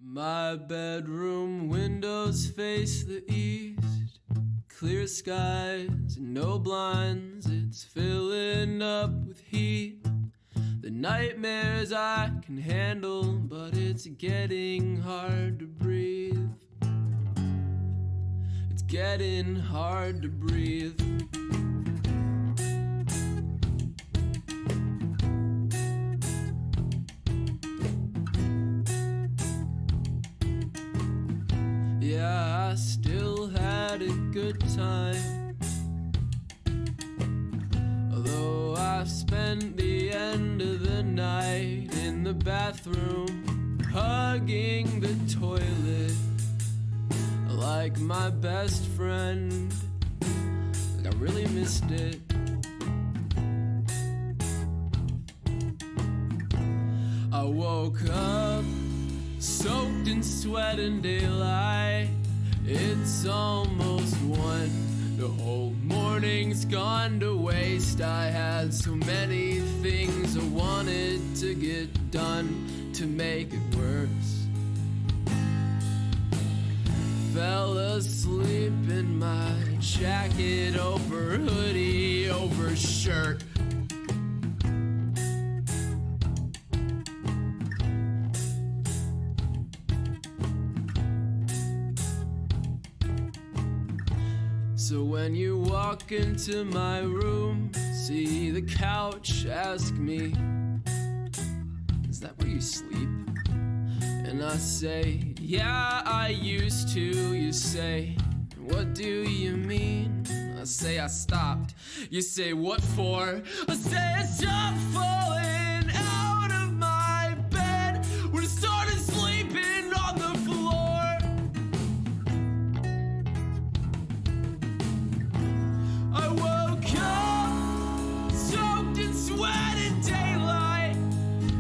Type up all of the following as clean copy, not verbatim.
My bedroom windows face the east, clear skies and no blinds, it's filling up with heat. The nightmares I can handle, but it's getting hard to breathe. It's getting hard to breathe. Yeah, I still had a good time, although I spent the end of the night in the bathroom, hugging the toilet like my best friend. Like I really missed it. I woke up soaked in sweat and daylight. It's almost 1. The whole morning's gone to waste. I had so many things I wanted to get done to make it worse. Fell asleep in my jacket over hoodie over shirt. So when you walk into my room, see the couch, ask me, is that where you sleep? And I say, yeah, I used to. You say, what do you mean? I say, I stopped. You say, what for? I say, I stopped falling out of my bed when I started sleeping on the floor. I woke up soaked in sweat and daylight.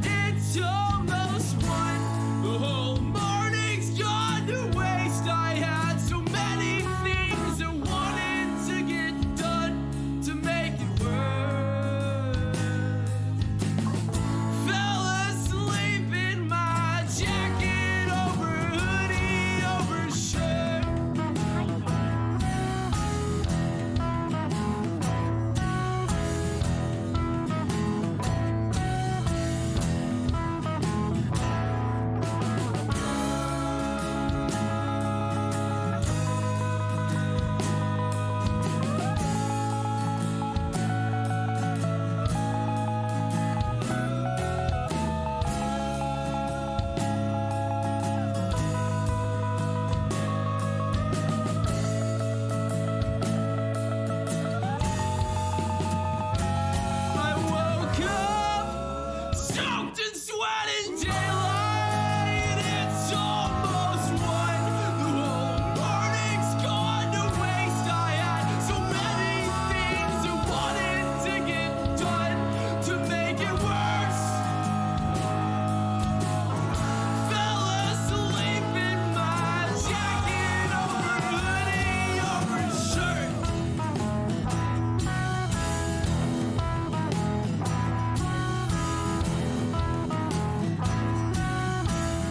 It's almost 1. The whole morning's gone to waste. I had so many things I wanted to get done to make it work. Fell asleep in my jacket over hoodie over shirt. I woke up soaked in sweat and daylight. It's almost 1. The whole morning's gone to waste. I had so many things I wanted to get done to make it worse. Fell asleep in my jacket over hoodie over shirt.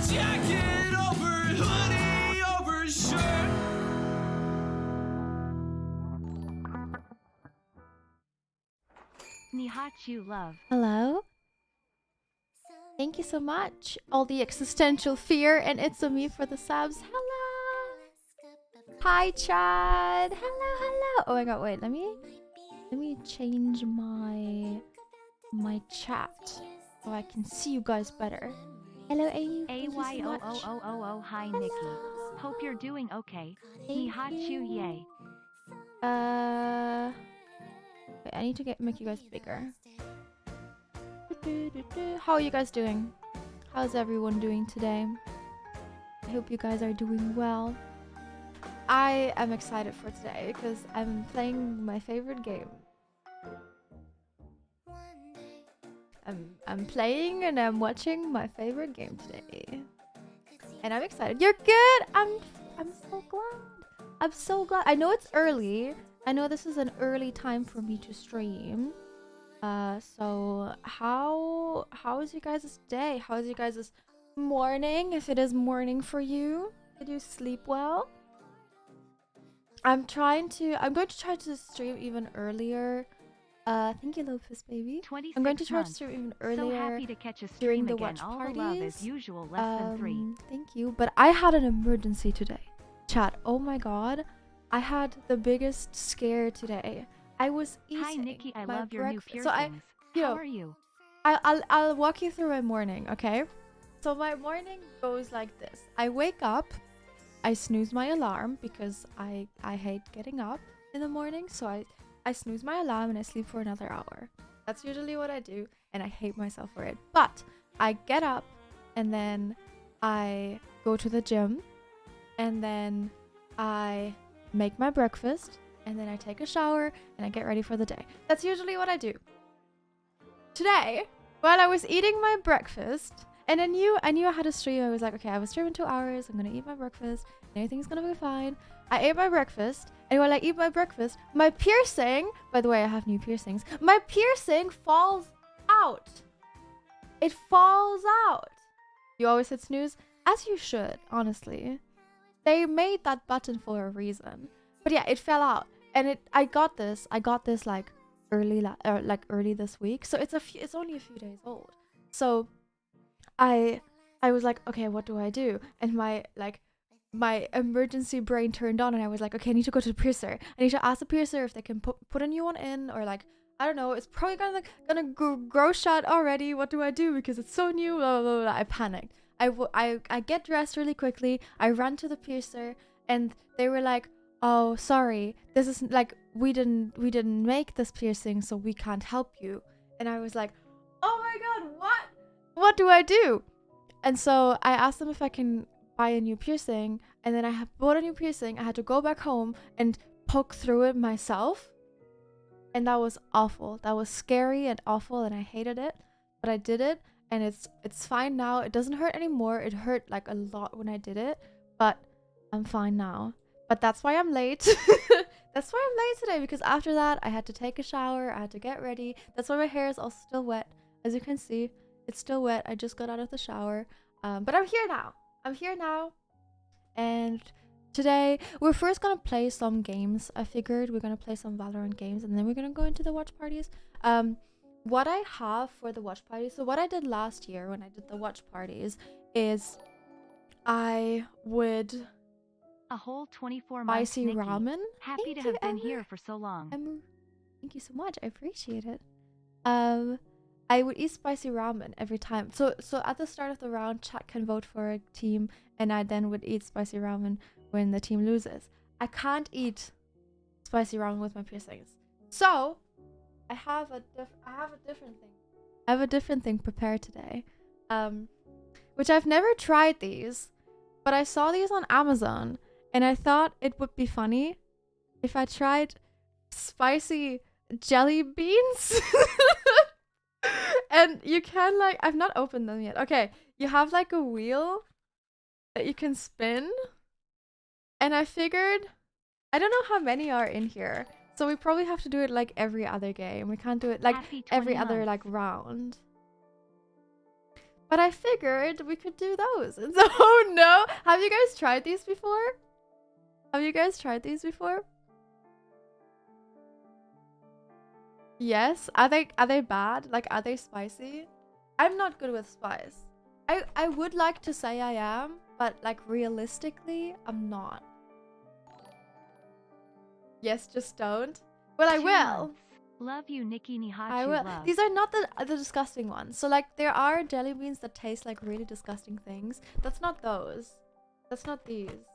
Jacket over hoodie over shirt. Nihachu love. Hello? Thank you so much. All the existential fear and it's a me for the subs. Hello! Hi, Chad! Hello, hello! Oh my god, wait, let me change my chat so I can see you guys better. Hello, AU. Thank you so much. AYOOOOO. Hi, Nikki. Hope you're doing okay. Nihachu yay. Wait, I need to make you guys bigger. How are you guys doing? How's everyone doing today? I hope you guys are doing well. I am excited for today because I'm playing my favorite game. I'm playing and I'm watching my favorite game today. And I'm excited. You're good! I'm so glad. I'm so glad. I know it's early. I know this is an early time for me to stream. So how is you guys' day? How is you guys' morning, if it is morning for you. Did you sleep well? I'm going to try to stream even earlier. Thank you, Lopez baby. I'm going to try to stream even earlier. So happy to catch a during stream the again. watch All parties. the love as usual. Less than 3. Thank you. But I had an emergency today. Chat. Oh my god. I had the biggest scare today. I was eating. Hi Nikki, I my love your new breakfast. piercings. So How are you? I'll walk you through my morning, okay? So my morning goes like this. I wake up, I snooze my alarm because I hate getting up in the morning, so I snooze my alarm and I sleep for another hour. That's usually what I do, and I hate myself for it. But I get up and then I go to the gym and then I make my breakfast and then I take a shower and I get ready for the day. That's usually what I do. Today, while I was eating my breakfast, and I knew I had a stream. I was like, okay, I was streaming 2 hours. I'm gonna eat my breakfast. And everything's gonna be fine. I ate my breakfast, and while I eat my breakfast, my piercing. By the way, I have new piercings. My piercing falls out. It falls out. You always hit snooze, as you should. Honestly, they made that button for a reason. But yeah, it fell out, and I got this like early this week. So it's only a few days old. So I was like, okay, what do I do? And my emergency brain turned on, and I was like, okay, I need to go to the piercer. I need to ask the piercer if they can put a new one in, or like, I don't know, it's probably gonna grow shut already. What do I do? Because it's so new. Blah, blah, blah, blah. I panicked. I get dressed really quickly. I ran to the piercer, and they were like, oh, sorry, this is like, we didn't make this piercing, so we can't help you. And I was like, oh my god, what do I do? And so I asked them if I can buy a new piercing, and then I bought a new piercing. I had to go back home and poke through it myself, and that was awful. That was scary and awful, and I hated it, but I did it, and it's fine now. It doesn't hurt anymore. It hurt like a lot when I did it, but I'm fine now. But that's why I'm late. That's why I'm late today, because after that I had to take a shower. I had to get ready. That's why my hair is also still wet. As you can see, it's still wet. I just got out of the shower. But I'm here now. And today we're first gonna play some games. I figured we're gonna play some Valorant games, and then we're gonna go into the watch parties. What I have for the watch parties, so what I did last year when I did the watch parties is I would A whole 24 months, spicy Nikki. ramen. Happy Thank to you, have been Emma. here for so long. Thank you so much. I appreciate it. I would eat spicy ramen every time. So at the start of the round, chat can vote for a team, and I then would eat spicy ramen when the team loses. I can't eat spicy ramen with my piercings. So I have a different thing. I have a different thing prepared today. Which I've never tried these, but I saw these on Amazon. And I thought it would be funny if I tried spicy jelly beans. And you can like, I've not opened them yet. Okay, you have like a wheel that you can spin. And I figured, I don't know how many are in here. So we probably have to do it like every other game. We can't do it like every other like round. But I figured we could do those. And so, oh no, have you guys tried these before? Yes. Are they bad? Like, are they spicy? I'm not good with spice. I would like to say I am, but like realistically, I'm not. Yes, just don't. Well, I 2 will. months. Love you, Nikki Nihachu. I will. Love. These are not the disgusting ones. So like there are jelly beans that taste like really disgusting things. That's not those. That's not these.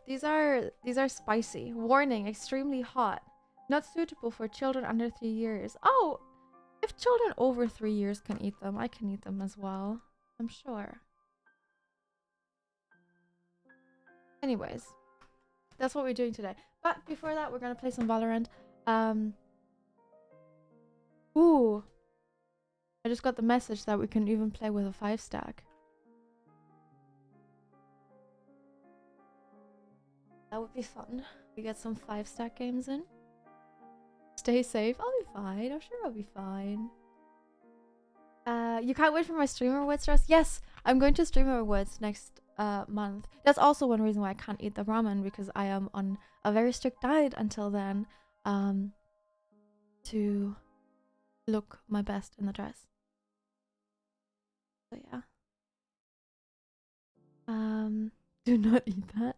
These are spicy. Warning, extremely hot. Not suitable for children under 3 years. Oh, if children over 3 years can eat them, I can eat them as well. I'm sure. Anyways, that's what we're doing today. But before that, we're gonna play some Valorant. Ooh. I just got the message that we can even play with a 5-stack. That would be fun. We get some 5-stack games in. Stay safe. I'll be fine. I'm sure I'll be fine. You can't wait for my streamer with stress? Yes, I'm going to stream Vods next month. That's also one reason why I can't eat the ramen, because I am on a very strict diet until then, to look my best in the dress. So yeah. Do not eat that.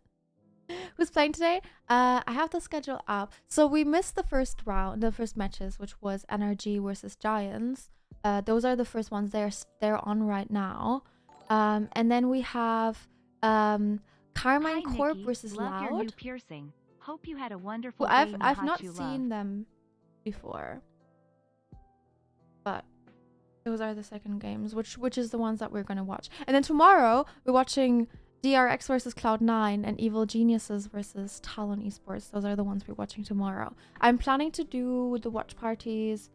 Who's playing today? I have the schedule up. So we missed the first round, the first matches, which was NRG versus Giants. Those are the first ones they're on right now. And then we have Carmine Hi, Corp Nikki. versus Love your new Loud. piercing. Hope you had a wonderful Well, day. I've not Nihachu seen love. them before, but those are the second games, which is the ones that we're gonna watch. And then tomorrow we're watching DRX versus Cloud9 and Evil Geniuses versus Talon Esports. Those are the ones we're watching tomorrow. I'm planning to do the watch parties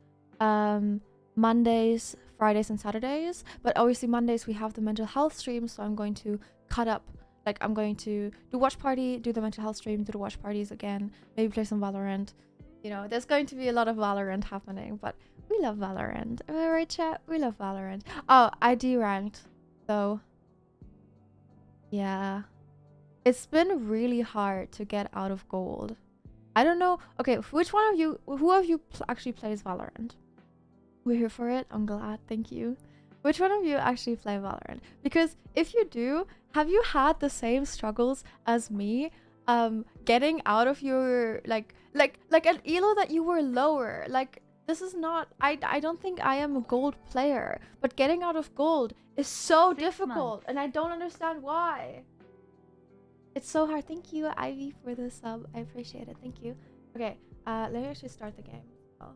Mondays, Fridays, and Saturdays. But obviously Mondays we have the mental health stream, so I'm going to cut up. Like, I'm going to do watch party, do the mental health stream, do the watch parties again, maybe play some Valorant. You know, there's going to be a lot of Valorant happening, but we love Valorant. Am I right, chat? We love Valorant. Oh, I deranked, though. Yeah. It's been really hard to get out of gold. I don't know. Okay, which one of you, who of you actually plays Valorant? We're here for it. I'm glad. Thank you. Which one of you actually play Valorant? Because if you do, have you had the same struggles as me? Getting out of your like an elo that you were lower. Like, this is not, I don't think I am a gold player, but getting out of gold is so 6 difficult, months. and I don't understand why. It's so hard. Thank you, Ivy, for the sub. I appreciate it. Thank you. Okay, let me actually start the game. Oh.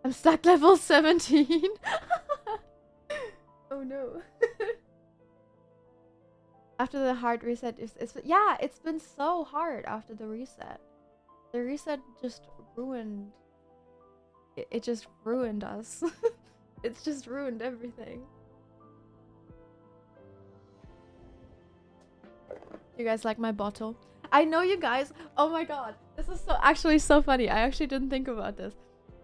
I'm stuck level 17. Oh no. After the hard reset, yeah, it's been so hard after the reset. The reset just ruined. It just ruined us. It's just ruined everything. You guys like my bottle? I know you guys. Oh my god, this is actually so funny. I actually didn't think about this.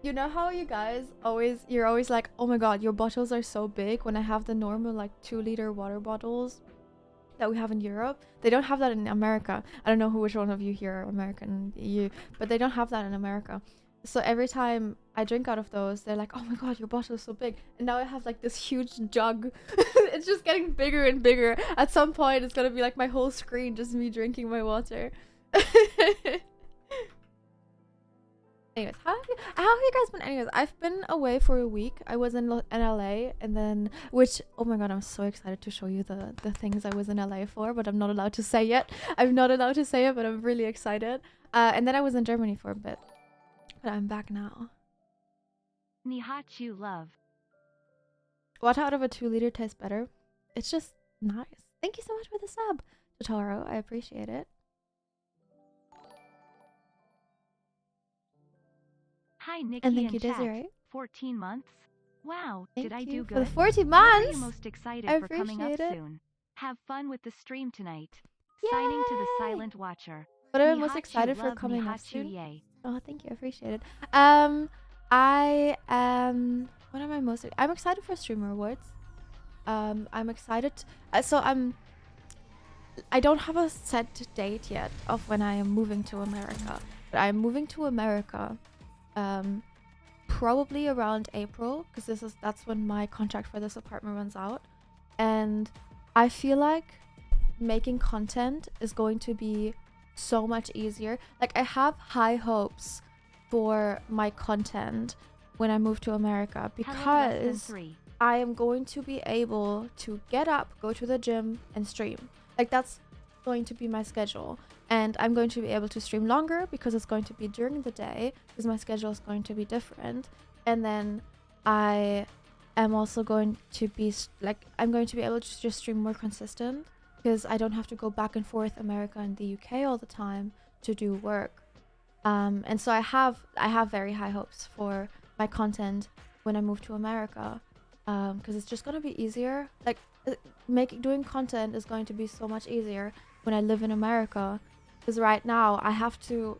You know how you guys you're always like, oh my god, your bottles are so big. When I have the normal like 2-liter water bottles that we have in Europe, they don't have that in America. I don't know which one of you here are American, EU, but they don't have that in America. So every time I drink out of those, they're like, oh my god, your bottle is so big. And now I have like this huge jug. It's just getting bigger and bigger. At some point, it's gonna be like my whole screen, just me drinking my water. Anyways, how have you guys been? Anyways, I've been away for a week. I was in LA, and then, which, oh my god, I'm so excited to show you the things I was in LA for, but I'm not allowed to say yet. I'm not allowed to say it, but I'm really excited. And then I was in Germany for a bit, but I'm back now. Nihachu love. What out of a 2-liter tastes better? It's just nice. Thank you so much for the sub, Totoro. I appreciate it. Hi, Nikki And thank you, chat. Desiree. 14 months? Wow, Thank did I you do for good? the 40 What are months. you most excited I for coming up appreciate it. soon? Have fun with the stream tonight. Yay! Signing to the silent watcher. What am I most Nihachu excited for love, coming up Nihachu soon? yay. Oh, thank you. I appreciate it. I am. What am I most? I'm excited for Streamer Awards. I'm excited. I don't have a set date yet of when I am moving to America, but I'm moving to America, probably around April, because that's when my contract for this apartment runs out, and I feel like making content is going to be so much easier. Like, I have high hopes for my content when I move to America, because I am going to be able to get up, go to the gym, and stream. Like, that's going to be my schedule. And I'm going to be able to stream longer because it's going to be during the day, because my schedule is going to be different. And then I am also going to be I'm going to be able to just stream more consistent, because I don't have to go back and forth America and the UK all the time to do work. And so I have very high hopes for my content when I move to America, because it's just gonna be easier. Like, doing content is going to be so much easier when I live in America, because right now I have to,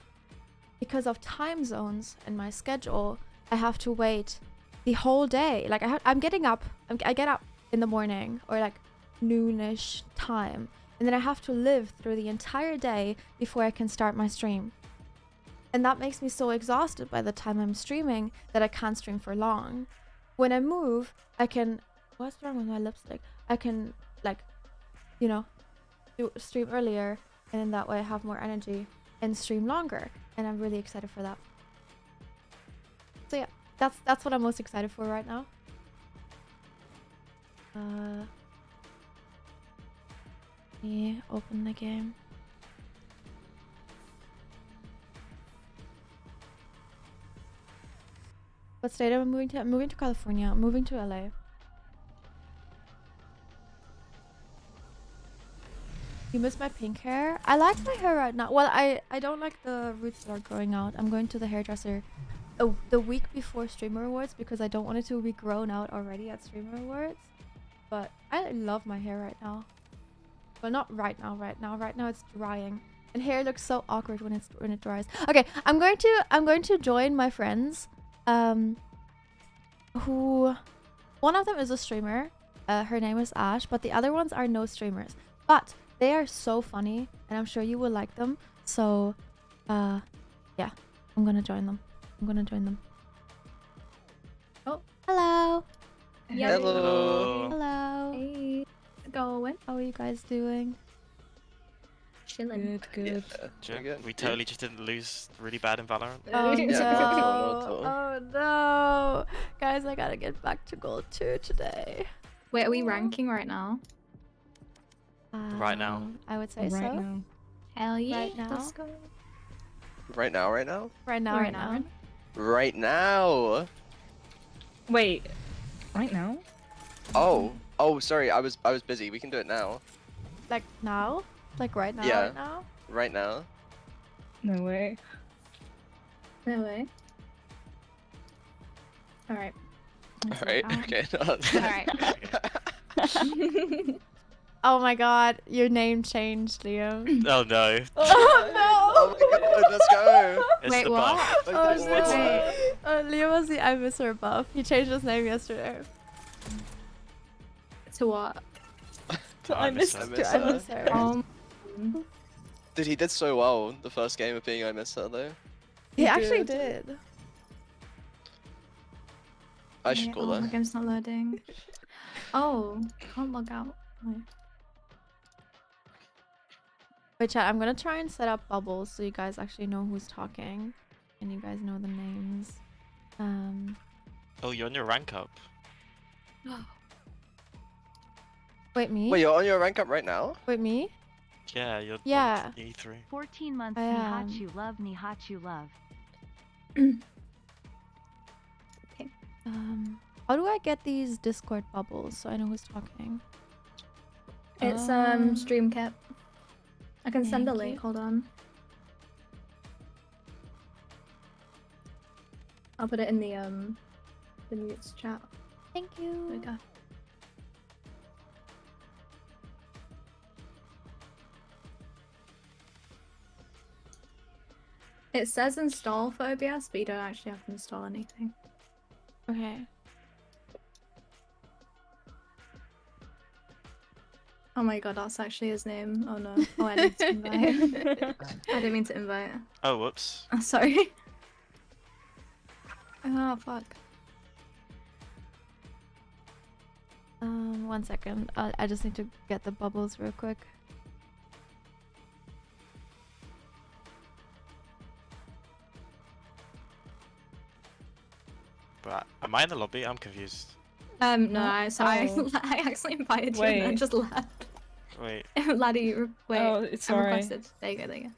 because of time zones and my schedule, I have to wait the whole day. Like I'm getting up. I get up in the morning or like noonish time, and then I have to live through the entire day before I can start my stream. And that makes me so exhausted by the time I'm streaming that I can't stream for long. When I move, I can... What's wrong with my lipstick? I can, like, you know, stream earlier, and in that way I have more energy and stream longer. And I'm really excited for that. So yeah, that's what I'm most excited for right now. Yeah, open the game. What state am I moving to? I'm moving to California. I'm moving to LA. You miss my pink hair? I like my hair right now. Well, I don't like the roots that are growing out. I'm going to the hairdresser the week before Streamer Awards because I don't want it to be grown out already at Streamer Awards. But I love my hair right now. Well, not right now. Right now it's drying, and hair looks so awkward when it dries. Okay, I'm going to join my friends. Who, one of them is a streamer. Her name is Ash, but the other ones are no streamers. But they are so funny, and I'm sure you will like them. So, yeah, I'm gonna join them. Oh, hello. Yeah. Hello. Hello. Hey, going. How are you guys doing? Chilling. Good. Good. We totally just didn't lose really bad in Valorant. Oh Yeah, no. Oh no. Guys, I gotta get back to gold 2 today. Wait, are we ranking right now? Right now. I would say Right so. now. Hell yeah. Right now? Let's go. Right now. Right now. Right now. Wait. Right now? Oh, sorry. I was busy. We can do it now. Like now? Like right now? Yeah. Right now? Right now. No way. No way. Alright. All right. Okay. Alright. Oh my god, your name changed, Liam. Oh no. Oh no! Oh my god. Let's go. It's Wait, the what? buff. Oh Let's no! go. Liam was the I Miss Her buff. He changed his name yesterday. To what? I miss I her. miss I her. Miss Her. Dude, he did so well the first game of being I Miss Her though. He actually did. I should call My her. game's not loading. Oh, can't log out. Wait. Wait, chat, I'm gonna try and set up bubbles so you guys actually know who's talking. And you guys know the names. Oh, you're on your rank up. Wait, me? Wait, you're on your rank up right now? Wait, me? Yeah, you're Yeah. on E3. 14 months. I am. Nihachu love. Nihachu love. How do I get these Discord bubbles so I know who's talking? It's stream cap. I can send a Thank link, you. hold on. I'll put it in the mutes chat. Thank There we you. go. It says install for OBS, but you don't actually have to install anything. Okay. Oh my god, that's actually his name. Oh no. Oh, I need to invite. I didn't mean to invite. Oh, whoops. I'm sorry. Oh fuck. 1 second. I just need to get the bubbles real quick. But am I in the lobby? I'm confused. No, I Oh. I actually invited you and then Wait. just left. Wait. Laddie, wait. Oh, it's I alright. requested. There you go, there you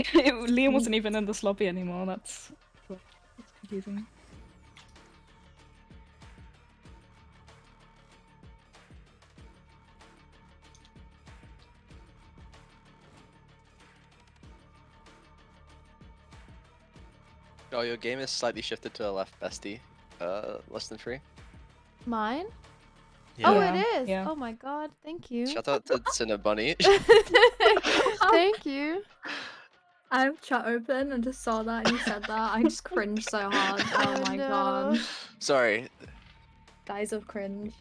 go. Liam wasn't even in this lobby anymore. That's confusing. Oh, your game is slightly shifted to the left, bestie. Less than 3. Mine? Yeah. Oh, Yeah, it is. yeah. Oh my god. Thank you. Shout out to Cinnabunny. Thank you. I have chat open and just saw that and you said that. I just cringed so hard. Oh my no. god. Sorry. Guys of cringe.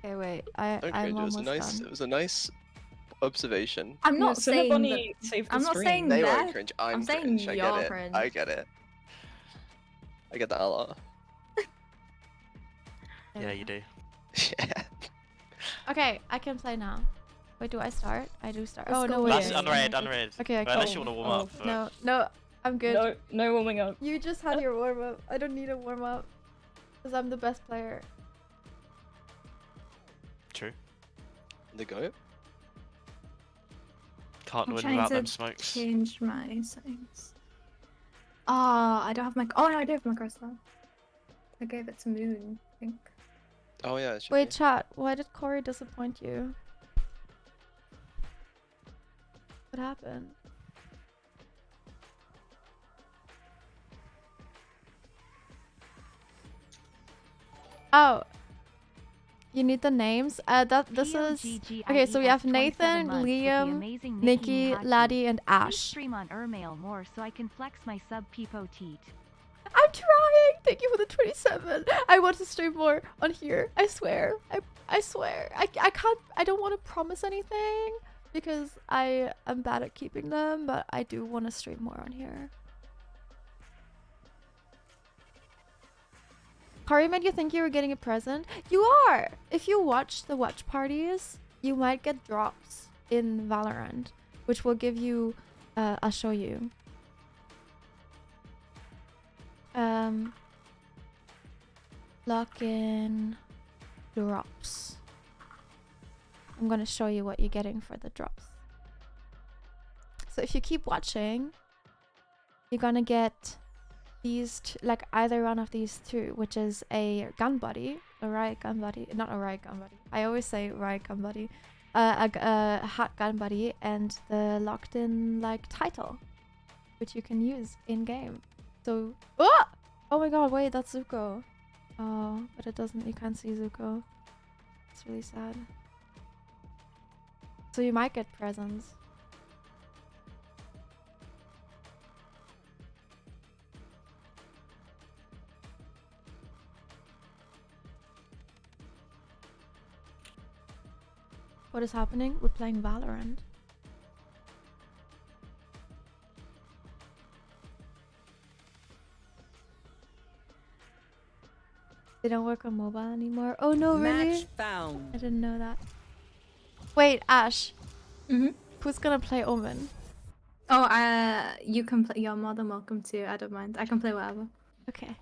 Okay, wait. Don't cringe. I'm It was almost a nice. done. It was a nice observation. I'm not so saying that. Bunny saved the I'm not stream. saying They that. weren't cringe. I'm saying cringe. I you're get it. cringe. I get it. I get that a lot. Yeah, you do. Yeah. Okay, I can play now. Wait, do I start? I do start. Let's Oh go. no, wait. That's yeah, unread, unread. Okay, But unless cool. you want to warm Oh, up. but- No, no, I'm good. No, no warming up. You just had your warm up. I don't need a warm up. Because I'm the best player. True. The go. Can't I'm win trying without to them smokes. change my settings. Ah, I don't have my. Oh no, I do have my crystal. I gave it to Moon, I think. Oh yeah. It should Wait, be. chat. Why did Corey disappoint you? What happened? Oh. You need the names? This is okay, so we have Nathan, Liam, Nikki, Laddie, and Ash. Stream on Urmail more so I can flex my sub peepo teat. I'm trying! Thank you for the 27. I want to stream more on here. I swear. I swear. I can't, I don't want to promise anything because I am bad at keeping them, but I do want to stream more on here. Kari made you think you were getting a present? You are! If you watch the watch parties, you might get drops in Valorant, which will give you, I'll show you. Lock in drops. I'm gonna show you what you're getting for the drops. So if you keep watching, you're gonna get these like either one of these two, which is a gun buddy, a riot gun buddy, not a riot gun buddy. I always say riot gun buddy, a hot gun buddy, and the locked in like title, which you can use in game. So, oh my god, wait, that's Zuko. Oh, but it doesn't, you can't see Zuko. It's really sad. So you might get presents. What is happening? We're playing Valorant. They don't work on mobile anymore. Oh no, really? Match found. I didn't know that. Wait, Ash. Mhm. Who's gonna play Omen? Oh, you can play. You're more than welcome to. I don't mind. I can play whatever. Okay.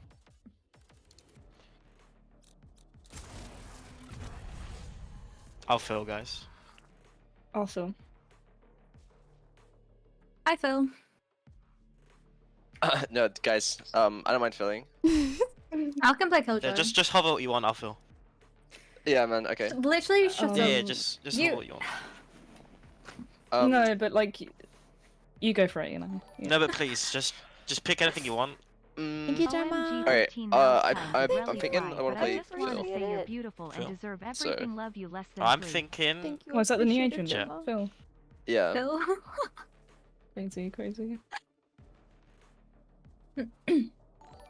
I'll fill, guys. Also, Hi, Phil. No, guys. I don't mind filling. I can play Killjoy. Yeah, just hover what you want, I'll fill. Yeah, man. Okay. Literally shut Yeah, up. yeah, just you- hover what you want. no, but like, you go for it, you know. Yeah. No, but please, just pick anything you want. Thank you, Gemma. Alright, I'm thinking I I want to play just wanna Phil. see Say you're it. beautiful Phil. and deserve So- everything. Love you less than I'm three. thinking. Thank you. Oh, is that the new appreciate it, agent? Gemma. Phil. Yeah. Phil. Crazy, crazy.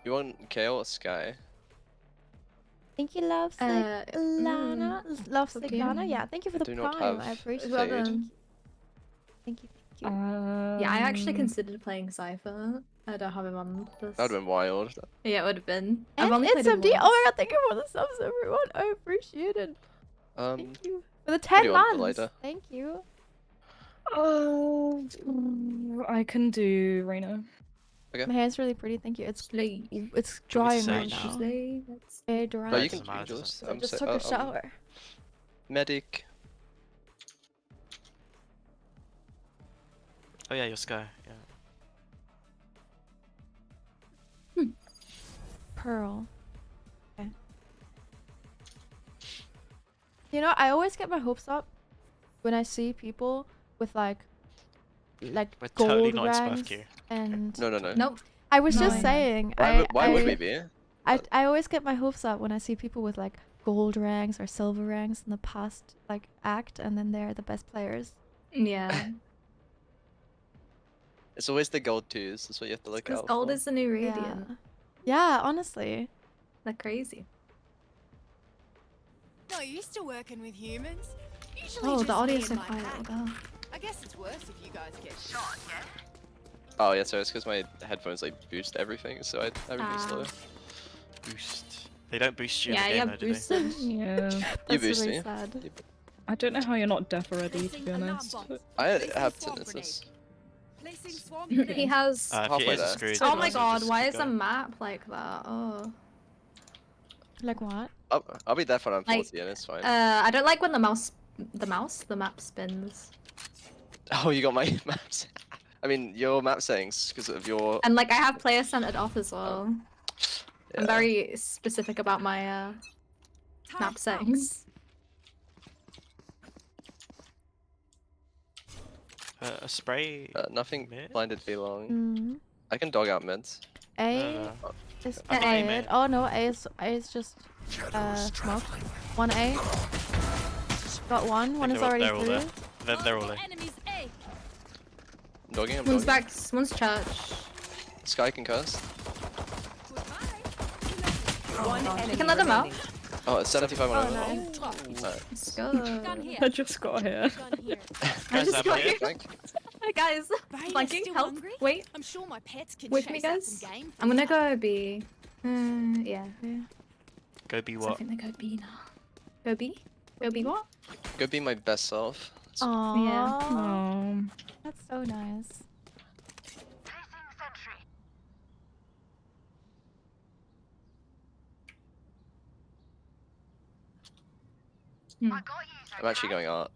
You want Kale or Sky? Thank you, Love Lana. Love okay. Lana. Yeah, thank you for I the do not prime. have I appreciate Well it. done. Thank you. Yeah, I actually Um, considered playing Cypher. I don't have him on this. That would have been wild. Yeah, it would have been. I've And only it's played him MD. Oh once. my god, thank you for the subs, everyone. I appreciate it. Thank you. For the 10 do you want, months. Elida? Thank you. I can do Reina. Okay. My hair's really pretty. Thank you. It's Slay. it's drying right Sage? now. Slay. That's... Very dry. No, you it can doesn't matter, use doesn't yours. I just took a shower. Medic. Oh yeah, your Sky. Yeah. Pearl. Okay. You know, I always get my hopes up when I see people with like We're gold totally not in Smurf ranks queue. and No. Nope. I was No, just I know. saying Why would we be? I always get my hopes up when I see people with like gold ranks or silver ranks in the past like act and then they're the best players. Yeah. It's always the gold 2s. That's what you have to look Because out gold for. is the new radiant. Yeah, honestly. They're crazy. Not used to working with humans. Usually Oh, just the me audio's and so my quiet. pack. What the hell? I guess it's worse if you guys get shot, yeah? Oh yeah, so it's because my headphones like boost everything, so everything's slow. Boost. They don't boost you Yeah, in the yeah, game, though, do they? boosted. Yeah. You That's boost really me. sad. I don't know how you're not deaf already, to be honest. I have tinnitus. Placing swamp He has. If your Halfway ears are there. screwed, Oh then my also god, just why keep is the going. map like that? Oh. Like what? I'll be deaf when I'm Like, 40 and it's fine. I don't like when the map spins. Oh, you got my maps. I mean, your map settings because of your. And like I have player centered off as well. I'm Yeah. very specific about my map settings. A spray. Nothing Mid? blinded be long. Mm. I can dog out mids. A No. is I got A mid. mid. Oh no, A is just smoke. One A. Got one. One is They're all- already they're all there. through. They're all there. Enemies A. I'm dogging. I'm One's dogging. back. One's church. Sky can curse. One You enemy can let them out. remaining. Oh, it's 75 on Oh, over. nice. Alright. Let's go. Gun here. I just got here. Gun here. Guys, just I'm got here. here. Flank. Hey guys, Barrier flanking, still help. hungry? Wait, I'm sure my pets can wait chase for me, up guys. some game. I'm gonna go B. Yeah. Go be I what? think they go B now. Go B? Go B what? Go be my best self. Aww. Yeah. Oh. That's so nice. I'm actually going art.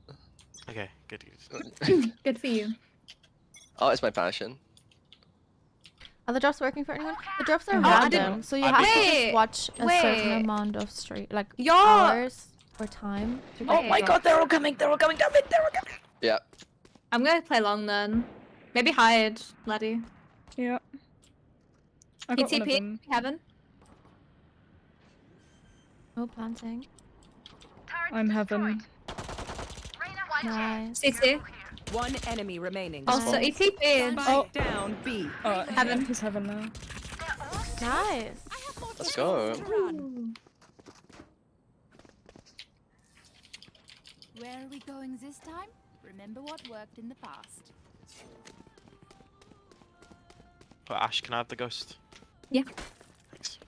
Okay, good. Good. Good for you. Art is my passion. Are the drops working for anyone? The drops are Oh, I random, didn't- so you I have to didn't- just watch a Wait. certain amount of stream, like Yo! hours or time. To Oh get my the god, drop. they're all coming, they're all coming, damn it, they're all coming. Yeah. I'm gonna play long then. Maybe hide, laddie. Yeah. I He got one of TP, them. Heaven. No planting. I'm heaven. Nice. CT. One enemy remaining. Also, he TP'd. Spike down B. Heaven. He's heaven now. Nice. Let's go. Where are we going this time? Remember what worked in the past. Oh, Ash, can I have the ghost? Yeah. Thanks.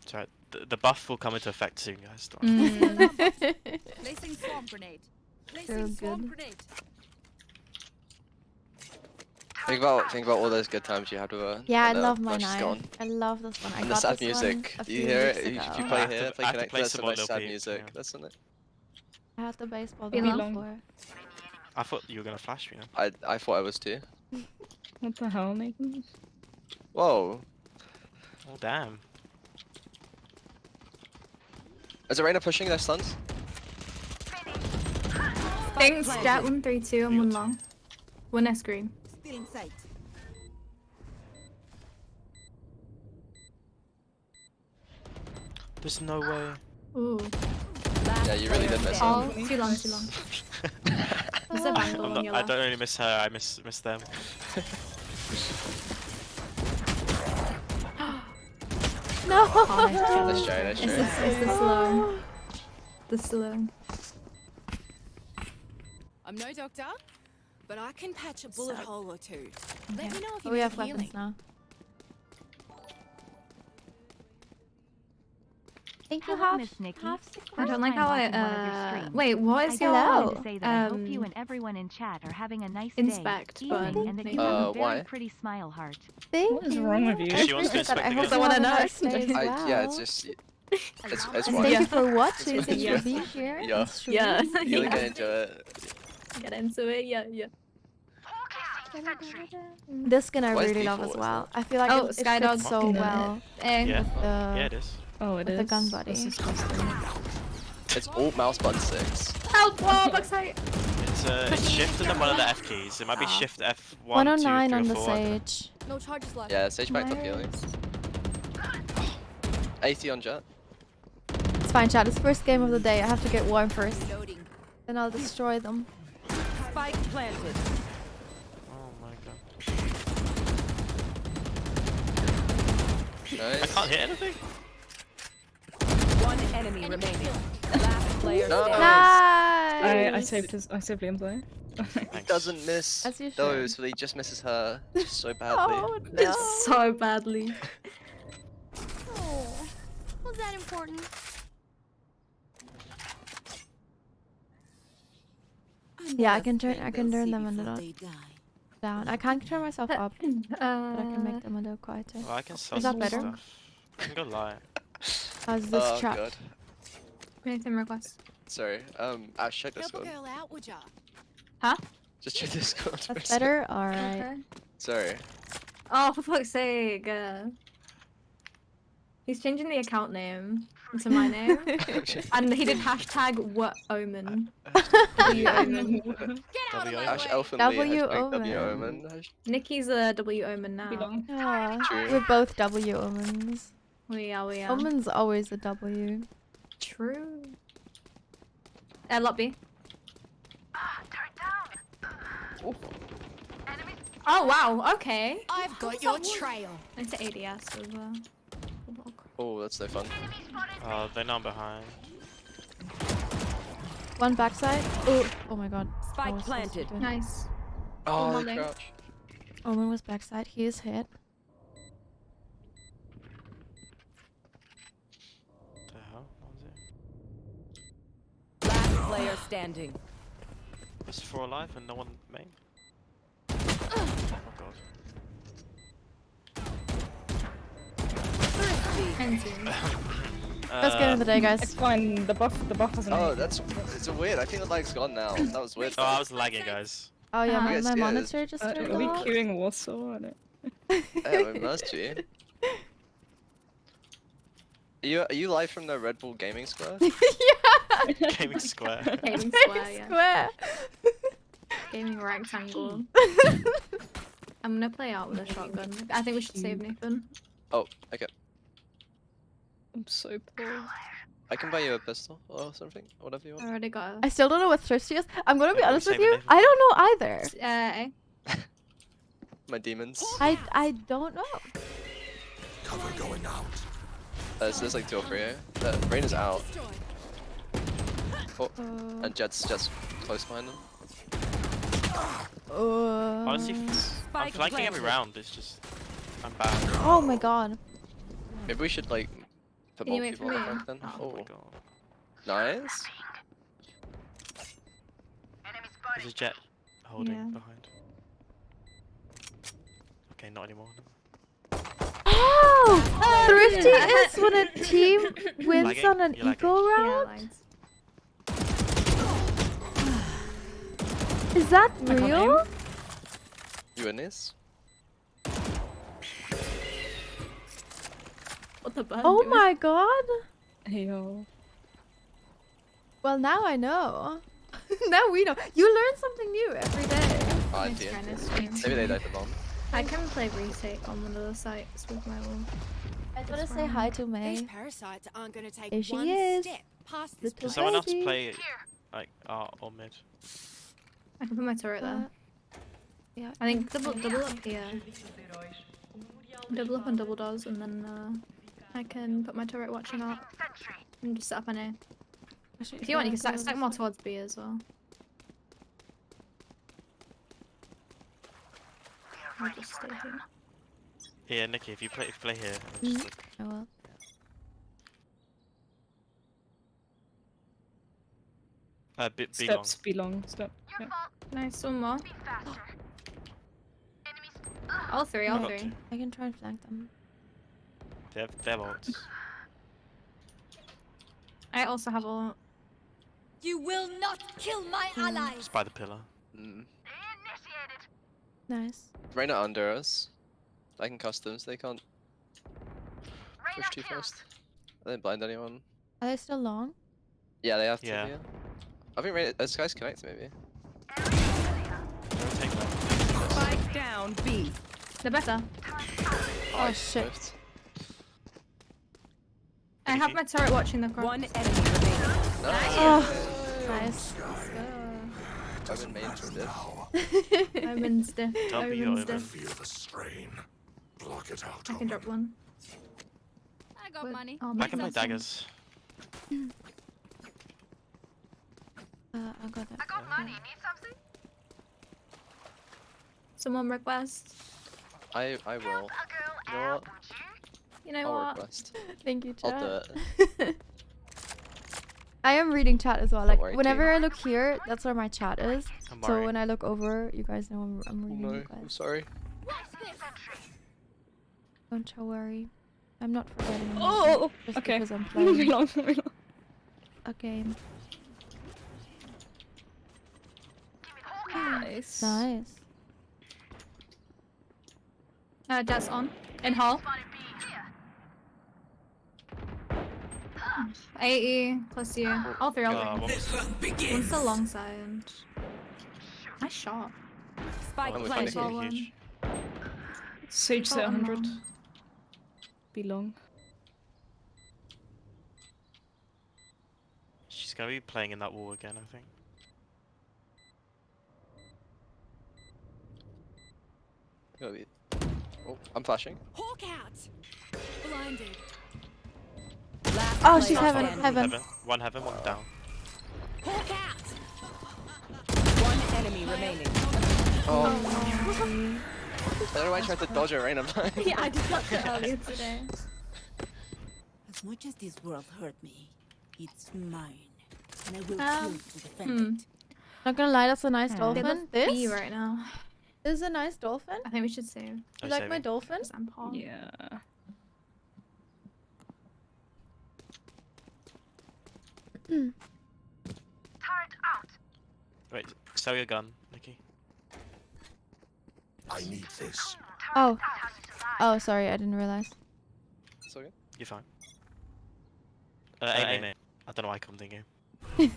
Sorry, the buff will come into effect soon, guys. Don't worry. Placing swamp grenade. So Placing swamp good. grenade. Think about all those good times you had with her. Yeah, I and, love now my she's knife. gone. I love this one. I And the got sad this music. one a Do you few hear weeks it? If ago. you I play have here, to- play I have to Connect, play there's some some more nice Lil sad Peep, music. yeah. Listen it. I had the baseball Be bat long. before. I thought you were gonna flash me. Now. I thought I was too. What the hell, Nathan? Whoa. Oh damn. Is Arena pushing their stuns? Thanks, Jet 132 and one long. One S green. Still in sight. There's no way. Ooh. Yeah, you really did miss Oh, it. too long, too long. There's a vandal on your I left. don't only miss her, I miss them. No. Oh, nice try. Nice try, nice Is try. this the slow? The slow. I'm no doctor, but I can patch a bullet hole or two. Let me know if you Oh, we need have healing. weapons now. Thank you, Hello, Half. Miss Nikki. Half I don't First like time how watching one of your streams. wait, what I is just your wanted to say that I hope you um, and everyone in chat are having a nice inspect day, button, evening, and that you maybe? have a very Why? pretty smile heart. Thank What is you. wrong with you? I She wants to appreciate that. I inspect hope again. you I have a wanna nice day as I, well. yeah, it's just it's And one. thank Yeah. you for watching. It's Thank you yeah. for being here. Yeah. It's true. Yeah. You'll Yeah. get into it. Get into it, yeah, yeah. This skin I Why is really love default as is well. I feel like Oh, it Skydog. fits so Yeah. well Yeah, with the yeah it is. Oh, it with is. the gun buddy. That's disgusting. It's alt mouse button 6. Help! Whoa, backside! It's shift and then one of the F keys. It might be Oh. shift F1, 2, 109 3, on or the 4. sage. No charges left. Yeah, Sage backed up healing. 80 on Jet. It's fine, chat. It's first game of the day. I have to get warm first. Loading. Then I'll destroy them. Spike planted. Oh my god. I Nice. can't hit anything. One enemy remaining. Last player No. standing. Nice. I saved his. I saved Liam's eye. He Thanks. doesn't miss As you should. those, but he just misses her just so badly. Oh no. So badly. Oh, was that important? Yeah, I can turn them a little down. I can't turn myself up, but I can make them a little quieter. Well, I can sell Is that some better? stuff. I can go lie. How's this Oh chat? god. Anything request? Sorry. Ash, check Help a Discord. girl out, would ya? Just check Discord. for a That's sec. better. All right. Okay. Sorry. Oh, for fuck's sake. He's changing the account name into my name. And he did hashtag what omen. W omen. Get out of my Ash way. Elfin W Lee, hashtag W Omen. Omen. Nikki's a W omen now. Belong. Yeah, True. we're both W omens. We are. Omen's always a W. True. Lobby. Oh wow, okay. I've got your trail. Into ADS as well. Oh, that's so fun. They're not behind. One backside. Oh my god. I Spike was supposed to planted. do it. Nice. Oh, my the leg. crouch. Omen was backside. He is hit. What the hell? What was it? Last player standing. There's 4 alive and no one main. Oh god. Best game of the day, It's guys. fine. The buff hasn't. Oh, that's it's weird. I think the lag's gone now. That was weird. Oh, I was lagging, guys. Oh yeah, Uh-huh. my, Yes, my yes. monitor just turned Are we off. queuing Warsaw? I don't- Yeah, we must be. Are you live from the Red Bull Gaming Square? Yeah. Gaming Square. Gaming square, yeah. Square. Gaming rectangle. I'm gonna play out with a shotgun. I think we should save Nathan. Oh, okay. I'm so poor. I can buy you a pistol or something, whatever you I want. already got I still don't know what thirsty is. I'm gonna be Yeah, honest with same you. with me. I don't know either. a. My demons. I don't know. There's like 2 or 3. Rain is out. Oh, and Jet's just close behind them. Honestly, I'm Spike flanking every planted. round. It's just I'm bad. Oh my god. Maybe we should like put Can you more wait people for on me? the back then. Oh my Oh, god. nice. There's a jet holding Yeah. behind. Okay, not anymore. Oh! Thrifty yeah. is when a team wins Lagging? on an You're lagging. eco Yeah, round? lines. Is that can't real? aim. You in this? What the bird Oh doing? my god. Hey yo. Well, now I know. Now we know. You learn something new every day. Oh, I Nice see. try, nice try. Maybe they died the bomb. I can play retake on one of the sites with my ult. I just want to That's say fine. hi to These May. parasites aren't going to take There she one is. step past this Little Can someone else baby. play like or mid? I can put my turret there. Yeah. I think double up here. Double up on double doors, and then I can put my turret watching out and just set up an A. If you want, you can stack more towards B as well. I'll just stay here. Here, Nikki, if you play here. I'll just look. I will. Be long. Steps, be long. Step. Yeah. Nice, one more. All three, all I got three. 2. I can try and flank them. They have ults. I also have ult. You will not kill my allies. Just by the pillar. Mm. Nice. Reyna under us. I can customs. They can't push too fast. I didn't blind anyone. Are they still long? Yeah, they have to. Yeah. Yeah. I think Reyna. This guy's connect maybe. Take that. Spike down B. They're better. Oh, he's shit. swift. I have my turret watching the cross. One enemy remaining. Nice. Oh. Nice. I've been made stiff. I'm in stiff. I'm W in over. stiff. Feel the strain. Block it out. I can drop one. I got But- money. oh, Back in my that's awesome. daggers. I got that. Someone request. I will. You know what? You know I'll what? request. Thank you, I'll chat. do it. I am reading chat as well. Don't Like worry, whenever team. I look here, that's where my chat is. I'm So worried. when I look over, you guys know I'm Oh reading no, you I'm guys. sorry. Don't you worry. I'm not forgetting. anything, Oh, just okay. because I'm Moving playing along, moving along. a game. Nice. Nice. That's on. In hall. 80 plus you. All three. All What three. was One's the long side. Nice shot. Spike Oh, we Nice find planted. it. one. huge? Sage set Oh, 100. no. Be long. She's gonna be playing in that wall again, I think. Gotta be- Oh, I'm flashing. Hawk out. Blinded. Last Oh, she's player heaven, standing. heaven. One heaven, one down. Hawk out. One enemy remaining. Oh. I don't know why I tried to dodge her right now. Yeah, I just got it earlier today. As much as this world hurt me, it's mine. And I will Um, kill to defend it. Not gonna lie, that's a nice They dolphin. love This me right now. is a nice dolphin. I think we should save. You like my dolphin? Because I'm Paul. Yeah. Wait, sell your gun, Nikki. I need this. Oh. Oh, sorry, I didn't realize. It's okay. You're fine. Aim. I don't know why I couldn't think of.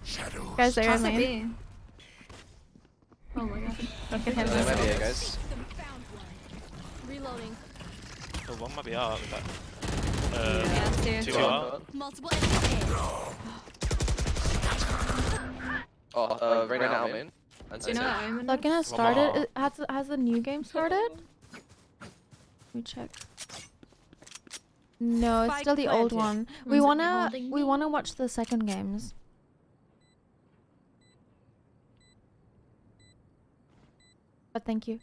Shadows. Guys, there Pass am it I. B. Oh my god. Look at him. There might be it, guys. Reloading. Oh, one might be out with that. Yeah, Two two. out. Multiple enemies. Oh, right now, man. And Do you know what I'm in? Second has One more. started. Has the new game started? Let me check. No, it's Spike still the old planted. one. We One's wanna holding we me. wanna watch the second games. But thank you.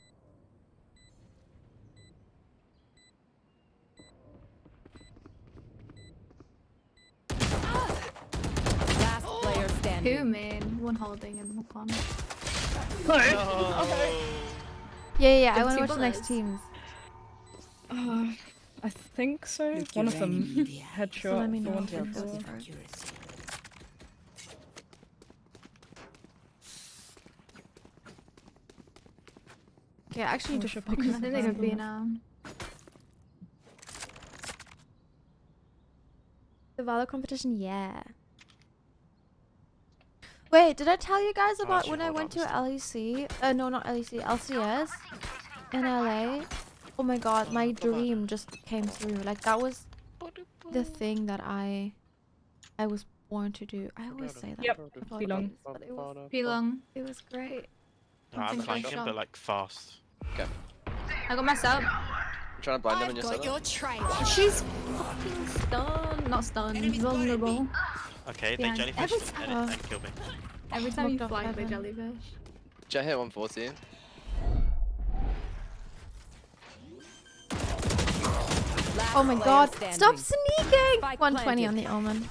Last player standing. Two main, one holding and one corner. Yeah, I Good wanna two watch the next bullets. teams. I think so. Look One your of them enemy in the eye. So let headshot me for know one if it for goes four. for it. Accuracy. Okay, I actually need to should focus. I think they on could be that. now. The Valor competition, yeah. Wait, did I tell you guys about actually, when I hold went on, to LEC? No, not LEC, LCS in LA. Oh my god, my dream just came through. Like that was the thing that I was born to do. I always say that. Yep, about belong. games, but Be long. it was great. No, I'm Something flanking, shot. but like fast. I got messed up. I'm trying to blind them I've and just got set your up. trail. She's fucking stunned. Not stunned. Vulnerable. Okay, Yeah, they jellyfish every and kill me. Every time you Knocked off flag, they heaven. jellyfish. Jet hit 140. Last Oh my player god, standing. stop sneaking! Spike 120 planted. on the Omen.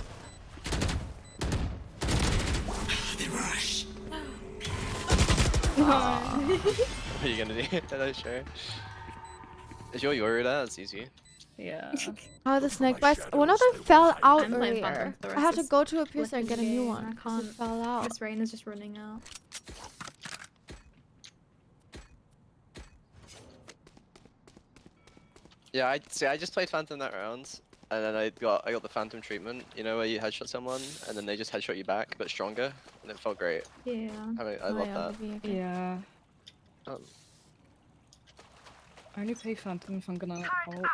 What are you gonna do? Hello, sure. Is your Yoru there? That's easy. Yeah. Oh, the for snake my bites. One of shadows, them they fell will out I'm playing earlier. Phantom. The I rest had to is go to a piercer and get a flicking new game. one. I 'cause it can't- fell out. This rain is just running out. Yeah, I just played Phantom that round, and then I got the Phantom treatment. You know where you headshot someone, and then they just headshot you back, but stronger, and it felt great. Yeah. I Oh, love yeah, that. maybe, okay. Yeah. Um, I only play Phantom if I'm gonna ult.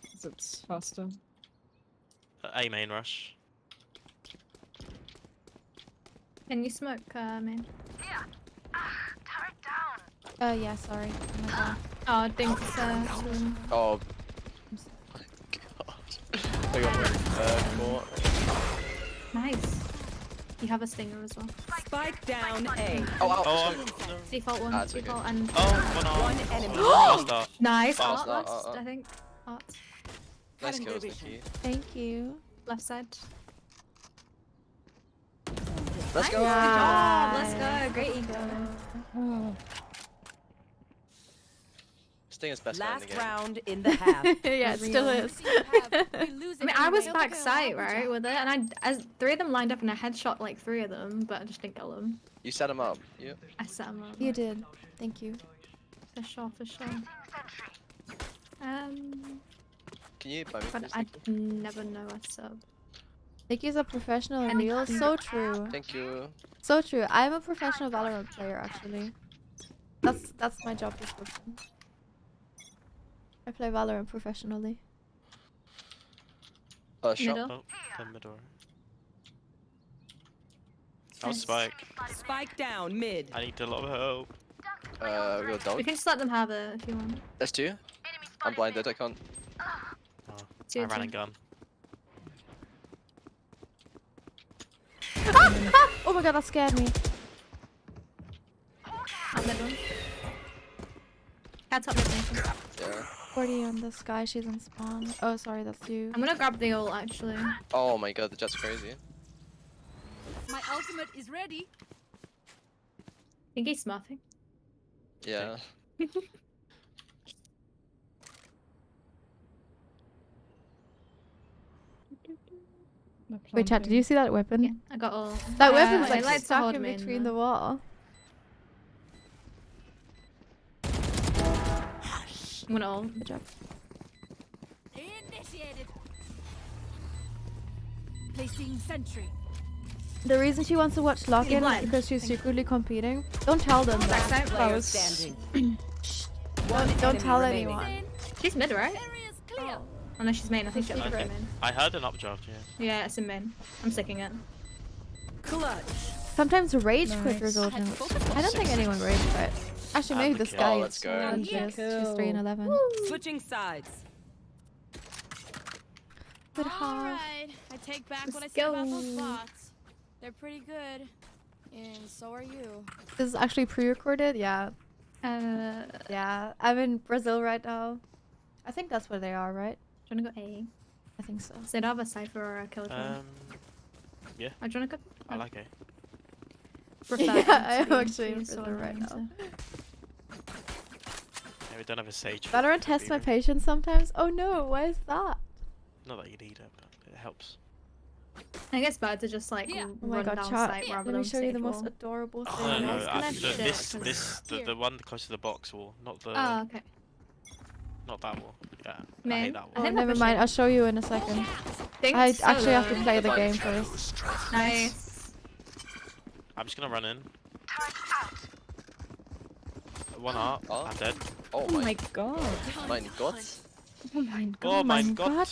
Because it's faster. A main rush. Can you smoke, man? Yeah, sorry. Oh my god. Oh, thanks, Oh. My god. I got my Nice. You have a stinger as well. Spike down A. Oh, Oh, Default one, That's okay. default and one enemy. Last start. nice. Fast, Art art, last, art. I think. Art. nice kills, Nikki. Thank you. Left side. Let's go. Yeah. Let's go. Great ego. Stinger's best guy in the Last game. round in the half. Yeah, it still is. I mean, I was back sight, right, with it, and as 3 of them lined up and I headshot like 3 of them, but I just didn't kill them. You set him up. You. I set them up. You did. Thank you. For sure, for sure. Can you buy me But please? I never know a sub. Nikki's a professional in And real. So true. Thank you. So true. I'm a professional Valorant player, actually. That's my job description. I play Valorant professionally. Shot. Middle. Oh, the middle. I'll spike. Spike down mid. I need a lot of help. We got We dog. can just let them have it if you want. There's 2. I'm blinded. I can't. Oh, Two I to ran a two. gun. Oh my god, that scared me. Up mid one. Cat's up mid Nathan. Yeah. 40 on this guy, she's on spawn. Oh, sorry, that's you. I'm gonna grab the ult actually. Oh my god, the jet's crazy. My ultimate is ready. I think he's smurfing. Yeah. Wait, chat, did you see that weapon? Yeah, I got all. That weapon's I like like to stuck hold in me in between the- the wall. I'm gonna ult. Good job. Initiated. Placing sentry. The reason she wants to watch Lock-In is blind. because she's secretly competing. Don't tell them that. Backside Player Close. standing. Don't enemy tell remaining. anyone. She's mid, right? Area's clear. Oh no, she's main. I think she's Okay. main. I heard an updraft, yeah. Yeah, it's in main. I'm sticking it. Clutch. Sometimes rage quit Nice. result in. I don't think anyone rage quit. Actually, And maybe the this kill. guy Oh, is. let's go. and Yeah, she's 3 and 11. Switching sides. Good half. Alright, I take back what I Let's said about those go. bots. They're pretty good. And so are you. This is actually pre-recorded. Yeah, Do yeah. I'm in Brazil right now. I think that's where they are, right? you wanna go A? I think so. So they'd have a cipher or a kill cam. Yeah, Do you wanna go? I like it. Prefer Yeah, I'm MCD, actually in please, Brazil or right now. so. Yeah, we don't have a sage. for Valorant tests my Beaver. patience sometimes. Oh no, why is that? Not that you need it, but it helps. I guess birds are just like Yeah. Oh my run god, down chat. sight rather Let than me show you the stage most wall. adorable No, thing. no, it's gonna have shit, the one close to the box wall, not the, Oh, okay. not that wall. Yeah, I Main? hate that I wall. Oh, think never that mind. was I'll show you in a second. I actually have to play the game first. Nice. I'm just gonna run in. One art, Oh. I'm dead. Oh Oh my my. god. Mein Gott. Oh my god. Oh my my god. god.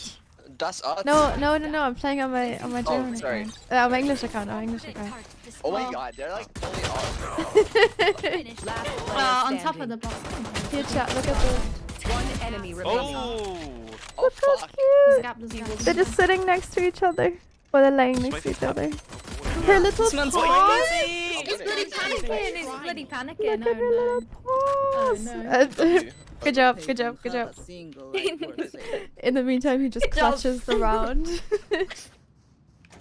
Das Art. No, no, no, no. I'm playing on my German sorry. account. On my English account. On my English account. Oh my god, they're like fully off. Last player On top of standing. the box. Here, chat. Look at this. One enemy remaining. Oh! Oh Look how fuck. There's a cute. gap, there's a gap. They're just sitting next to each other. Or they're laying next to each other. Their little This one's paws. He's bloody panicking! He's bloody panicking! Look at their Oh little paws. no. Good job, good job, good job. In the meantime, he just Good job. clutches the round.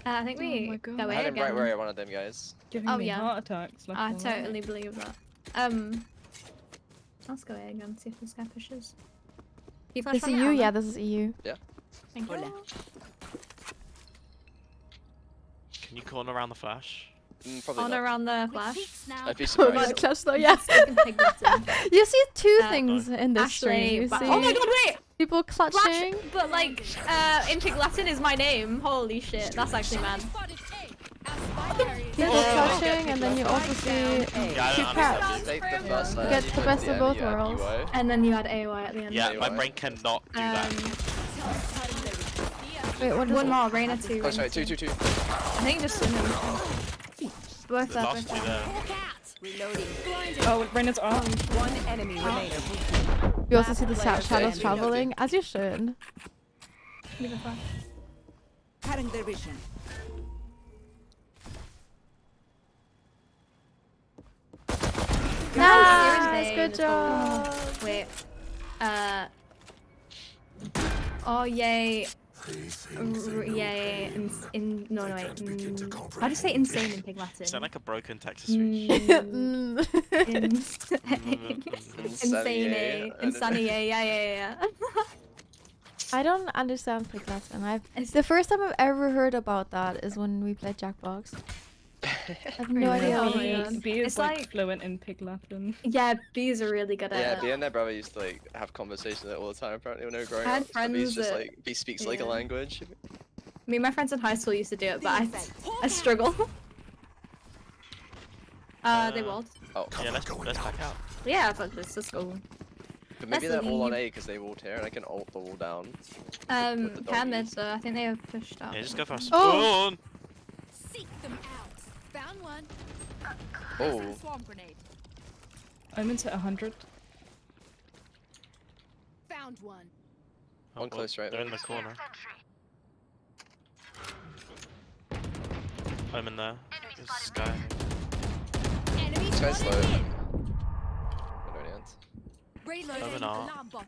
I think we Oh my God. go I away had him right again. where I wanted them guys. Giving Oh, me yeah. heart attacks. Left I and right. totally believe that. Let's go away again, see if this guy pushes. You flash This from is it, EU? Hannah? Yeah, this is EU. Thank you. Can you corner around the flash? Probably On not. around the flash. I'd be Oh surprised. god, clutch though, yeah. Fucking pig button. You see two Uh, things in this stream. Actually, You but- see oh my god, wait! people Flash, clutching. but like, in Pig Latin is my name. Holy shit, that's actually mad. People Oh. clutching, and then you also see Yeah, I two don't cats. understand. Take the first You side, get you the put best of M, both you add worlds. UO. And then you had AOI at the end. Yeah, my Anyway. brain cannot do that. Wait, what is One it? more, Reina 2. Oh sorry, Reina 2. I think just swim him. Both The there, last both two there. there. Reloading. Blinded. Oh, Reynard's off. One enemy remaining. You also see the Last player shadows standing. traveling, as you should. Leave it flash. Cutting their vision. Nice, Insane, good it's all- job. Wait. Oh yay. They think they know Yay. pain. No, They wait. can't begin to How do you comprehend say insane in it. Pig Latin? Sound like a broken Texas speech. Mm. Insane. Insane. Insane. Yeah. I don't understand Pig Latin. It's- The first time I've ever heard about that is when we played Jackbox. I have no Really? idea Oh what my it God. is. B is It's like like- fluent in Pig Latin. Yeah, bees are really good at Yeah, it. B and their brother used to like have conversations all the time. Apparently, when they were growing I had up, so B's friends just that- like B speaks like a yeah. language. Me and my friends in high school used to do it, but I struggle. They walled. Oh, Yeah, let's back out. Yeah, fuck this. Let's go. but maybe let's they're all on leave. A because they walled here, and I can ult the wall down. the Pyramid, doggies. so I think they have pushed out. Yeah, just go for a Oh. spawn. Seek them out. Found one. Oh, Swarm grenade. I'm into 100. Found one. Oh, One close right They're in there. the corner. I'm in there. There's this guy. Enemy this guy's spotted low. mid. I don't answer. Reloading. Over now. Alarm bot.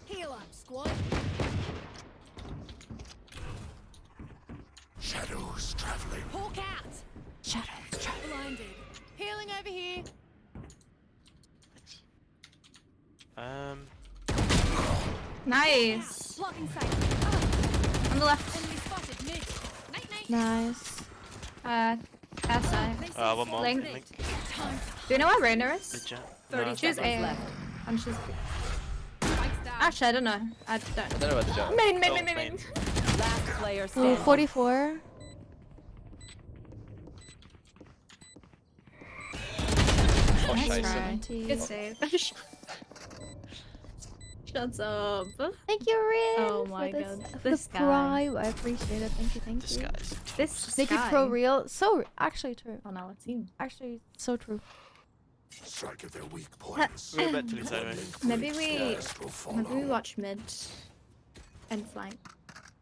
Heal up, squad. Shadows traveling. Hawk out. Shadows. Blinded. Healing over here. Nice. Blocking sight. On the left. Enemy spotted mid. Night night. Nice. SI. One more. Link. Link. Do you know where Rainer The is? jet. 30 No. She's seconds A. left. And she's. Spikes down. Actually, I don't know. I I don't. don't know about the jet. Main. Oh, main. Last player Ooh, standing. 44. Oh, Nice scheiße. try. 20. Good save. Shuts up. Thank you, Rin. Oh my for God. the This guy. prime. I appreciate it. Thank you. This Thank you. guy's. This Make it guy. pro real. So actually true. On our team. Actually, so true. Strike at their weak points. We're mentally tired. Maybe we Rest will maybe we follow. watch mid and flank.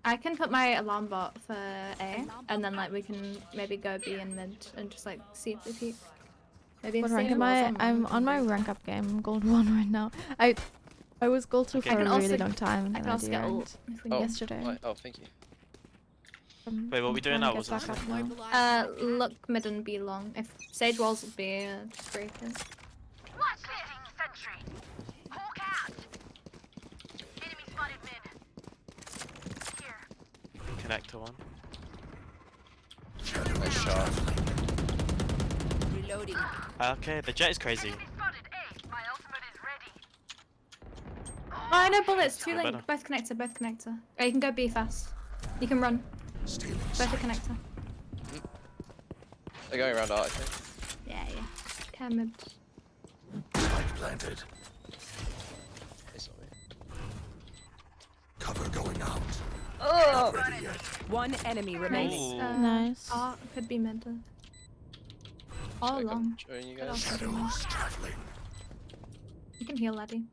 I can put my alarm bot for A, and then like we can maybe go B and mid and just like see if they peek. Maybe What if rank they am walls I? on I'm one, on my we can rank up game. I'm gold 1 right now. I was gold 2 Okay. for I a can really also- long time, and I then can I also get de-ranked ult if we Oh, need. yesterday. Why- oh, thank you. Wait, what are we doing now? Get Wasn't back it? up now. Mobilized. Look mid and B long. If Sage walls will be just break it. Connector one. Nice shot. Reloading. Okay, the jet is crazy. Oh, no bullets. Two Better. link. Both connector. Oh, you can go B fast. You can run. Stealing Both sight. are connector. They're going around art, I think. Yeah. Care mid. Spike planted. They saw me. Cover going out. Oh. Not ready yet. One enemy Nice. remaining. Nice. Could be mid. All Should I come along. join you Could guys? also be mid. Shadows traveling. You can heal, laddie.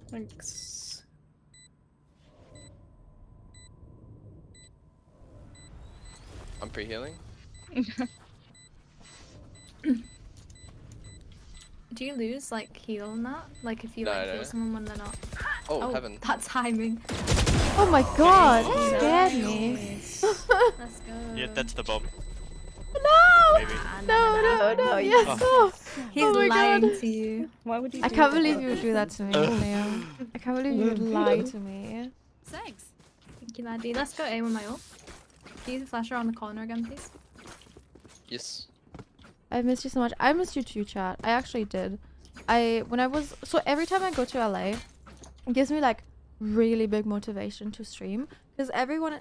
Thanks. I'm pre-healing. Do you lose like heal and that? Like if you No, like no. heal someone when they're not? Oh, heaven. That timing. Oh my god, Oh, you scared me. Nice. Let's go. Yeah, that's the bomb. No! Maybe. No, yes, Oh. no. He's Oh my lying God. to you. Why would you? I do can't that? believe you would do that to me, Leo. I can't believe you would lie to me. Thanks. Thank you, laddie. Let's go A with my ult. Can you use the flasher on the corner again, please? Yes. I missed you so much. I missed you too, chat. I actually did. So every time I go to LA, it gives me like really big motivation to stream because everyone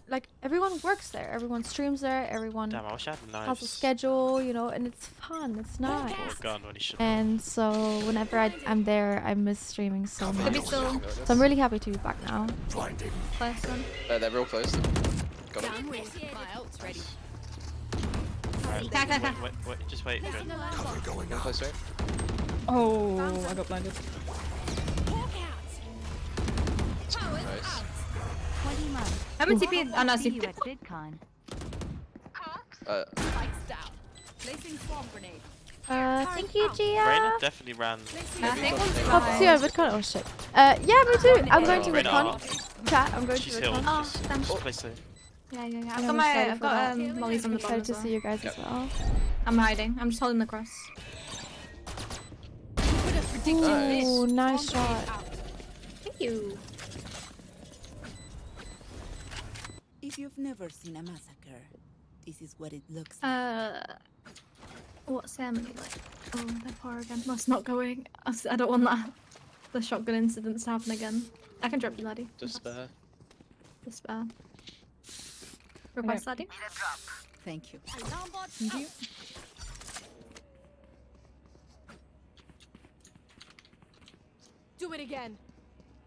works there, everyone streams there, everyone Damn, I wish I had knives. has a schedule, you know, and it's fun. It's nice. Or a gun when he should. And so whenever I'm there, I miss streaming so Cover much. Maybe going still- out. So I'm really happy to be back now. Blinding. Close one. They're real close. Got it. My ult's ready. Wait, just wait for it. Cover going One out. close right. Oh, I got blinded. Nice. 20 months. I'm a TP. Oh no, See you TP. at VidCon. Spikes down. Placing swarm grenade. Thank you, Reyna Gia. definitely ran. I think one's Oh, see you at VidCon. Oh shit. Yeah, me too. I'm going to Reyna, VidCon. Chat, I'm going to she's healed. VidCon. Oh, Just, damn. just play safe. Yeah. I'm I've got my, excited I've for got that. mollies on the bottom Excited as to well. see you guys as well. I'm hiding. I'm just holding the cross. Nice. Ooh, nice shot. Thank you. If you've never seen a massacre, this is what it looks like. What's ceremony like? Oh, they're poor again. That's not going. I don't want that. The shotgun incidents to happen again. I can drop you, laddie. Despair. Despair. Request, laddie. Thank you. Alarm bot Thank you. do it again.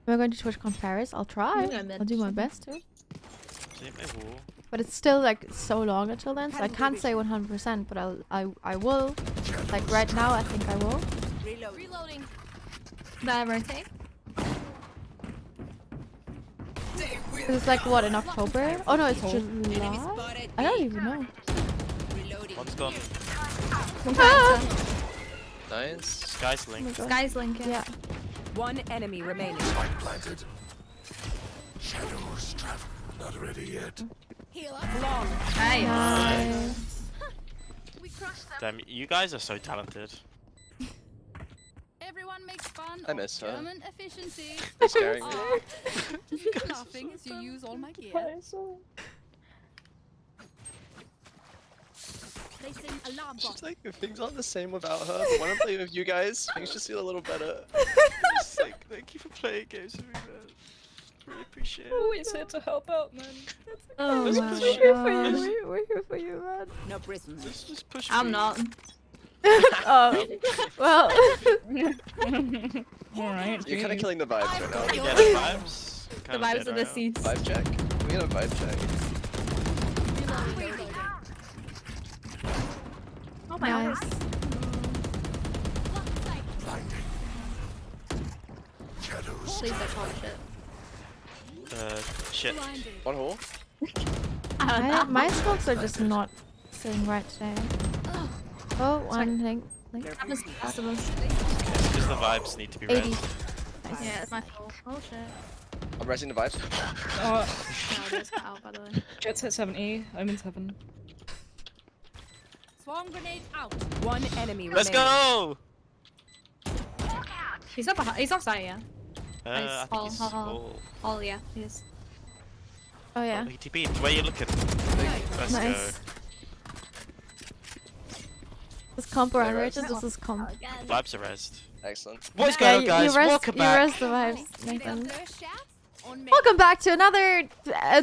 We're going to TwitchCon Paris. I'll try. Yeah, I'll do my best to. Save my wall. But it's still like so long until then, so I can't say 100%. But I will. Like right now, I think I will. Reloading. Did I rotate? It's like what in October? Oh no, it's Enemy July. spotted. I don't even know. Reloading. One's gone. Nice. Sky's linked. Sky's linking. Yeah. One enemy remaining. Spike planted. Shadows travel. Not ready yet. Heal up. Nice. Nice. We crushed them. Damn, you guys are so talented. Everyone makes fun I of miss her. German efficiency. You're scaring me. Aw. Just keep laughing as you use all my gear. Placing alarm It's bot. just like if things aren't the same without her, but when I'm playing with you guys, things just feel a little better. Just like, thank you for playing games with me, man. Really appreciate it. Always here to help out, man. Oh Let's my push We're it. here for you. gosh. We're here for you, man. No prisoners. Let's just push I'm me. not. Oh, well. Alright. You're kind of killing the vibes right now. Yeah, the vibes. The kinda vibes dead of the right now. seats. Vibe check. Can we get a vibe check? Oh my Nice. god. Blinding. Shadows. Please don't call shit. Shit. One hole. My smokes are just not sitting right today. Oh, one thing. That was possible. Because the vibes need to be 80. read. Yeah, it's my fault. Oh shit. I'm resting the vibes. Oh, No, it's cut out by the way. Jet's at 70. Omen's heaven. Swarm grenade out. One enemy Let's remaining. go! He's up behind. He's offside, yeah. I think Hall, he's hall, hall. all... Oh yeah, he is. Oh yeah. Oh, he TP'd. Where you looking? Let's Nice. This comp around Rachel, this is comp. go. Vibes are rezzed. Excellent. What's Yeah, going on, guys? Welcome you back. rest the vibes, Nathan. First shout on me. Welcome back to another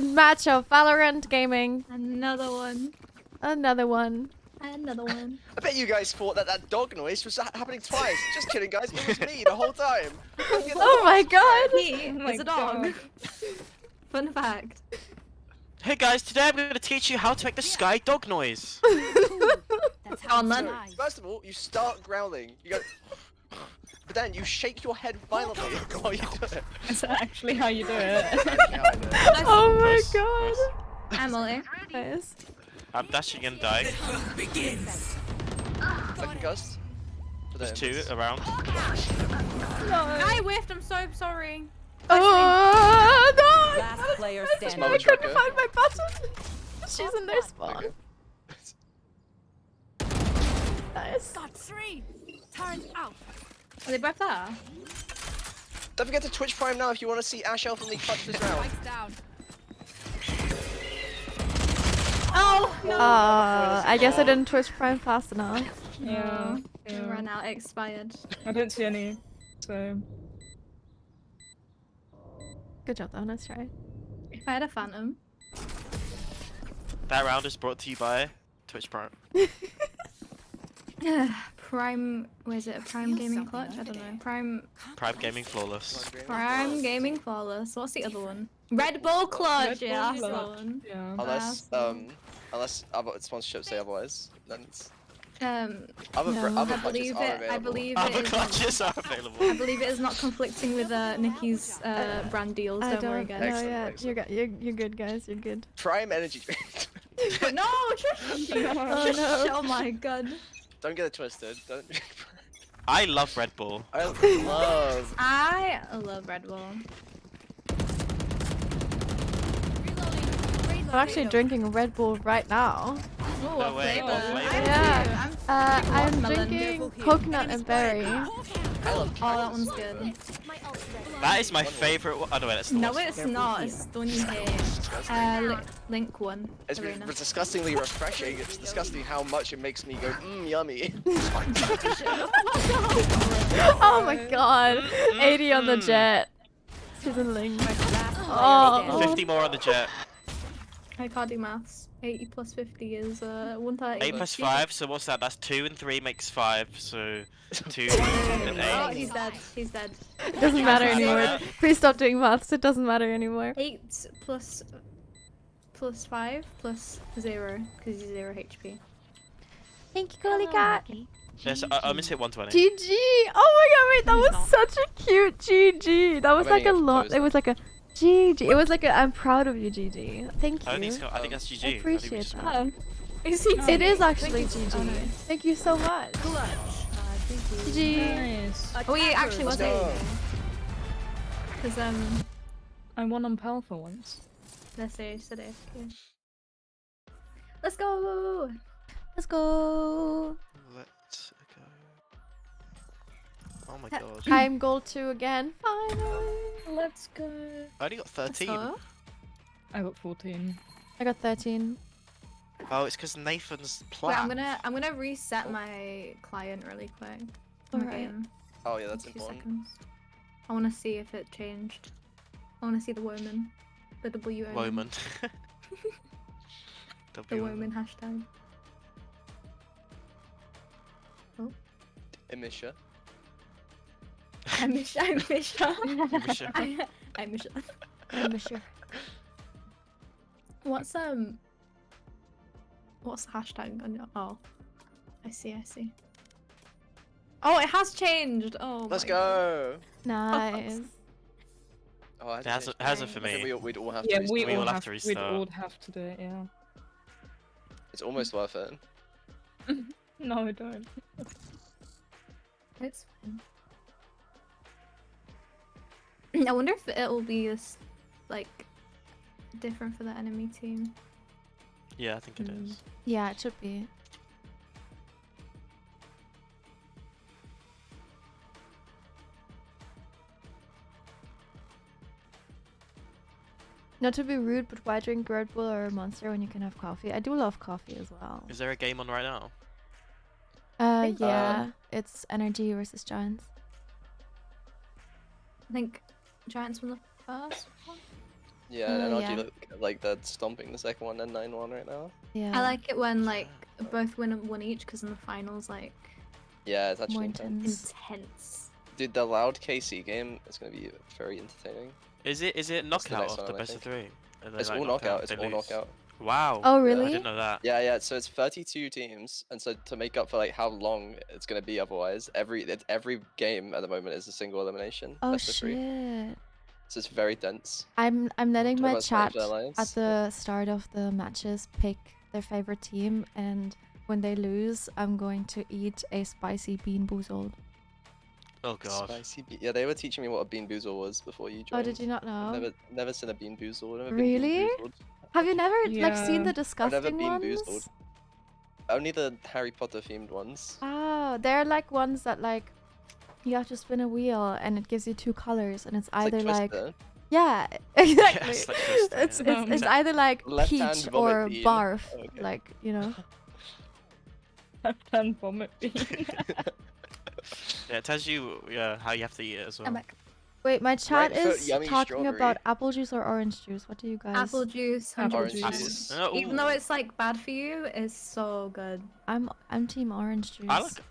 match of Valorant Gaming. Another one. Another one. Another one. I bet you guys thought that that dog noise was happening twice. Just kidding, guys. It was me the whole time. Oh my god! He was a dog. Fun fact. Hey guys, today I'm going to teach you how to make the sky dog noise. That's Go on, it's then. done. First of all, you start growling. You go, but then you shake your head violently while you do it. Is that actually how you do it? Yeah, I know. Oh my Nice, god! I'm Molly. Nice. I'm dashing and dying. Second gust. There's two around. I whiffed. I'm so sorry. Oh no! Last player standing. I couldn't find my button. She's in their spawn. Okay. Nice. Got three. Turn out. Are they both there? Don't forget to Twitch Prime now if you want to see Ash Elf and Lee clutch this round. Spikes down. Oh no. I guess I didn't Twitch Prime fast enough. Yeah. It ran out. It expired. I don't see any, so... Good job though, nice try. If I had a phantom. That round is brought to you by Twitch Prime. Prime. Where is it? A Prime Gaming Clutch? I don't know. Prime. Prime Gaming Flawless. Prime Gaming Flawless. What's the other one? Red Bull clutch, Red yeah, Bull that's the clutch. one. Yeah. Unless Awesome. unless other sponsorships say otherwise, then it's Um, other No. other I clutches believe are it. available. I believe Other it is. clutches are available. I believe it is not conflicting with Nikki's brand deals. I Don't worry, don't guys. know Excellent, yet. excellent. You're good, guys. You're good. Prime energy drink. No, shush. Oh no. Oh my god. Don't get it twisted. Don't. I love Red Bull. I love. I love Red Bull. I'm actually drinking a Red Bull right now. Ooh, No what way, flavor? what flavor? Yeah. I'm watermelon. drinking coconut and berry. I love. Oh, that one's good. That is my favorite one. Oh no, wait, that's the No, worst. it's not. It's the one you hate. Link one. It's Arena. disgustingly refreshing. It's disgusting how much it makes me go, yummy. Oh my god. 80 on the jet. Season link. Oh. 50 more on the jet. I can't do maths. 80 plus 50 is 130. 8 plus 5, so what's that? That's 2 and 3 makes 5, so 2 and Oh, 8. he's dead. He's dead. It doesn't matter anymore. Please stop doing maths. It doesn't matter anymore. 8 plus 5 plus 0 because he's 0 HP. Thank you, Golly Cat. Yes, I missed hit 120. GG! Oh my god, wait, that He's was not. such a cute GG. That was I'm like a ending up lot. close It was like a GG. It was like a I'm proud of you, GG. Thank I don't think you. so. I think that's GG. I think we appreciate just- that. Is he It is actually Thank you. GG. Oh, no. Thank you so much. GG. Nice. Oh, he actually was Let's go. 80. Because, I won on Pal for once. let's say today. Let's go! Let's go. Let's go. Oh my god. I'm gold 2 again. Finally. Let's go. I only got 13. So, I got 14. I got 13. Oh, it's because Nathan's wait, plan. I'm gonna reset my client really quick. Alright. Game. Oh yeah, that's 2 important. seconds. I want to see if it changed. I want to see the woman. The W Woman. The woman hashtag. Emisha. I miss her. Emisha. I miss her. I'm sure. What's the hashtag on your? Oh, I see. Oh, it has changed. Oh. Let's my go. Nice. Oh, I had It to hasn't, change- hasn't for I think me. we'd all have Yeah, to. we restart. all all have have to we'd restart. all have to do it, yeah. It's almost worth it. No, I don't. It's fine. I wonder if it will be this, like, different for the enemy team. Yeah, I think it is. Yeah, it should be. Not to be rude, but why drink Red Bull or Monster when you can have coffee? I do love coffee as well. Is there a game on right now? Yeah, it's Energy versus Giants. I think Giants won the first one. Yeah, and yeah. RG look like they're stomping the second one and 9-1 right now. Yeah. I like it when like both win one each because in the finals like Yeah, it's actually More intense. intense. Dude, the loud KC game is gonna be very entertaining. Is it the knockout next of the one, I best of think. 3? And they, It's like, all knock knockout. out, It's they all lose? knockout. Wow. Oh, I really? didn't know that. Yeah. So it's 32 teams, and so to make up for like how long it's gonna be otherwise, every game at the moment is a single elimination. Oh best of 3. shit. So it's very dense. I'm letting my Everyone's chat fighting for their lives. at the start of the matches pick their favorite team, and when they lose, I'm going to eat a spicy bean boozled. Oh god. Spicy yeah, they were teaching me what a bean boozle was before you joined. Oh, did you not know? I've never seen a bean boozle. Never been Really? bean boozled. Have you never like seen the Yeah. I've never disgusting been ones? boozled. Only the Harry Potter themed ones. Oh, they're like ones that like you have to spin a wheel and it gives you 2 colors, and it's either like Twister. yeah, exactly. it's like Twister, it's yeah. it's either like Left hand peach vomit or bean. barf, Okay. like you know. Left hand vomit bean. Yeah, it tells you how you have to eat it as well. I'm back. Wait, my chat Right foot, is yummy talking about strawberry. apple juice or orange juice. What do you guys? Apple juice, 100%. Orange Apple juice. Oh, Even ooh. though it's like bad for you, it's so good. I'm team orange juice.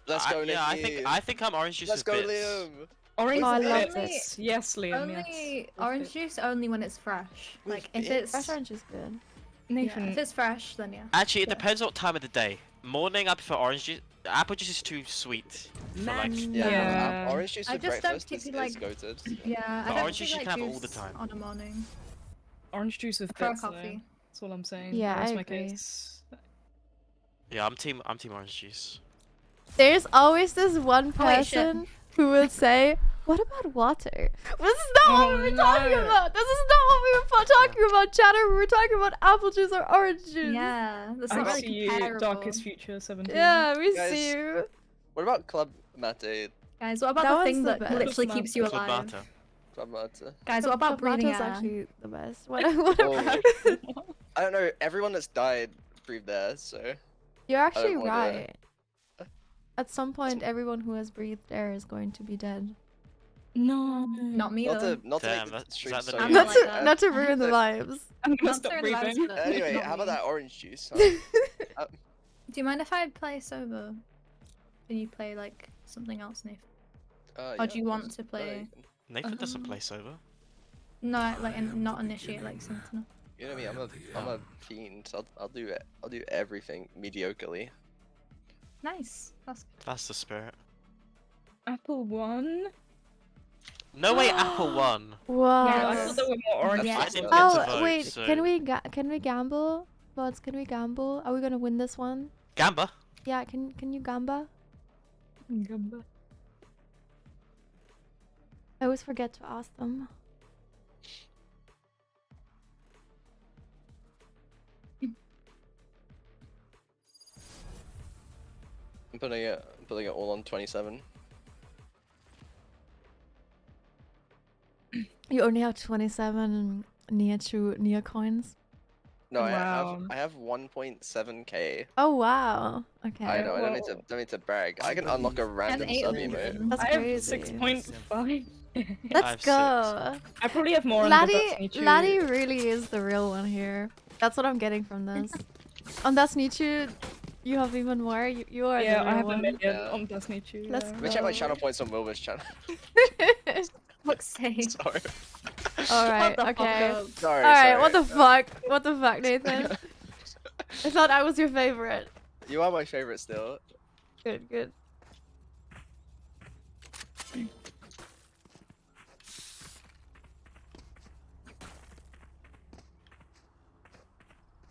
Let's go, yeah, Nikki. I think I'm orange juice Let's with go, bits. Liam. Orange Oh, I is love bits. Yes, Liam. Only yes. orange juice only when it's fresh. Like if bits? it's Fresh orange is good. yeah, Nathan. if it's fresh, then yeah. Actually, it depends what time of the day. Morning, I prefer orange juice. Apple juice is too sweet. For like, Yeah. Orange juice I with just don't breakfast is particularly like- goated. Yeah, But I don't orange juice you like can have all the juice time. on a morning. Orange juice with For a bits. Though. coffee. That's all I'm saying. Yeah, That's I my agree. case. yeah, I'm team orange juice. There's always this one Oh, wait, shit. person who will say, "What about water?" This is not what Oh, we were talking no. about. This is not what we were talking about, chatter. We were talking about apple juice or orange juice. Yeah, that's I not really see you, comparable. Darkest Future 17. Yeah, we Guys, see you. What about Club Mate? Guys, what about That the one's thing the that best. literally Club keeps you Club alive? Mate. Club Mate. Guys, what about breathing Tomato's air? actually the best. What Oh. about? I don't know. Everyone that's died breathed air, so You're actually wanna- right. At some point, everyone who has breathed air is going to be dead. No. Not me not though. to not to Damn, make the that's- stream is that the so new- Not like to that. not to ruin the vibes. I'm gonna Not stop so breathing. advanced, but Anyway, not how about me. that orange juice? Huh? Do you mind if I play sober? And you play like something else, Nathan? Or Yeah, do you of want course. to play? Nathan doesn't play sober. No, like not initiate like Sentinel. You know me. I'm a fiend. I'll do it. I'll do everything mediocrely. Nice. That's That's the spirit. Apple 1? No way, Apple won. Wow. Yeah, I Yes. thought there were more orange. Yeah. I ones. didn't get to Oh vote, wait, so... can we gamble? Vods, can we gamble? Are we gonna win this one? Gamba? Yeah, can you gamba? Gamba. I always forget to ask them. I'm putting it all on 27. You only have 27 Nihachu Nia coins. No, Wow. I have 1.7k. Oh wow. Okay. I know. I don't Well- need to brag. I can unlock a random sub 800. emote. That's I have crazy. 6.5. Let's have go. I probably have more on the Laddie, Destiny Laddie really is the real one here. That's what I'm getting from this. On Destiny, you have even more. You are Yeah, the real I have one. a million Yeah. on Destiny 2. Let's yeah. Let me check my channel points on Wilbur's channel. fuck's sake. Sorry. All right. Shut the fuck Okay. up. Sorry. All right. sorry. What the fuck? What the fuck, Nathan? I thought I was your favorite. You are my favorite still. Good. Good.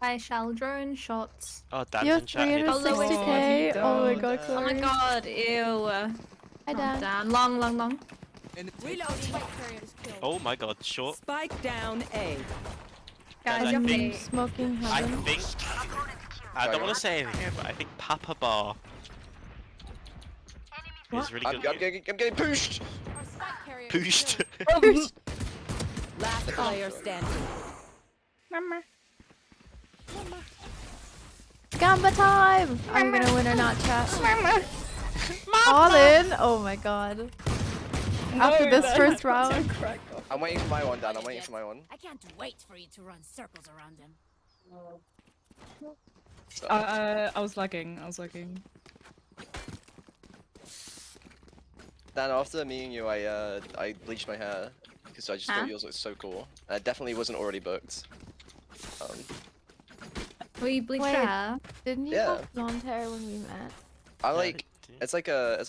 I shall drone shots. Oh, Dan's You in have chat. He doesn't- 360k. Oh my don't. god, Oh my Chloe. god, ew. Hi, Not Dan. Dan. Long, long, long. Reloading. Oh my god, short. Spike down A. Guys, I you're think- me. Smoking I heaven. think... I don't want to say anything here, but I think Papa Bar is really I'm good. getting pushed. Pushed. Last player standing. Mama. Gamba time! Are you gonna win or not, chat? All in! Oh my god. After No, this Dan, first I can't round. crack off. I'm waiting for my one, Dan. I'm waiting for my one. I can't wait for you to run circles around him. I was lagging. Dan, after meeting you, I bleached my hair because I just Huh? thought yours looked so cool. I definitely wasn't already booked. Will you bleach Wait. your hair? Didn't you Yeah. have blonde hair when we met? I Yeah, like they do. it's like a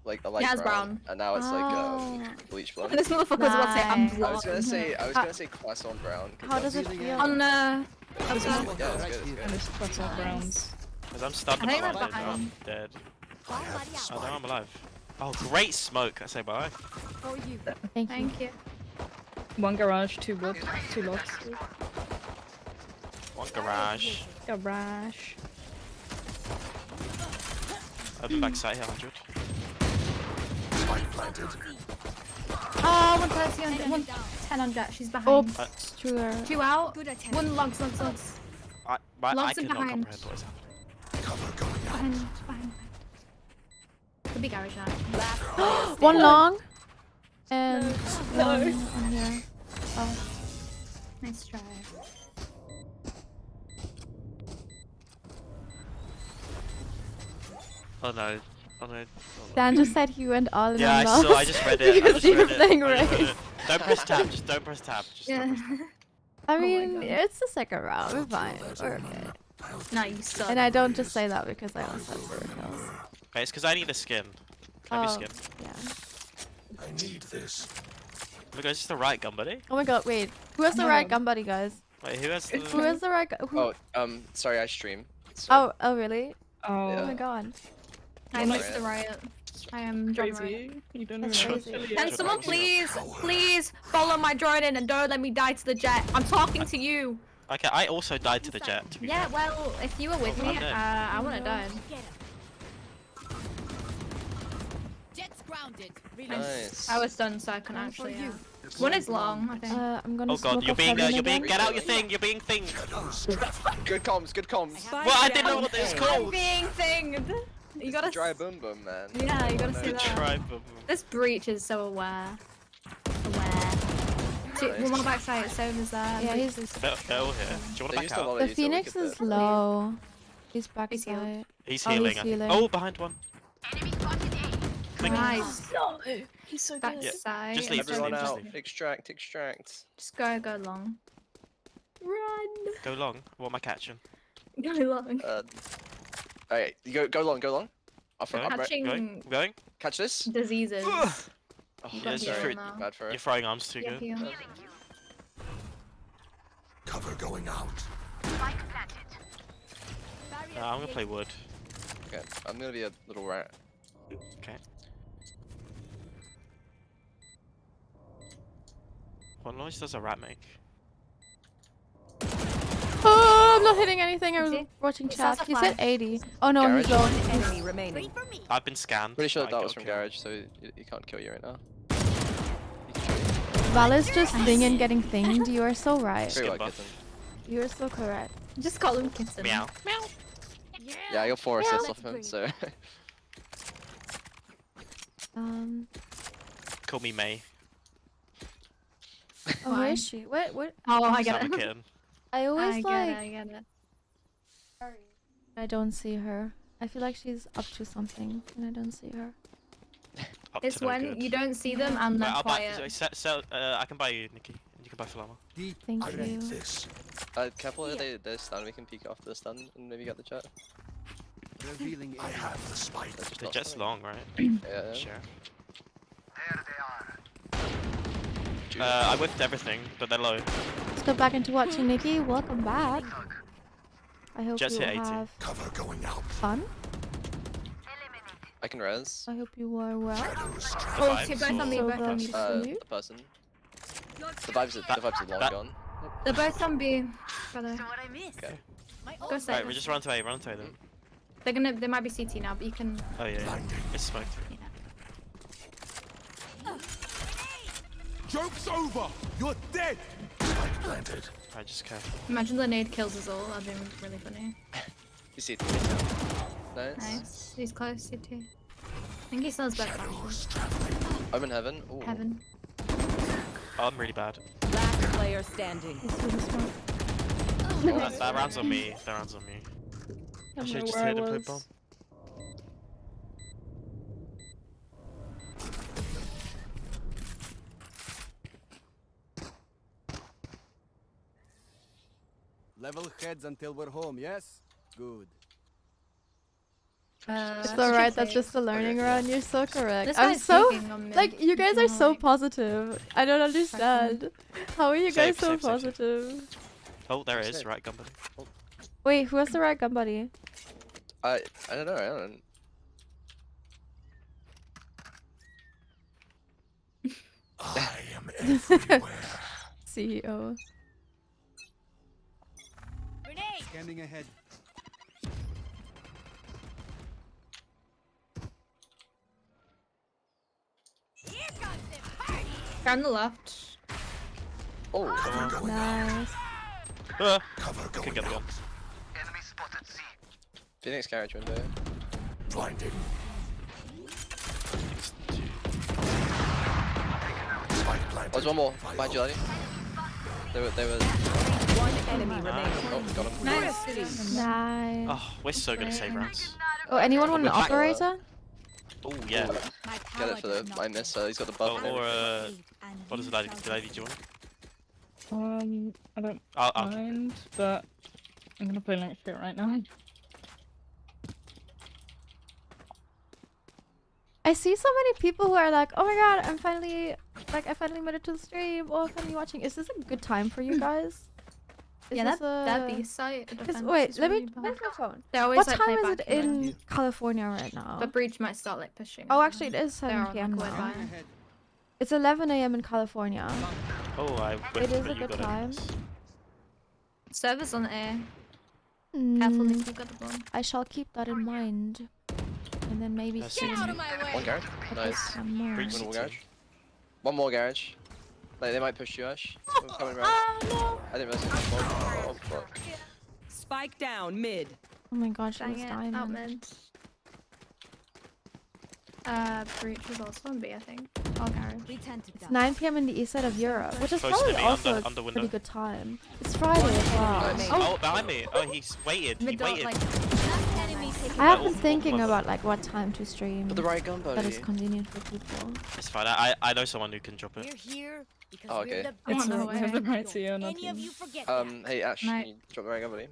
like a light has brown, brown. and now it's like Oh. bleach blonde. This motherfucker's about to say I'm Nice. I was gonna blonde. say croissant brown. 'cause How that's- does it feel? On Yeah, it's good. It's And good. this that's all browns. Because I'm stunned I think by we're my life, behind. I'm dead. Oh no, I'm alive. Oh, great smoke. I say bye. Thank you. Thank you. One garage, two lots. One garage. Garage. I'll be backside here, 100. Spike planted. Oh, 130 on 110 on Jet. She's behind. Oops. True. 2 out. Good attempt. 1 logs. I Lots of cannot behind. comprehend what is happening. Cover going out. Behind. Could be garage now. Last player One standing. long. And No. one on here. Oh. Nice try. Oh no. Oh no. Dan just said he went all in Yeah, on I mouse. saw. I just read it. I because just you were read it. playing I just read Ray. it. Don't press tab. Just don't press tab. Just Yeah. don't press tab. I my mean, God. it's the second round. We're fine. We're okay. No, you suck. And I don't just say that because I also have 0 kills. Okay, it's because I need a skin. Can I be Oh, skin? yeah. I need this. Look, it's just the right gun, buddy. Oh my god, wait. Who has the right gun buddy, guys? Wait, who has the? Who has the right gun? Who? Oh, sorry, I stream. So, Oh, really? Oh, Oh my god. I missed the riot. I am John Riot. crazy. You don't That's even know crazy. affiliate. Can someone please follow my Jordan and don't let me die to the jet? I'm talking to you. Okay, I also died to the jet. To be Yeah, fair. well, if you were with Oh, me, I'm dead. I wouldn't have died. Jet's grounded. nice. I was stunned, so I couldn't actually. One is long, I think. I'm gonna Oh god, smoke you're up being, heaven you're being, again. get out your thing, you're being thing. Good comms, good comms. Well, I didn't know what it was I'm called. being thinged. You gotta. Dry boom boom, man. Yeah, you gotta see The that. tribe of This breach is so aware. One more backside, so is there. Yeah, he's they're all here. Do you want to They back used a out? lot the of you, so we Phoenix could is fit. low. He's He's backside. healed. He's Oh, healing. he's I think. healing. Oh, behind one. Nice. He's so good. Backside. Just leave, Everyone just out. leave. Extract, extract. Just go long. Run. Go long. What am I catching? Go long. Alright, you go long, go long. Off Going, up, right. Catching going, going. Catch this. diseases. Oh, You Yeah, got you're heal free- now. bad for You're it. throwing arms too Yeah, good. heal. Cover going out. I'm gonna play wood. Okay, I'm gonna be a little rat. Okay. What noise does a rat make? Oh, I'm not hitting anything. I was Okay. watching He chat. says a He said flash. 80. Oh no, he's Garage. low. Enemy remaining. I've been scanned. Pretty sure I that got was from killed. garage, so you can't kill you right now. Val is just thinging getting thinged. You are so right. Very well, buff. kitten. You are so correct. Just call him kitten. Meow. Yeah, I got 4 assists off him, so. Call me May. Oh, where is she? What? Oh, I Just get have a it. kitten. I always I like. get it. I don't see her. I feel like she's up to something, and I don't see her. Up It's to no when good. you don't see them and Right, they're I'll buy. quiet. I can buy you, Nikki. And you can buy Falama. Thank I you. need this. Careful, they're stun. We can peek off the stun and maybe get the jet. I have the spike. That's just The not jet's stunning. long, right? Yeah. Sure. I whiffed everything, but they're low. Let's go back into watching Nikki. Welcome back. I hope Jet's you hit 80. have Cover going out. fun. I can res. I hope you are well. Shadows Oh, Vibes okay, both on me, So both on glad me. to see you. The person. The vibes are long that- gone. They're both on B, by the way. Okay. Go save Alright, we us. just run away them. They might be CT now, but you can. Oh yeah, it's smoked. Joke's over! You're dead! Spike planted. I just care. Imagine the nade kills us all. That'd be really funny. You see it. Nice. Nice. He's close, CT. I think he still has better Shadows traveling. I'm in heaven. Ooh. Heaven. Oh, I'm really bad. Last player standing. Let's do this one. That round's on me. That round's on me. I should have just hit and put bomb. Level heads until we're home, yes? Good. It's alright, that's just a learning run. You're so correct. This I'm guy's so peeking on mid. like you guys are so Like- positive. I don't understand. How are you guys Safe, so safe, safe, safe. positive? Oh, there it is. Sick. Right, gun buddy. Wait, who has the right gun buddy? I don't know. I don't. I am everywhere. CEO. Scanning ahead. Guy on the left. Oh. Cover going Nice. out. Cover Can going get the out. gun. Phoenix garage window. Blinding. Spike planted. There's one more. Behind you, laddie. They were. One enemy remaining. Oh, got him. Nice. Nice. Oh, we're so good at save rounds. Oh, anyone want an We're back. operator? Oh yeah. Get it for the I miss. He's got the buff. Or what is it? Did I join? I don't I'll mind, but I'm gonna play like shit right now. I see so many people who are like, oh my god, I finally made it to the stream. Oh, I'm finally watching. Is this a good time for you guys? Is Yeah, this that B site. Because wait, let me. Where's my phone? They always What like, time play is it back in California right now? But Breach might start like pushing. Oh, actually, it is They're 7 on, p.m. like, now. Wi-Fi. It's 11 a.m. in California. Oh, I It is a good time. Servers on A. Careful, Nick, you've got the bomb. I shall keep that in mind. And then maybe soon. One garage. Nice. One more. One more garage. One more garage. Like, they might push you, Ash. Coming round. No. I didn't realize it was one. Oh fuck. Spike down mid. Oh my god, she Dang was it, dying. out mid. Breach was also on B, I think. All garage. It's 9 p.m. in the east side of Europe, which is Close to probably me, also under a window. pretty good time. It's Friday as well. Nice. Oh, behind me. Oh, he's waited. He Middle, waited. like, I have been thinking about like what time to stream. Put the right gun, buddy. That is convenient for people. It's fine. I know someone who can drop it. We're here because Oh, okay. we're the It's no not way. we have the right to not Any of to. you forget that. Hey Ash, Right. can you drop the right gun, buddy?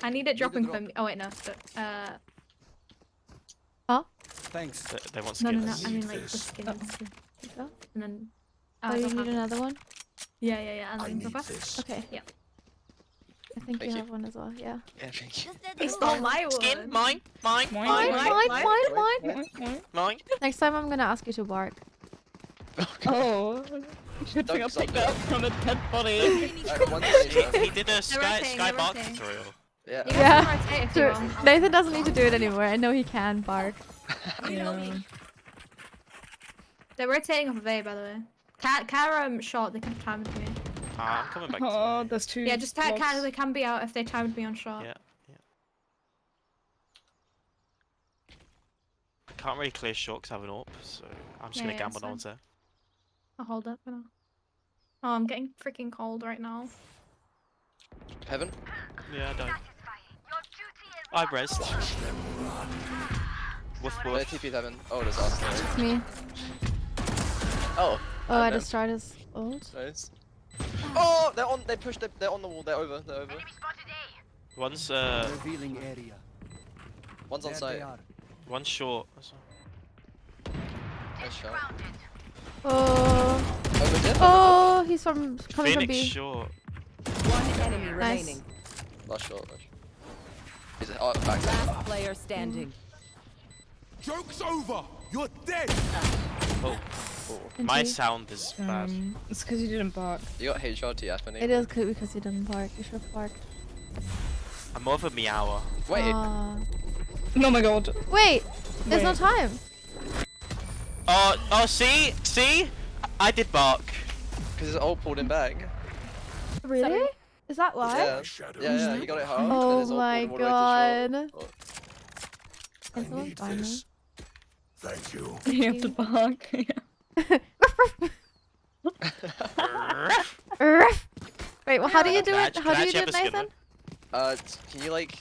I need it dropping for me. Oh wait, no. Huh? Thanks. They want No, skins. no, no. I mean like the skins. You go? And then. Oh, you don't need have it. another one? Yeah, and I then need Papa. this. Okay. Yeah. I think Thank you you. have one as well. Yeah. Yeah, thank you. He stole my Skin? one. Mine? Mine? Mine, Mine, mine. Mine? Next time I'm gonna ask you to bark. Oh, good thing I Don't picked that up from a dead body. One He did a They're Sky rotating, Bark they're rotating. tutorial. Yeah. You guys Yeah. can rotate if you Sure. want. Nathan doesn't need to do it anymore. I know he can bark. Yeah. They're rotating off of A, by the way. Cat, short. They can have timed me. I'm coming back Oh, to there's two. Yeah, just Cat. blocks. They can be out if they timed me on short. Yeah. I can't really clear short because I have an AWP, so I'm just Yeah, gonna yeah, gamble it's no one's there. I'll hold it for now. Oh, I'm getting freaking cold right now. Heaven? Yeah, I don't. I rezzed. Woof Where woof. TP Heaven? Oh, there's us. It's me. Oh. Oh, I no. destroyed his ult. Nice. Oh, they're on. They pushed. They're on the wall. They're over. They're over. One's Revealing area. One's on There site. they are. one's short. Nice shot. Oh. Over dip. Oh, he's coming from Phoenix B. short. One enemy Nice. remaining. Last shot. Last shot. He's back. Last player standing. Joke's over! You're dead! Oh. Oh. My Indeed. sound is bad. It's because you didn't bark. You got HRTF in It is good because you didn't bark. You should have barked. I'm more of a meower. Wait. Ah. Oh my god. Wait, there's no Wait. time. Oh, see? I did bark. Because it's all pulled in back. Really? Is that why? Yeah. Shadows. Yeah, you got it hard. Oh and then my it's all pulled all the way to god. short. Can I someone need find me? this. Thank you. You have to bark. Wait, well, how do you do it? Can How I do you actually do have it, a skin Nathan?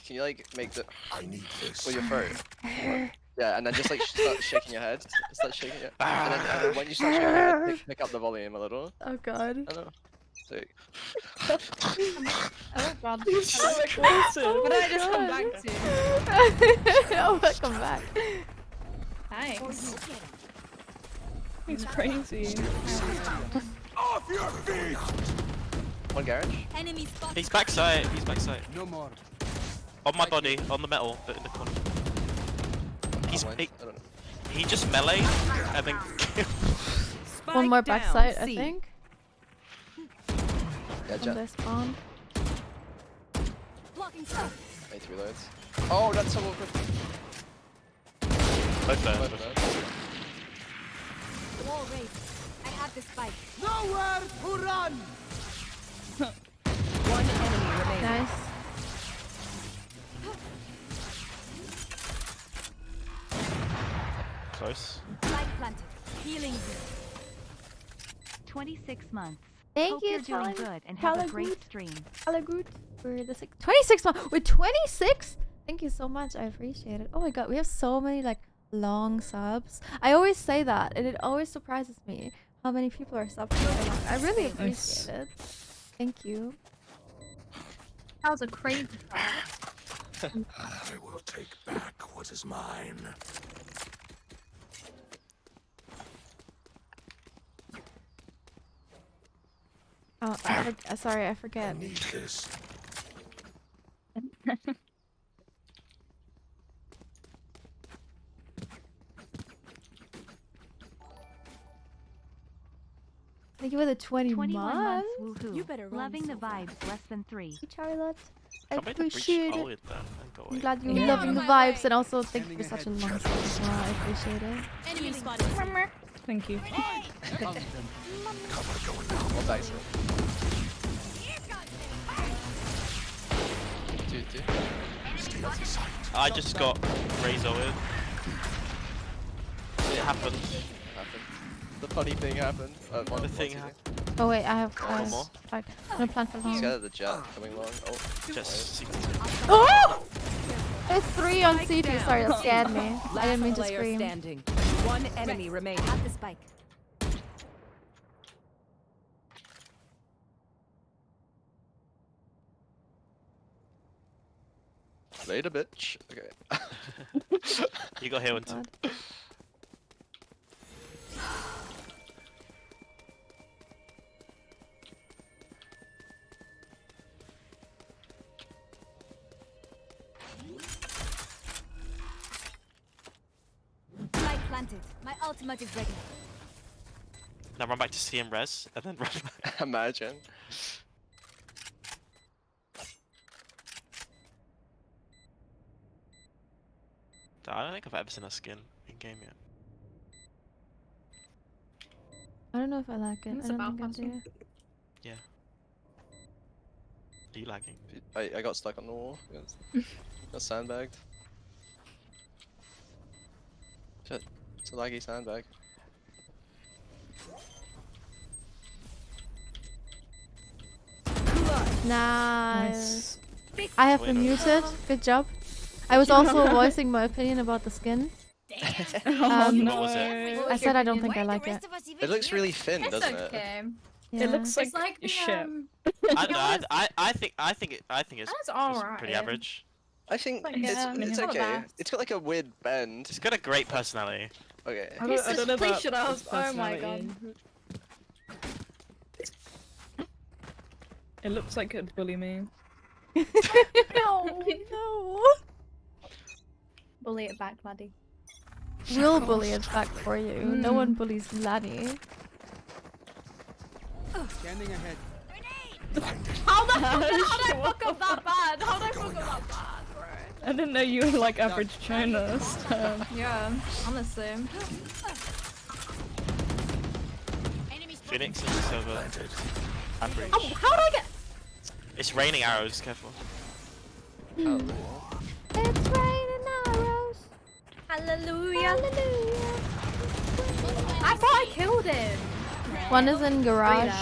Can you make the I need this. with your throat? Yeah, and then just like start shaking your head. Start shaking it. And then when you start shaking your head, pick up the volume a little. Oh god. I know. So, Oh god. So aggressive. What did I just come back to? Oh, welcome back. Thanks. He's crazy. Off your feet! one garage. Enemy spotted. He's backside. He's backside. No more. On my body, on the metal, in the corner. He's Blind. he, I don't know. he just melee and then killed. One more Spike backside, down, I C. think. Yeah, On jet. this spawn. Blocking stuff. 83 loads. Oh, that's so awkward. Both there. Both both there. Wall raised. I have this spike. Nowhere to run! One enemy remaining. Nice. Close. Spike planted. Healing you. 26 months. Thank Hope you, you're doing Tyler. good and have a Tyler great Good. stream. Hello, good. For the 26 months. With 26? Thank you so much. I appreciate it. Oh my god, we have so many like long subs. I always say that, and it always surprises me how many people are subbing so long. I really appreciate it. Thank you. That was a crazy I will take back what is mine. Oh, sorry, I forget. I need this. Thank you for the 20 21 months. months. Woohoo. You better run Loving the so fast. vibes. Less than 3. Hey, Charlotte. I Can't wait to breach appreciate all it. it then and go I'm away. glad you're Yeah. loving the vibes, and also thank you for such a long sub as well. I appreciate it. Enemy spotted. Thank you. Cover going out. Well, thanks. Two. Stay out of sight. I just got Razor with. It happened. The funny thing happened. The thing happened. Oh wait, I have One more. like I'm gonna plan for long. Scared the jet coming long. Oh, Just Oh! It's 3 on CT. Sorry, that scared me. I didn't mean to Player scream. standing. One enemy remaining. Have the spike. later, bitch. Okay. You got here one too. Spike planted. My ultimate is ready. Now run back to CM res and then run back. Imagine. I don't think I've ever seen a skin in game yet. I don't know if I like it. It's I about don't think I do. Yeah. Are you lagging? I got stuck on the wall. Got sandbagged. Shit. It's a laggy sandbag. Nice. I have been muted. Good job. I was also voicing my opinion about the skin. What was it? I said I don't think I like it. It looks really thin, It's doesn't okay. Yeah. It looks like, It's like the, shit. I don't know. I think it's That's alright. pretty average. I think Like, it's, yeah, it's it's not okay. bad. It's got like a weird bend. It's got a great personality. Okay. I don't know Please about shut up. his Oh my god. personality. It looks like it'd bully me. No, no. Bully it back, laddie. We'll bully it back for you. No one bullies Laddie. Standing ahead. How the how'd I fuck up that bad? How'd I fuck up that bad, bro? I didn't know you were like average China. So. Yeah, honestly. Phoenix is just over. Average. Oh, how did I get? It's raining arrows. Careful. It's raining arrows. Hallelujah. Hallelujah. I thought I killed him. One is in garage.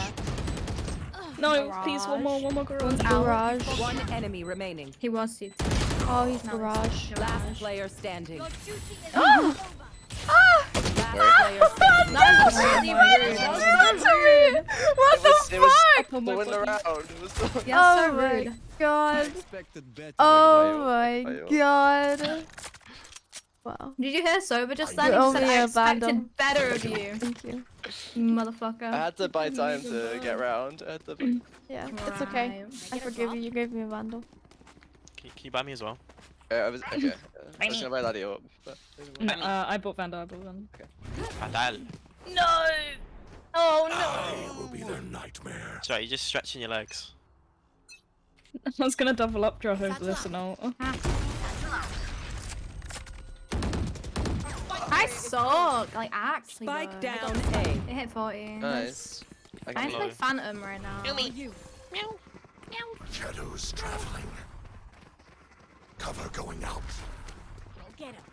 No, please, one more garage. One's out. Garage. One enemy remaining. He was CT. Oh, he's No, garage. Last player standing. Ah! Last player standing. That was really rude. That was so rude. What the fuck? The win around. It was so Yeah, so Oh my rude. god. Expected better. Oh my Fail. god. Wow. Did you hear Sober just You then? He owe said me I a expected bundle. better of you, Thank you. motherfucker. I had to buy time to get round. I had to... Yeah, it's okay. I forgive you. You gave me a bundle. Can you buy me as well? I was okay. I was gonna buy Laddie up, but No, I bought Vandal. Vandal. No! Oh I will be their nightmare. Sorry, you're just stretching your legs. I was gonna double up drop over this and all. I suck. Like actually. Spike though. I down don't- A. It hit 40. nice. I I can need to blow. play Phantom right now. Shadows traveling. Cover going out. Get him.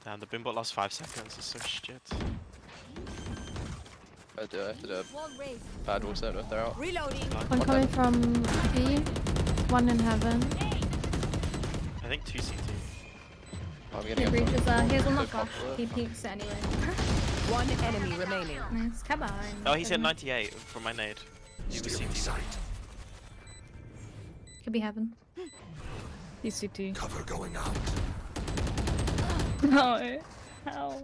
Damn, the Bimbot lost 5 seconds. It's so shit. I do. I have to do Wall raised. a bad wall set if they're out. Reloading. One coming from B. One in heaven. think 2 CT. I'm He getting breaches there. Here's one So not far. popular. He peeks it anyway. One enemy remaining. Nice. Come on. Oh, he's hit 98 from my nade. He was CT. Could be heaven. VCT. Cover going out. No. How?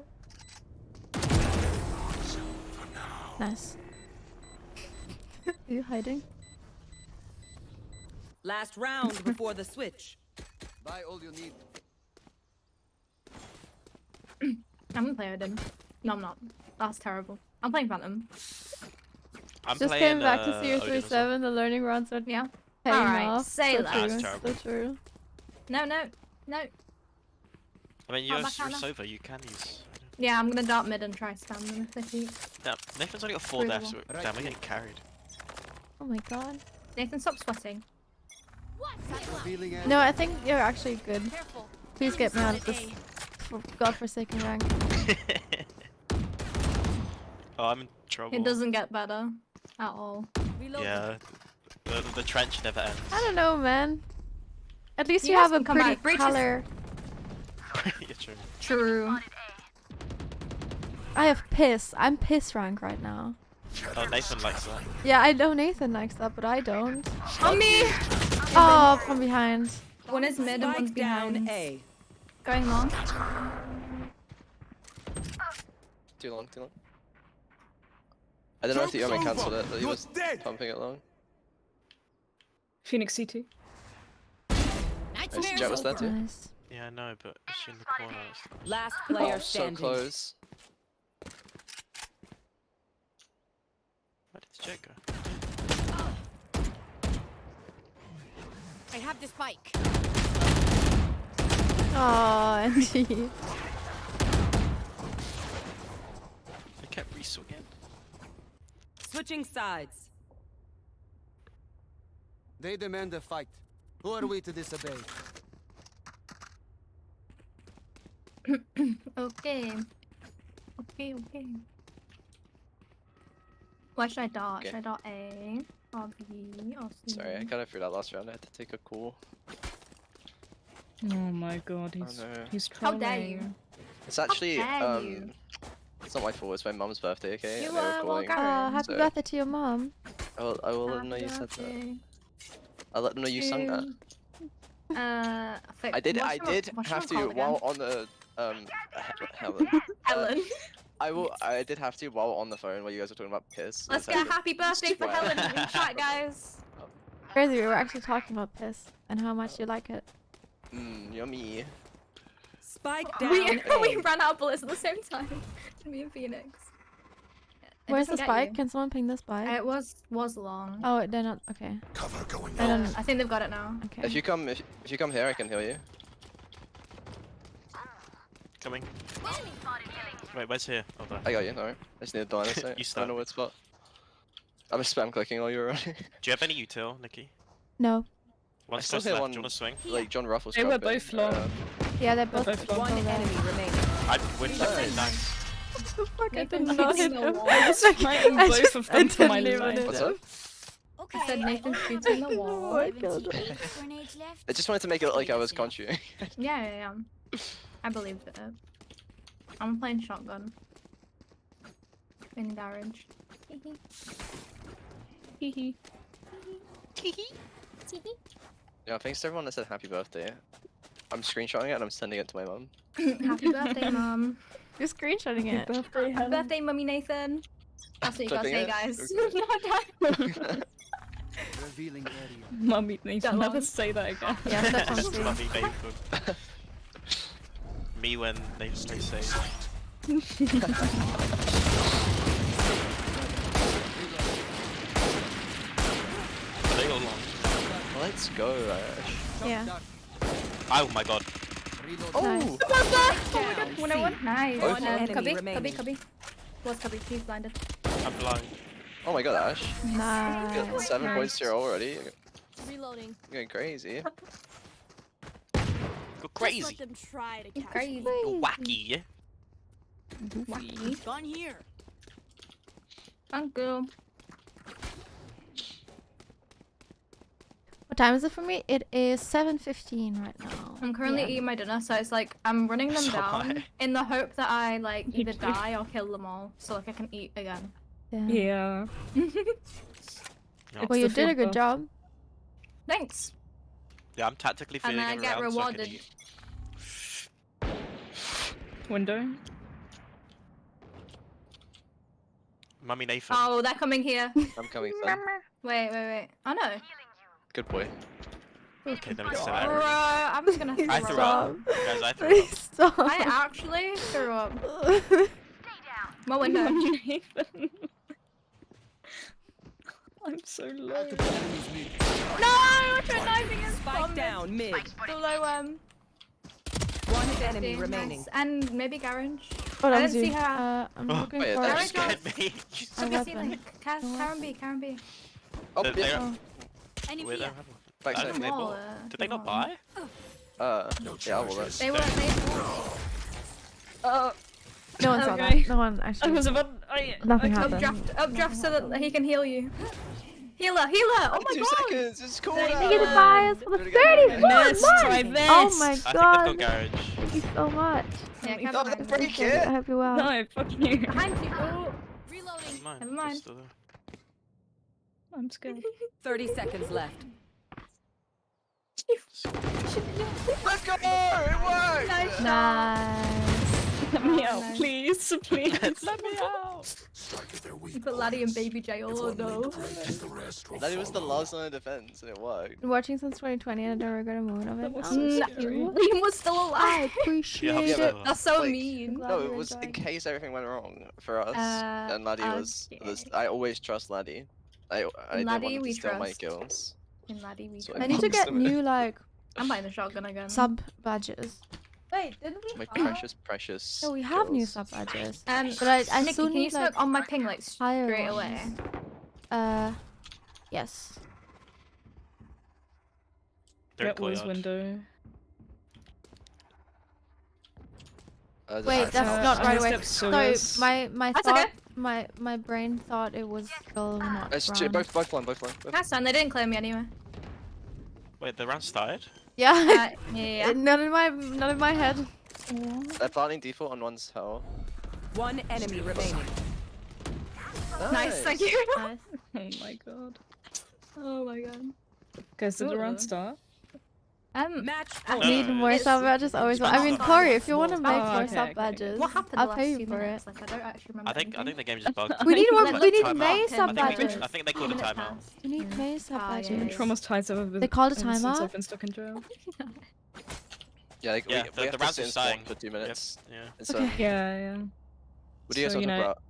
Nice. Are you hiding? Last round before the switch. Buy all you need. I'm gonna play Odin. No, I'm not. That's terrible. I'm playing Phantom. I'm Just playing, came back to Odin as well. CR37. The learning rounds are Yeah. paying Alright, off. say so that. True. That's terrible. So true. No, no, no. I mean, Oh, you're back out now. Sova, you can use. Yeah, I'm gonna dart mid and try spam them if they peek. Damn, Nathan's only got 4 Really deaths. well. Damn, we're getting carried. Oh my god. Nathan, stop sweating. Revealing area. No, I think you're actually good. Please get me out of this godforsaken rank. Oh, I'm in trouble. It doesn't get better at all. Yeah. The trench never ends. I don't know, man. At least You you guys have a can come pretty back. Breaches- color. Yeah, true. True. I have piss. I'm piss rank right now. Oh, Nathan likes that. Yeah, I know Nathan likes that, but I don't. On me! Oh, from behind. One is mid and one's Spike down behind. A. Going long. Too long, too long. I don't know if the Omen cancelled it, but he You're was dead. pumping it long. Phoenix CT. Nice, Jet was there too. Nice. Yeah, I know, but is she in the corner? Last player So standing. close. Where did the Jet go? I have the spike. Oh, Andy. I kept re-swinging. Switching sides. They demand a fight. Who are we to disobey? Okay. Okay. Where should I dart? Okay. Should I dart A? Or B? Or C? Sorry, I kind of threw that last round. I had to take a call. Oh my god, he's no. he's How trolling. dare you? It's actually dare you. it's not my fault. It's my mum's birthday. Okay, You and they were were calling. vulgar. Oh, happy So- birthday to your mom. I will let them know you said that. Birthday I'll let them know you sung that. I did have to while on the Helen. Helen. I did have to while on the phone while you guys were talking about piss. Let's I get had a to happy birthday for swear. Helen in chat, guys. Crazy, we were actually talking about piss and how much you like it. Yummy. Spike down We A. ran out of bullets at the same time. Me and Phoenix. It Where's the doesn't get spike? you. Can someone ping the spike? It was long. Oh, they're not. Okay. Cover going I out. don't. I think they've got it now. Okay. If you come here, I can heal you. Coming. Wait, where's here? Oh, there. I got you. No, I just need a dinosaur. You I start. don't know what spot. I'm spam clicking while you're running. Do you have any util, Nikki? No. One still close hear left. one- Do you want to swing? Like John Ruffles. They were dropping, both long. Yeah, they're both. both long. One both there. enemy remaining. I wish that was nice. Fuck, I did Nathan not shoots hit the him. wall. I just- Fighting I both just- of I them for my didn't even life. hit What's him. up? Okay. I said Nathan shooting the wall. Oh, I killed him. I just wanted to make it look like I was contributing. Yeah. I believed it. I'm playing shotgun. In garage. Yeah, thanks to everyone that said happy birthday. I'm screenshotting it and I'm sending it to my mum. Happy birthday, mom. You're screenshotting it. Birthday, Happy birthday, mummy Nathan. That's what you gotta Flipping say, it? guys. Okay. Revealing area. Mummy needs to Don't never lie. say that again. Yeah, that's on Just stream. love me, Nathan. Me when Nathan plays safe. Are they all long? Let's go, Ash. Yeah. Oh my god. Reload. Nice. Oh my god, 101. Nice. One enemy Cubby. remaining. Was Cubby, he's blinded. I'm blind. Oh my god, Ash. You Nice. got 7 points here already. You're Reloading. going crazy. Go crazy. Just let them try to catch Crazy. me. Go wacky. Wacky. Gone here. Thank you. What time is it for me? It is 7:15 right now. I'm currently PM. eating my dinner, so it's like I'm running them So down am I. in the hope that I like Me either too. die or kill them all, so like I can eat again. Yeah. Yeah. Yeah. Well, you the did a food good buff. job. Thanks. Yeah, I'm tactically And feeling I every get round so I can rewarded. eat. Window. Mummy Nathan. Oh, they're coming here. I'm coming, son. Wait. Oh no. Good boy. Okay, then it's still Bro, I'm just gonna I throw threw up. Guys, I threw up. Please stop. I actually threw up. My window. Nathan. I'm so low. No, I tried knifing his Spike down mid. Below One enemy 50. remaining. Nice. And maybe garage. Oh, that I was didn't you. see her. I'm Oh, looking wait, for. that Garage Scared me. Could be weapon. ceiling. Karen B. Oh, They- they- yeah. Where they have one. Back I side. don't know, they Wall, bought. Did they not buy? Yeah, well, that's. They were. No one saw Okay. that. No one I actually. was about. Nothing happened. Updraft so that he can heal you. Healer! Oh my 2 god! seconds, it's cool Thank now. Thank you to bias for the Do it again. 34 Let's months. try this. Oh my I think they've god. got garage. Thank you so much. Yeah, Oh, come they on. break I it. hope you're well. No, fuck you. Behind you. Oh, Reloading. Mine, Never mind. just still there. I'm scared. 30 seconds left. Let's go! It worked! nice. Nice. Let me out, Nice. please, please. Let me out. Strike their weak You put Laddie in baby jail. If Oh one no. breaks, the rest will That was the follow. last line of defense, and it worked. Been watching since 2020 and I don't regret a moment of it. That was Oh, so thank scary. you. Liam was still I alive. appreciate Yeah, it. but- That's so Like, mean. Glad No, you're it was in enjoying. case everything went wrong for us, Uh, and Laddie was. okay. I always trust Laddie. I didn't Laddie, want him we to steal my trust. kills. In Laddie, we So try. I need to get new like I'm buying the shotgun again. sub badges. Wait, didn't we? My have- precious. No, we have new kills. sub badges. But But I Nikki, still can you need smoke like on my ping like higher straight away? ones. Yes. They're in That was courtyard. window. Wait, that's Uh, not I'm right gonna away. step Sorry, sewers. my That's thought, okay. my brain thought it was still not It's two, round. both one. That's fine. They didn't clear me anyway. Wait, the round started? Yeah. Yeah. Not in my head. They're planting default on one's hell. One enemy remaining. Nice, thank you. Nice. Oh my god. Oh my god. Guys, did the round Uh-oh. start? Match No, point. Need no, more it's- sub badges always. I mean, not Corey, fun. if you want to make Oh, more okay, sub okay. badges, What happened I'll the pay last you few for it. minutes? Like, I don't actually remember. I think the game just bugged. We need Let more. We need timeout. May I sub think, badges. I think they called a timeout. We need May sub Ah, yeah, badges. yeah, I'm yeah. traumatized ever They called a since timeout? I've been stuck in jail. Yeah, like, Yeah, we the have to rounds sit are in spawn starting. for 2 minutes. Yeah. And so, Okay. Yeah, yeah. what do you guys So, want you to know, talk about?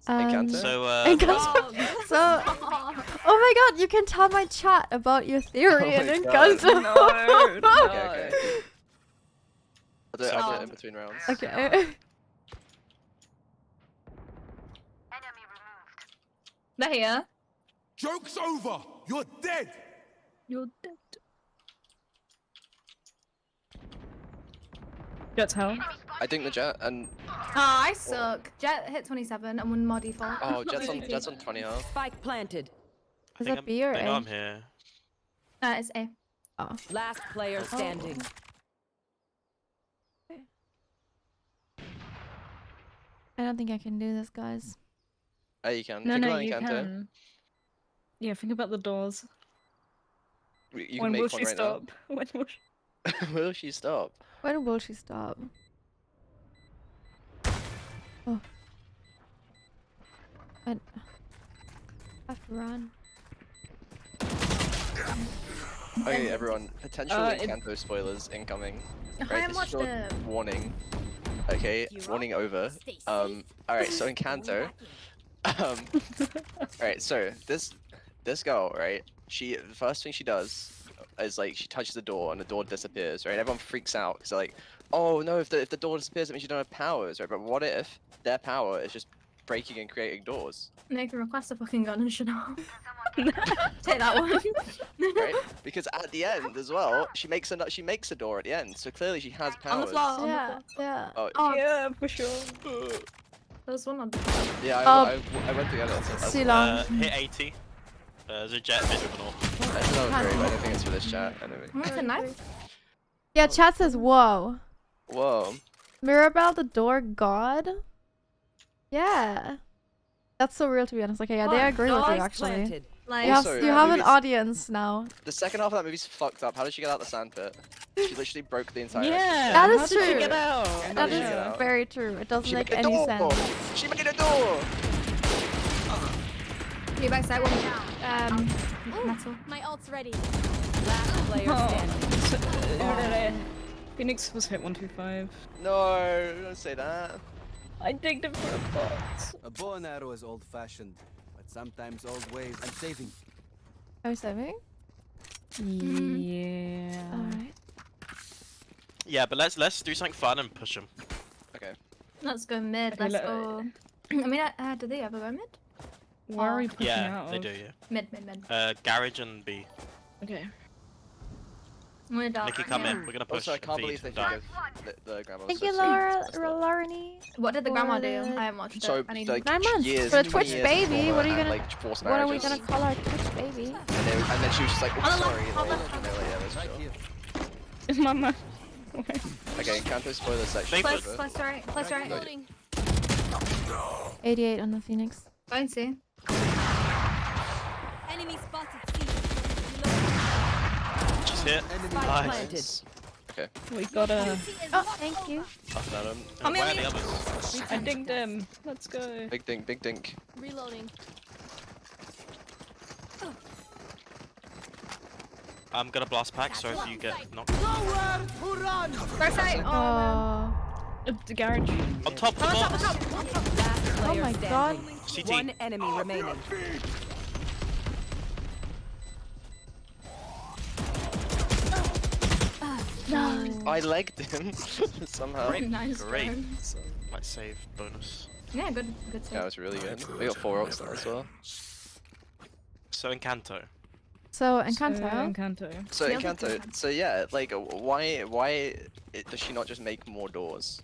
Encounter? So, Encounter. So, oh my god, you can tell my chat about your theory Oh and my encounter. Okay. I'll do it So- in between rounds. Okay. They're here. Joke's over! You're dead! You're dead. Jet's hell. I think the jet and Oh, I suck. Jet hit 27 and one more default. oh, Jet's on 20 health. Spike planted. Is that B or they know A? I'm here. It's A. Oh. Last player standing. I don't think I can do this, guys. Oh, you can. No, Think no, about you Encounter. can. Yeah, think about the doors. You When can will make one she right stop? When will she... now. Will she stop? When will she stop? Oh. I have to run. Okay, everyone. Potential it- Encanto spoilers incoming. I Right, haven't this is watched your it. warning. Okay, warning over. Alright, so Encanto. Alright, so this girl, right? The first thing she does is like she touches the door and the door disappears, right? Everyone freaks out because they're like, oh no, if the door disappears, it means you don't have powers, right? But what if their power is just breaking and creating doors, Nathan, request a fucking gun and shut up. Take that one. right? Because at the end as well, she makes a door at the end, so clearly she has On the powers. floor. On the Yeah, floor. yeah. Oh, Oh, Yeah, for sure. there's one on. yeah, Oh. I went together. So that's Too long. Hit 80. There's a jet mid with an AWP. That's another great, but I don't think it's for this chat. Anyway. It's a knife. Yeah, chat says whoa. Whoa. Mirabelle the door god? Yeah. That's so real to be honest. Okay, yeah, they agree with you actually. Like, Also, You have an movies- audience now. The second half of that movie's fucked up. How did she get out the sandpit? She literally broke the entire. Yeah. That is how true. Did she get out? How That did she is get out? very true. It doesn't She make made a any door. sense. She made a door. you backside one. Metal. My ult's ready. Last player standing. Phoenix was hit 125. No, don't say that. I digged it for a box. A bow and arrow is old-fashioned, but sometimes old ways. I'm saving. Are you saving? Yeah. Alright. Yeah, but let's do something fun and push them. Okay. Let's go mid. Okay, Let's go. I mean, do they ever go mid? Where are we pushing Yeah, out they of? do. Yeah. Mid, mid, mid. Garage and B. Okay. Mid up. Nikki, come in. We're gonna push. Also, I can't and believe feed they and forgive the grandma. Thank you, Laura, Laurini. What did the grandma do? For I haven't watched it. So I need like 9 months years, for a 20 Twitch years baby. before What are you and, gonna? like forced What are we marriages. gonna call our Twitch baby? And then she was just like, oh, sorry. Hold Like, on. and they were like, yeah, that's sure. Is Mama? Okay. Okay, Canto spoiler section. Thank is you. over. Plus right. Plus right. Loading. 88 on the Phoenix. Going C. Enemy spotted. Just hit. Nice. Okay. We got a. Oh, thank you. Off that him. Where are the others? I digged him. Let's go. Big dink, big dink. Reloading. I'm gonna blast pack, so if you get knocked. First side. Oh, The garage. On top of the box. Last oh player my god. standing. CT. One enemy remaining. I legged him somehow. Nice. Great. one. Might save bonus. Yeah, good. Good That save. was really good. We got 4 ults now as well. So Encanto. So Encanto. Encanto. So Yeah, we Encanto, could- so yeah, like why does she not just make more doors?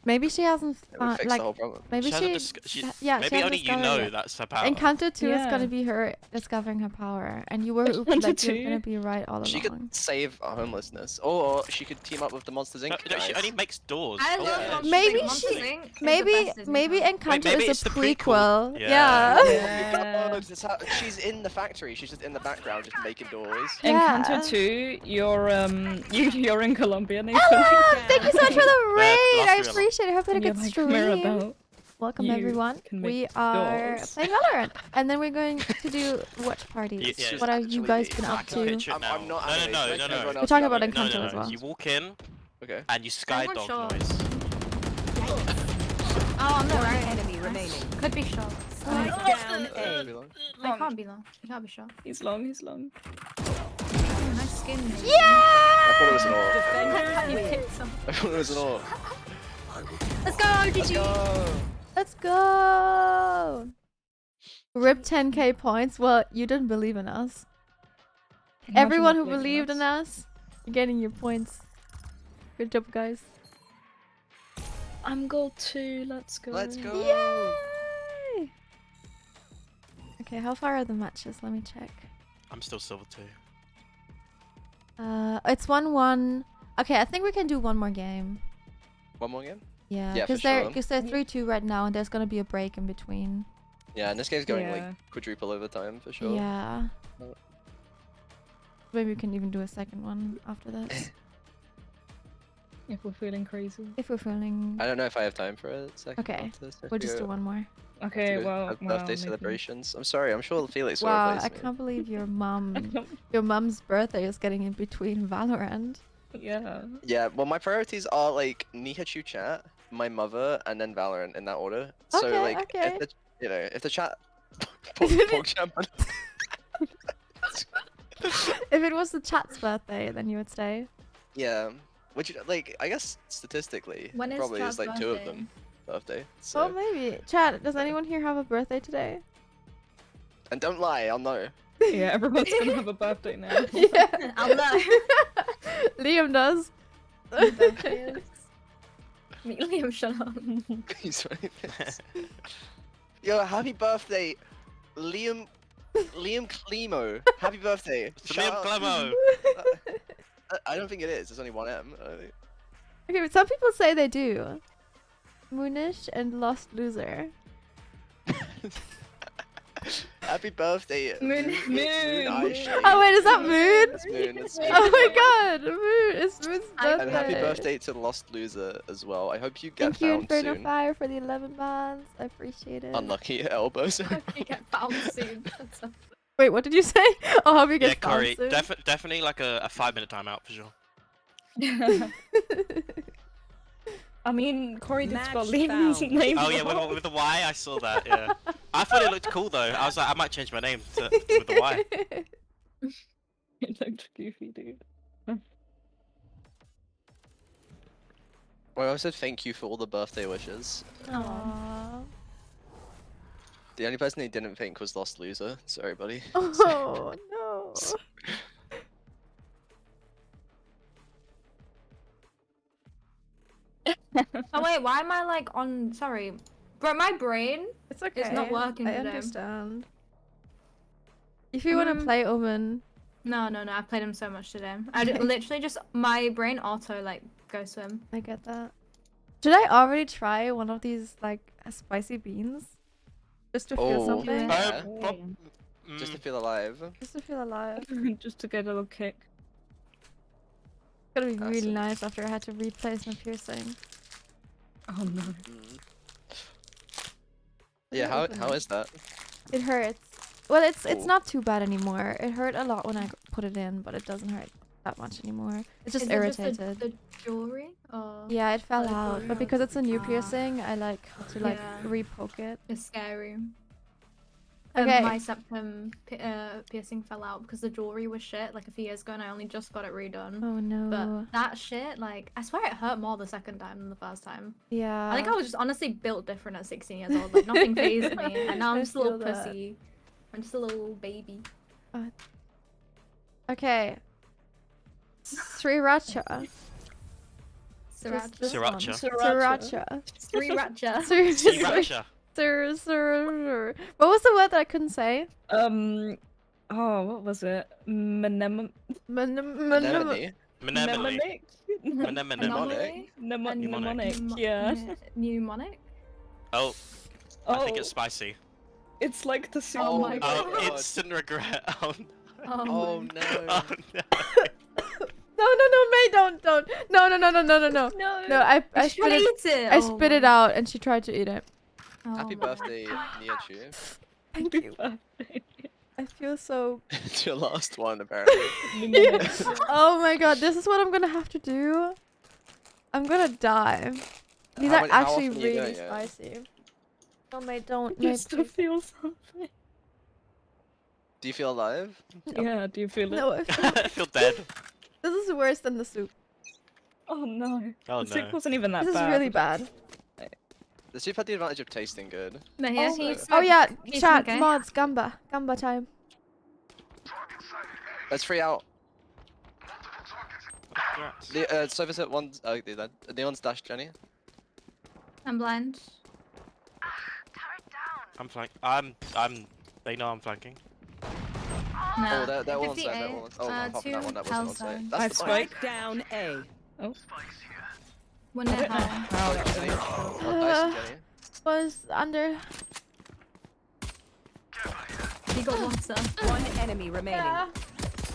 Maybe she hasn't It would fix like the whole problem. maybe She hasn't she dis- yeah, maybe she hasn't only you discovered know it. that's her power. Encanto 2 is Yeah. gonna be her discovering her power, and you were Encanto like you're 2? gonna be right all She along. could save homelessness, or she could team up with the Monsters Inc. No, she guys. only makes doors. I Oh, love yeah. Monsters Maybe Inc. Monsters she- Inc. is the Maybe best Disney maybe film. Encanto maybe is it's a the prequel. prequel. Yeah. Yeah. Yeah. God, that's how- she's in the factory. She's just in the background, just making doors. Yeah. Encanto 2, you're in Colombia, Nathan. Thank you so much for the raid. I last appreciate it. Hope you had a You're good like stream. Mirabelle. Welcome You everyone. can We make are doors. playing Valorant, and then we're going to do watch parties. Yeah, What have you guys actually- been I up can to? Picture it now. I'm not No, animated, no, like no, everyone no. else We're talking about animated. Encanto No, no, as no. well. You walk in Okay. and you skydog short. noise. Oh, I'm not One right. enemy remaining. Could be short. Spike down A. It can't be long. It can't be short. He's long. Oh, nice skin. I thought it was an AWP. Defenders You win. picked some. I thought it was an AWP. Let's go, Let's GG. go. Let's go. Rip 10k points. Well, you didn't believe in us. Everyone who believed in us, you're getting your points. Good job, guys. I'm gold 2. Let's go. Let's go. Yay! Okay, how far are the matches? Let me check. I'm still silver 2. It's 1-1. Okay, I think we can do one more game. One more game? Yeah, Yeah, for because sure. they're 3-2 right now, and there's gonna be a break in between. Yeah, and this game's going Yeah. like quadruple overtime for sure. Yeah. Oh. Maybe we can even do a second one after this. If we're feeling crazy. If we're feeling... I don't know if I have time for a second. Okay, after this. I have we'll to just go- do one more. Okay, to go well, have well, birthday Nathan. celebrations. I'm sorry. I'm sure Felix will Wow, replace I me. can't believe your mum's birthday is getting in between Valorant. Yeah. Yeah, well, my priorities are like Nihachu chat, my mother, and then Valorant in that order. So Okay, like, okay. if the chat, PogChamp, If it was the chat's birthday, then you would stay. yeah, which like I guess statistically When is probably is Chat's like 2 of birthday? them birthday. Oh, So maybe. Chat, does anyone here have a birthday today? and don't lie, I'll know. Yeah, everyone's gonna have a birthday now. Yeah. I'll know. Liam does. Liam, shut up. He's funny. Yo, happy birthday, Liam Liam Clemo. Happy birthday. It's Shout Liam out- Clemo. I don't think it is. There's only one M. Okay, but some people say they do. Moonish and Lost Loser. Happy birthday. Moon. Oh wait, is that Moon? It's Moon. It's Moon. Oh my god, Moon! It's Moon's birthday. And happy birthday to Lost Loser as well. I hope you get Thank you, found Inferno soon. Fire, for the 11 months. I appreciate it. Unlucky elbows. You get found soon. That's a- Wait, what did you say? Oh, I hope you Yeah, get found Corey, soon. definitely like a 5-minute timeout for sure. I mean, Corey did Match spell Liam's found. name. Oh yeah, wrong. with the Y, I saw that. Yeah, I thought it looked cool though. I was like, I might change my name to with the Y. It looked goofy, dude. Well, I said thank you for all the birthday wishes. Aww. The only person he didn't think was Lost Loser. Sorry, buddy. Oh no. Oh wait, why am I like on? Sorry, bro, my brain. It's okay. It's not working I today. understand. If you want to play Omen, No, I've played him so much today. Literally just my brain auto like goes to him. I get that. Should I already try one of these like spicy beans? Just to feel something? yeah. Mm. Just to feel alive. Just to feel alive. Just to get a little kick. It's gonna be really Acid. nice after I had to replace my piercing. Oh no. Yeah, how is that? It hurts. Well, it's Ooh. not too bad anymore. It hurt a lot when I put it in, but it doesn't hurt that much anymore. It's just Is it irritated. the jewelry? Or Yeah, it fell Like, out, but because it's a new Ah. piercing, I like had to like Yeah. re-poke it. it's scary. Okay. My septum piercing fell out because the jewelry was shit like a few years ago, and I only just got it redone. Oh no. But that shit, like, I swear it hurt more the second time than the first time. Yeah. I think I was just honestly built different at 16 years old. Like, nothing fazed me. And now I'm I just a little feel that. pussy. I'm just a little baby. Okay. Sriracha. Sriracha. This one. Sriracha. Sriracha. Sriracha. Sriracha. What was the word that I couldn't say? Oh, what was it? Anemone. Mnemonic. Mnemonic? Mnemonic. Mnemonic, yeah. Pneumonic? Oh, I think Oh. it's spicy. It's like the super. Oh my Oh, God. instant regret. Oh no. Oh no. Oh no. No, May, don't. No. No. No, I I spit it. eat it. I spit it out, and she tried to eat it. Happy Oh my birthday, Nihachu. Thank you. I feel so. It's your last one, apparently. Oh my god, this is what I'm gonna have to do. I'm gonna die. These How are many- how actually often are you really doing it? spicy. No, May, don't. May, Just to please. feel something. Do you feel alive? Yeah, do you feel it? No, I feel- I feel dead. this is worse than the soup. Oh no. Oh The soup no. wasn't even that This is bad. really bad. The soup had the advantage of tasting good. No, yeah, Oh, he's oh yeah, he's chat, okay. mods, Gamba time. Let's free out. Congrats. The service at one. Neon's dash, Jenny. I'm blind. I'm flank. They know I'm flanking. No. Oh, they're all on 58, site. They're all on. Oh, apart from that one, that wasn't on site. Hellside. That's I've the spike. spiked. Spike down A. One I near don't know hell. how Oh, that Jenny. was. Oh, nice, Jenny. Was under. He got water. One enemy remaining.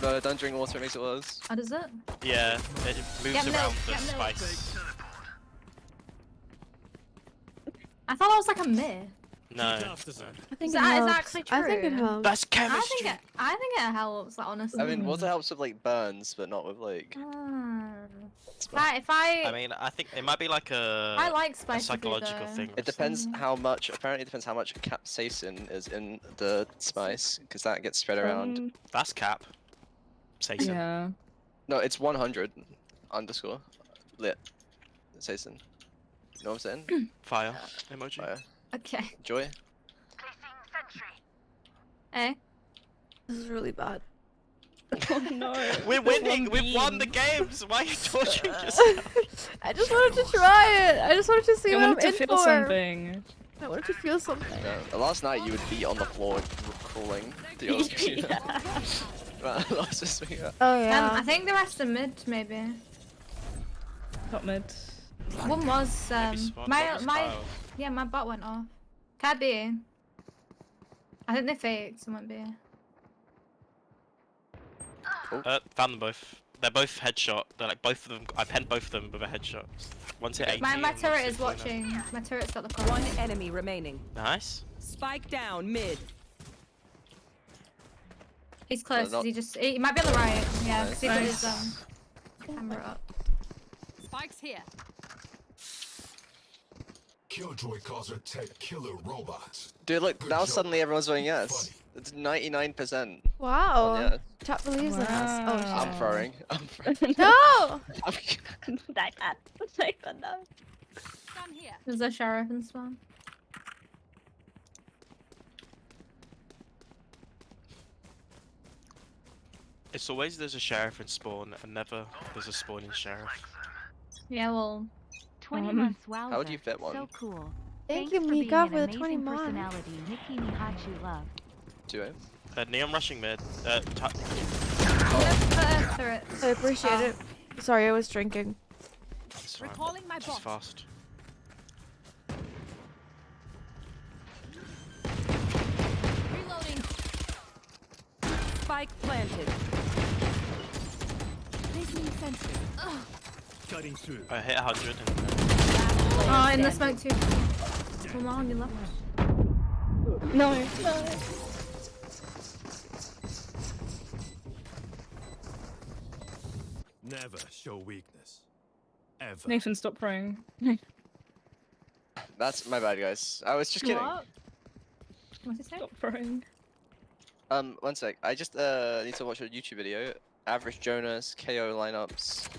No, don't drink water, it makes it worse. What is it? Yeah, it moves Get milk, around the get milk. spice. I thought I was like a myth. No. I think Is it that helps. actually I think it true? helps. That's I chemistry. think it helps, like, honestly. I mean, water helps with like burns, but not with like. If I I mean, I think it might be like I like a spicy food, psychological though. thing. It depends how much. Apparently, it depends how much capsaicin is in the spice, because that gets spread around. That's cap. Satan. Yeah. No, it's 100 underscore lit. Satan. You know what I'm saying? Fire emoji. Fire. Okay. Joy. Eh? This is really bad. Oh no. We're winning. One We've won the beam. games. Why are you torturing yourself? I just wanted to try it. I just wanted to see I what I'm wanted in to feel for. something. I wanted to feel something. No, last night you would be on the floor crawling. the old screen. Right, I lost this thing. Oh yeah. I think the rest are mid, maybe. Top mid. One was Spot, my what was my Kyle? yeah, my bot went off. Can be. I think they faked. Someone be. Found them both. They're both headshot. They're like both of them. I penned both of them with a headshot. One's hit 80. My and one's turret hit is 49. watching. My turret's got the One enemy remaining. Nice. Spike down mid. He's close. not- He might be on the right. Yeah, because he put Nice. his camera up. Spike's here. Killjoy calls her tech killer robots. Dude, look, Good now job. suddenly everyone's voting yes. Funny. It's 99%. Wow. yes. Chat believes in us. Oh shit. I'm throwing. I'm throwing. No! That cat. Like that now. Gun here. There's a sheriff in spawn. It's always there's a sheriff in spawn, and never there's a spawning sheriff. Yeah, well. 20 months. Wow. How would you fit one? So cool. Thank Thanks you, for being Mika, an for the 20 amazing months. personality. Nikki Nihachu love. Do it. Neon rushing mid. Turret. I appreciate it. Sorry, I was drinking. That's right. Recalling my Just bot. fast. Reloading. Spike planted. Placing sensor. Cutting through. I hit 100 and Oh, in the smoke too. One more on your left. No. Never show weakness. Ever. Nathan, stop praying. That's my bad, guys. I was just kidding. What? What's it say? Stop praying. 1 sec. I just need to watch a YouTube video. Average Jonas KO lineups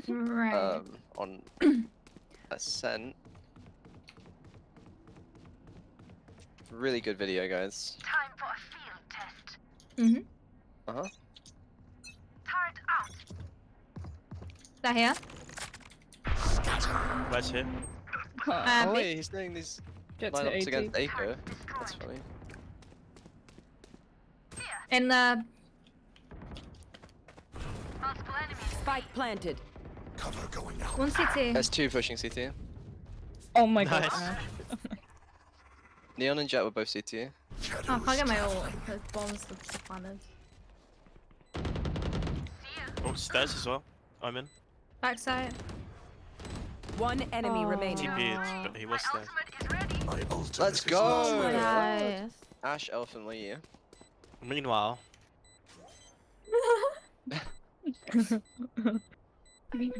Right. on Ascent. Really good video, guys. Time for a field test. Mhm. Uh huh. Turret out. Is that here? where's hit? Oh wait, he's doing these Get to lineups 80. against Aiko. That's funny. In the. Multiple enemies. Spike planted. Cover going out. One CT. There's two pushing CT. Oh my god. Nice. Neon and Jet were both CT. Oh, I can't get my ult. The bombs are planted. Oh, stairs as well. I'm in. Backside. One enemy Oh. remaining. TP'd, but he was there. My ultimate Let's is go! not ready. Nice. Ash, Elephant Lee. Meanwhile,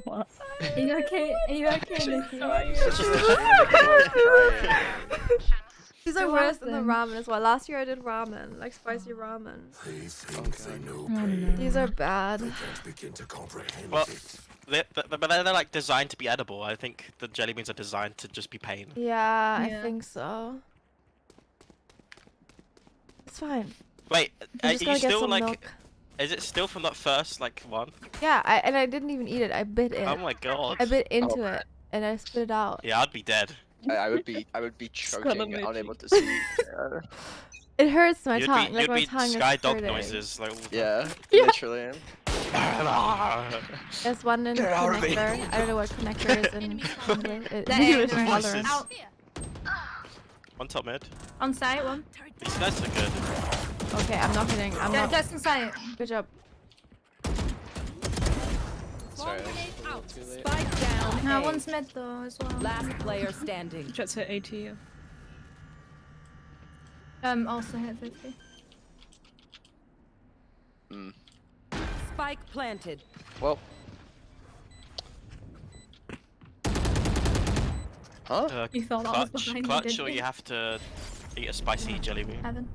What? Are you okay? Are you okay, Nikki? These are What worse than the happened? ramen as well. Last year I did ramen, like spicy ramen. They think they know Oh, pain. These are bad. They can't begin to comprehend Well- it. but they're like designed to be edible. I think the jelly beans are designed to just be pain. Yeah, I Yeah. think so. It's fine. Wait, I'm are just you gonna get still some like? milk. Is it still from that first like one? Yeah, and I didn't even eat it. I bit it. Oh my god. I bit into Oh. it and I spit it out. Yeah, I'd be dead. I would be choking, emoji. unable to see. It hurts my You'd tongue. be, like you'd my be tongue sky is dog hurting. noises like. all the time. Yeah, Yeah. literally. There's one in Get out of connector. here. I don't know what connector is in English. There is It's one. Valorant. Out. One top mid. On site, one. These guys are good. Okay, I'm not kidding. I'm not. Just in sight. Good job. Sorry, Bomb grenade I was a out. little too late. Spike down. No, A. one's mid though as well. Last player standing. Jet's hit 80. Also hit 50. Mm. Spike planted. Well. Huh? You thought that was Clutch, behind you, clutch, didn't or you? you have to eat a spicy jelly bean. Heaven.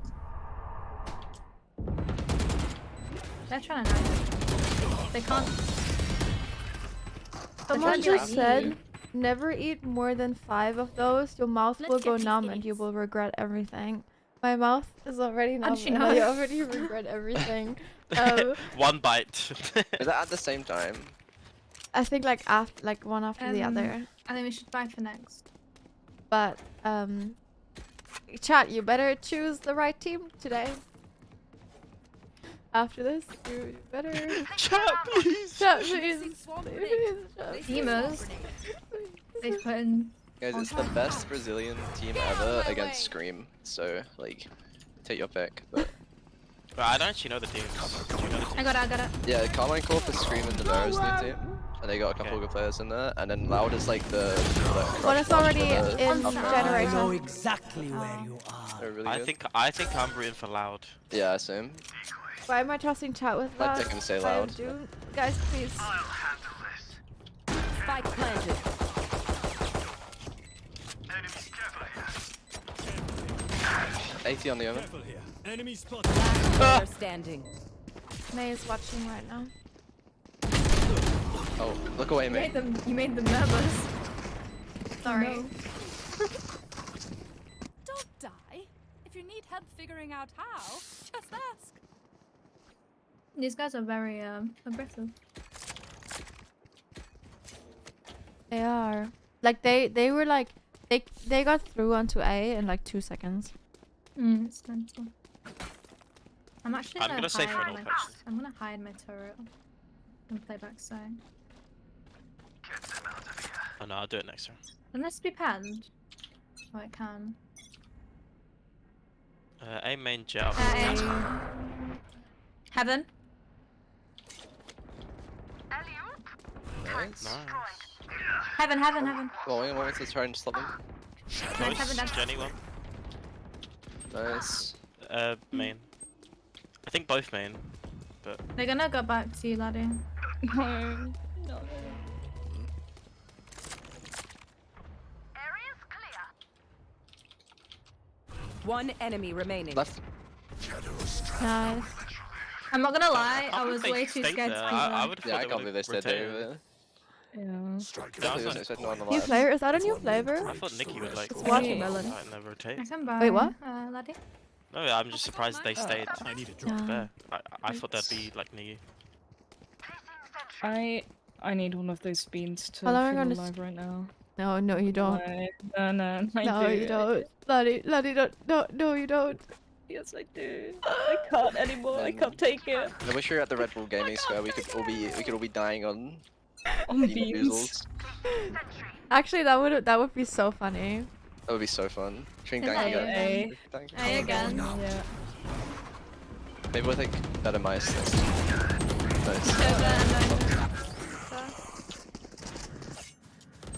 They're trying to hide. They can't. Someone can't just do said, never eat more than 5 of those. Your mouth Let's will get go these numb and you idiots. will regret everything. My mouth is already numb she and I know? already regret everything. One bite. Is that at the same time? I think like one after the other. I think we should buy for next. But chat, you better choose the right team today. After this, you better. Chat, please. Chat, please. Demons. They put in. Guys, it's the best Brazilian team ever against Scream. So like, take your pick. But I don't actually know the teams. Do you know the teams? I got it. yeah, Carmine Corp is Scream and Devera's new team, and they got a couple of good players in there. And then Loud is like the. Well, it's already in I know generator. exactly where you are. They're really I good. think I'm rooting for Loud. Yeah, same. Why am I trusting chat with I'd that? take him to say I Loud. do. Guys, please. Spike planted. 80 on the oven. Enemy spot. Last player standing. May is watching right now. Oh, look away, mate. You made them nervous. Sorry. No. Don't die. If you need help figuring out how, just ask. These guys are very aggressive. They are. Like they were like they got through onto A in like 2 seconds. It's mental. I'm actually I'm gonna say for an hide ult, my, actually. I'm gonna hide my turret and play back side. Oh no, I'll do it next turn. Can this be panned? Oh, it can. A main jet. Heaven. Nice. Nice. Heaven. Well, we want to try and stop them. Nice, heaven, Nice. Jenny one. Nice. Main. I think both main, but They're gonna go back to you, laddie. No. One enemy remaining. Left. Nice. I'm not gonna lie, I can't was believe way they too stayed scared there. to I do would have Yeah, I can't believe they stayed there. Yeah. Yeah, I was They said no on the New live. flavor? Is that a new flavor? I thought Nikki would like. It's watermelon. Never rotate. I can buy. Wait, what? Laddie. No, I'm just surprised they stayed I need a drop. Yeah. there. I thought that'd be like near you. I need one of those beans to How long are we feel gonna alive right now. No, you don't. No, I No, do. you don't. Laddie, don't. No, you don't. Yes, I do. I can't anymore. I can't take it. I wish we were at the Red Bull Gaming Square. We could all be dying on On bean beans. boozles. Actually, that would be so funny. That would be so fun. Drink Is dank that again. A again. Yeah. Maybe we'll take better mice next time. Nice.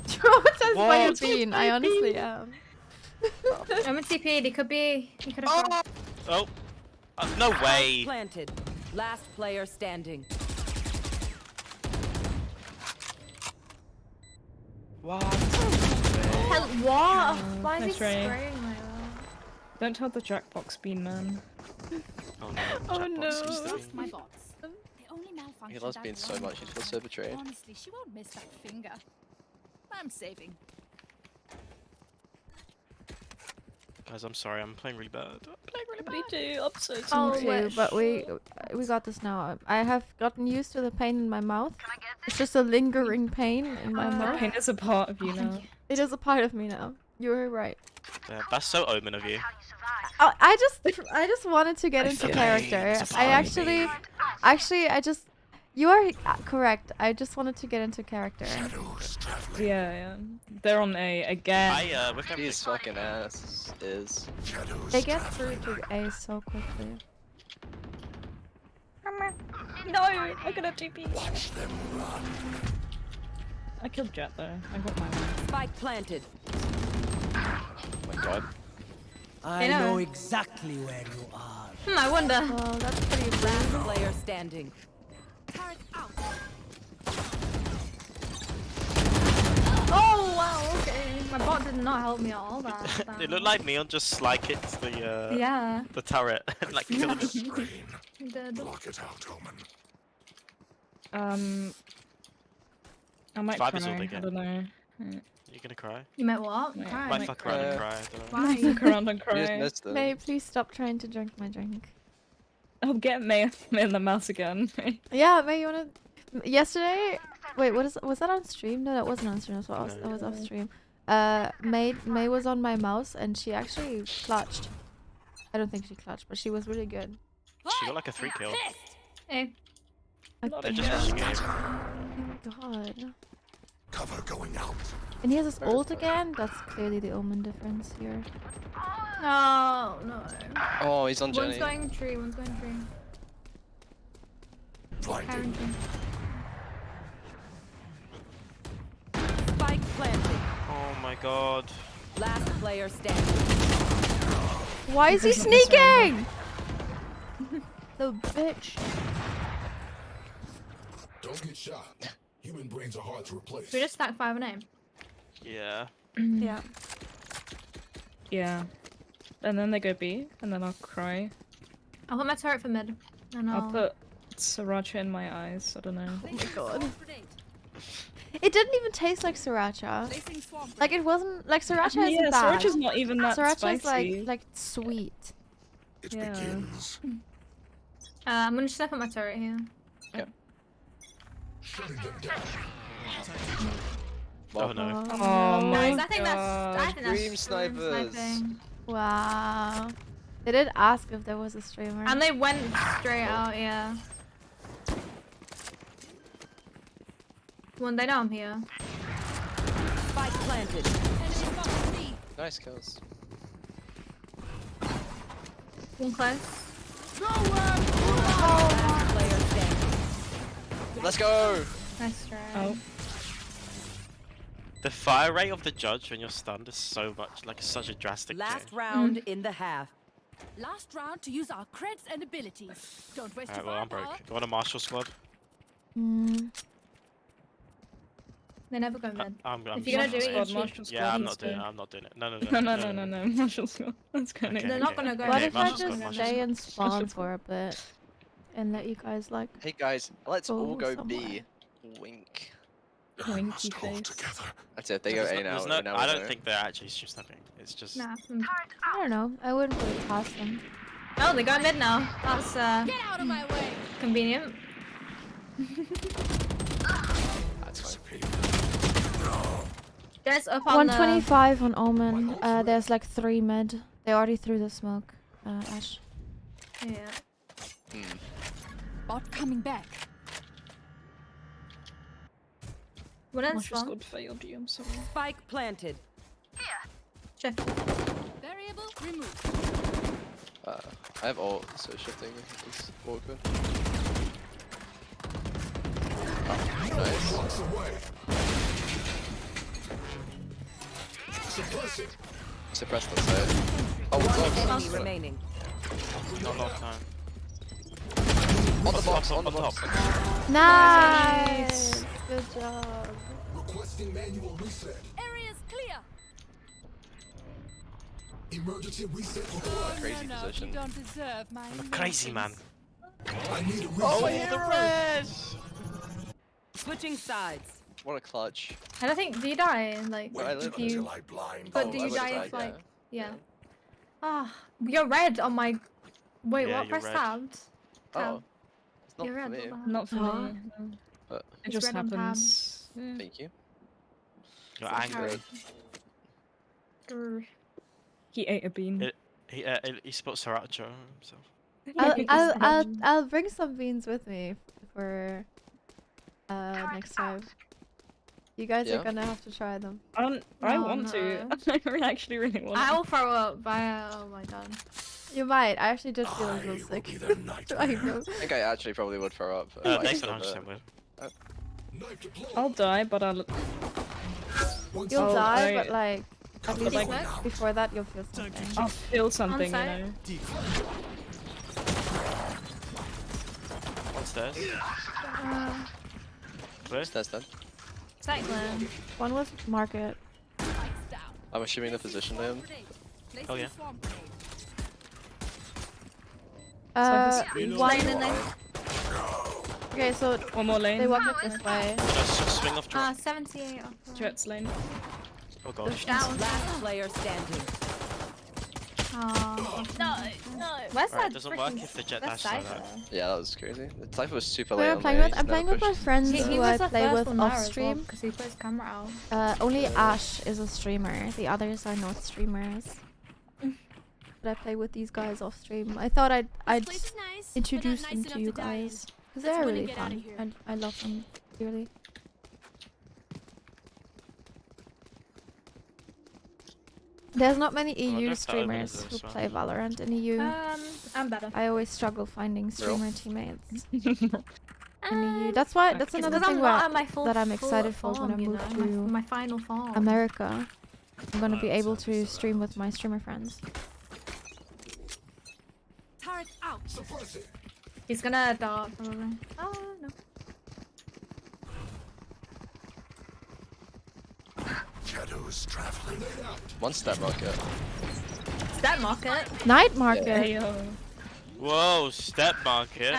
Traumatized by a What? bean. I honestly am. I'm a TP. He could have. Oh, no way. Planted. Last player standing. What? Hell, what? Why is nice he try. spraying like that? Don't tell the Jackbox bean man. Oh no. Oh, Jackbox no. is the Trust my bean. bots. They only malfunction. He loves beans so much. He feels so betrayed. Honestly, she won't miss that finger. I'm saving. Guys, I'm sorry. I'm playing really bad. Me too. I'm so Me too, but we got this now. I have gotten used to the pain in my mouth. It's just a lingering pain in my My mouth. pain is a part of you now. It is a part of me now. You were right. Yeah, that's so Omen of you. I just wanted to get into feel character. it's a I part of me. actually I just you are correct. I just wanted to get into character. Yeah. They're on A again. With These fucking ass is. They get through to A so quickly. No, I got a TP. Watch them run. I killed Jet though. I got my one. Spike planted. Oh my god. I know exactly where you are. I wonder. Oh, that's pretty Last bad. player standing. Oh wow. Okay. My bot did not help me at all. It looked like Neon just slide kicked the Yeah. the turret and like killed it. He did. Block it out, Omen. I might Five cry. is all they I get. don't know. You gonna cry? You might what? Might- Cry. Might fuck around and cry. I don't know. Why? Fuck around and You just cry. missed them. May please stop trying to drink my drink. I'll get May in the mouse again. Yeah, May, you wanna? Yesterday, wait, was that on stream? No, that wasn't on stream. That was off stream. May was on my mouse and she actually clutched. I don't think she clutched, but she was really good. She got like a 3 kill. Eh. They're just rushing game. Oh my god. Cover going out. And he has his ult again? That's clearly the Omen difference here. No, no. Oh, he's on Jenny. One's going tree, one's going tree. Blinding. Spike planted. Oh my god. Last player standing. Why is he sneaking? The bitch. Don't get shot. Human brains are hard to replace. Should we just stack 5 and aim? Yeah. Yeah. Yeah. And then they go B, and then I'll cry. I'll put my turret for mid. And I'll put Sriracha in my eyes. I don't know. Oh my god. It didn't even taste like sriracha. Like it wasn't like sriracha isn't bad. Sriracha's not even that Sriracha's spicy. like sweet. It Yeah. begins. I'm gonna just put my turret here. Shutting them down. Oh no. Oh my Guys, I think that's Dream snipers. sniping. Wow. They did ask if there was a streamer. And they went straight out, yeah. One, they know I'm here. Spike planted. Nice kills. One close. Last player standing. Let's go! Nice try. Oh. The fire rate of the judge when you're stunned is so much, like such a drastic Last change. round in the half. Last round to use our creds and abilities. Don't waste Alright, your well I'm firepower. broke. You want a Marshall squad? They never go mid. I'm If you're gonna do it, Squad, you Marshall squad. Yeah, I'm let's not doing it. go. I'm not doing it. No. No. Marshall squad. Let's go. Okay, They're not gonna go What Okay, if I Marshall just squad, stay and Marshall spawn squad. for a bit and let you guys like Hey guys, let's all go go B. somewhere. Wink. We Winky must hold face. together. That's it. They go A now. now I we don't know. think they're actually stream sniping. It's just. Nah. I don't know. I wouldn't put it past them. Oh, they go mid now. That's Get out of my way. convenient. That's fine. Guys, up on 125 on Omen. There's like 3 mid. They already threw the smoke. Ash. Yeah. Bot coming back. What else? Marshall squad failed you, I'm sorry. Spike planted. Shift. Variable removed. I have ult, so shifting is awkward. Oh, nice. Blocks away. Suppress it. Suppress the side. Oh, what's Enemy up? remaining. Not a lot of time. On the box, on the top. box. Nice! Good job. Requesting manual reset. Area's clear. Emergency reset required. Crazy no, position. You don't deserve my I'm a crazy man. I need a reset. Oh, my hero! Switching sides. What a clutch. I don't think. Do you die? Like, Wait I live if you. until I blind. But Oh, do I you would've die died, if like? yeah. Yeah. Ah, you're red on my. Wait, Yeah, what? you're Press red. tabbed. Oh. It's not You're for red. me. What the hell? Not for Huh? me. No. But It It's just red on happens. Yeah. thank you. You're So angry. Grr. He ate a bean. He spot Sriracha himself. I'll bring some beans with me for next time. You guys Yeah? are gonna have to try them. I Oh, want to. no. I actually really want I to. will throw up. Oh my god. You might. I actually did feel a I little will sick. be their I nightmare. know. I think I actually probably would throw up. Nathan 100% would. Knife deployed. I'll die, but I'll. Once You'll Oh, die, I- but like at cover least going out. before that you'll feel something. I'll feel something, you site. know. One stairs. Clear. That's done. Cyclone. One was market. I'm assuming the position I am. Oh yeah. One. Lane in there. Okay, so One more lane. they walk it this way. Just swing off drop. 78. Jets lane. Oh god. Down. Last player standing. Oh. No, no. Where's Alright, that it doesn't work freaking- if the jet that's dash like Cypher? that. Yeah, that was crazy. The Cypher was super Who late I'm on playing there. with? He's I'm never playing with my pushed. friends He who was I the play first with one there off as well, stream. because he put his camera out. Only Ash is a streamer. The others are not streamers. that I play with these guys off stream. I thought I'd place is nice, but introduce not them nice to enough you to die in. guys because Let's they're win and really get outta fun, here. and I love them dearly. There's not many EU that's how it is streamers who as well. play Valorant in EU. I'm better. I always struggle finding streamer teammates in Um, EU. That's why. okay. That's It's another because I'm thing not at my full that I'm full excited for when I form, you move know, to my final form. America. I'm gonna be able to stream with my streamer friends. Turret out. He's gonna dart probably. Oh no. Shadows traveling. One step market. Step market. Night market. Hey, yo. Whoa, step market.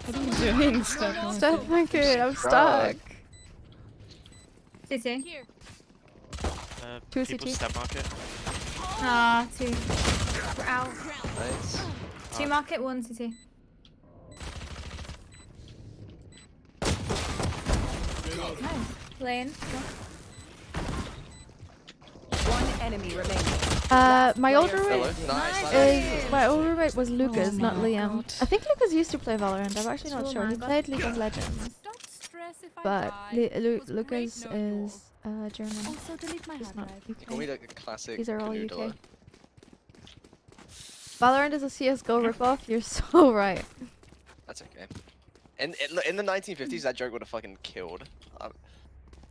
What are you doing, Steph? Step market. I'm stuck. CC. Here. Two People CT. step market. Ah, 2. We're out. Nice. 2 market, 1 CT. Nice. Lane. One enemy remaining. My old player roommate Hello. Nice. is my old roommate was Lucas, not Liam. I think Lucas used to play Valorant. I'm actually not Oh sure. my He God. played League of Legends, Don't stress if I but die. It was great Lucas knowing you is German. Also, delete my He's hard not drive. Call me UK. the classic These are all canoodler. UK. Valorant is a CS:GO ripoff. You're so right. That's okay. In the 1950s, that joke would have fucking killed.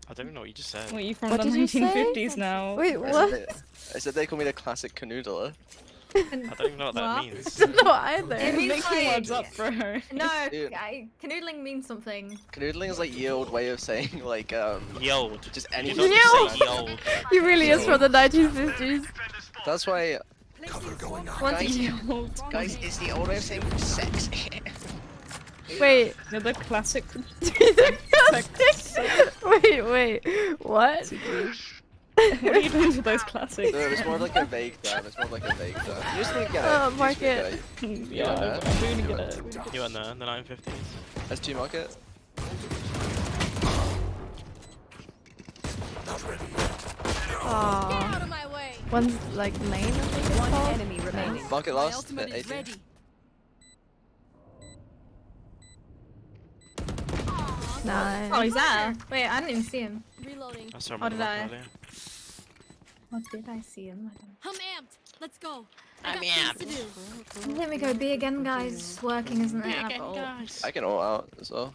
I don't even know what you just said. What, you from What the did you say? 1950s now? Wait, I what? said I said they call me the classic canoodler. I don't even know what that What? means. I don't know either. It means Making like- words up for her. No, Dude. canoodling means something. Canoodling is like ye old way of saying like Yelled. just You anything. don't just say yelled. He really is from the 1950s. That's why, Cover going up. Once guys, you guys, it's the old way of saying sexy. Wait. You're the classic. Wait. What? What are you doing to those classics? No, it's more of like a vague term. It's more of like a vague term. You just need to get it. Oh, You just market. need to get it. Yeah, Yeah, I'm doing do it. You went there in the 1950s. That's 2 market. Not ready. Get Aww. out of my way. One's like lane, I think it's One called. enemy remaining. Market My last ultimate at is 18. ready. Nice. Oh, he's there. Wait, I didn't even see him. Reloading. I saw him How on the did map I? earlier. Or did I see him? I don't I'm amped. Let's go. I got things to do. know. Let me go B again, guys. Working, isn't it? And I've got ult. I can ult out as well.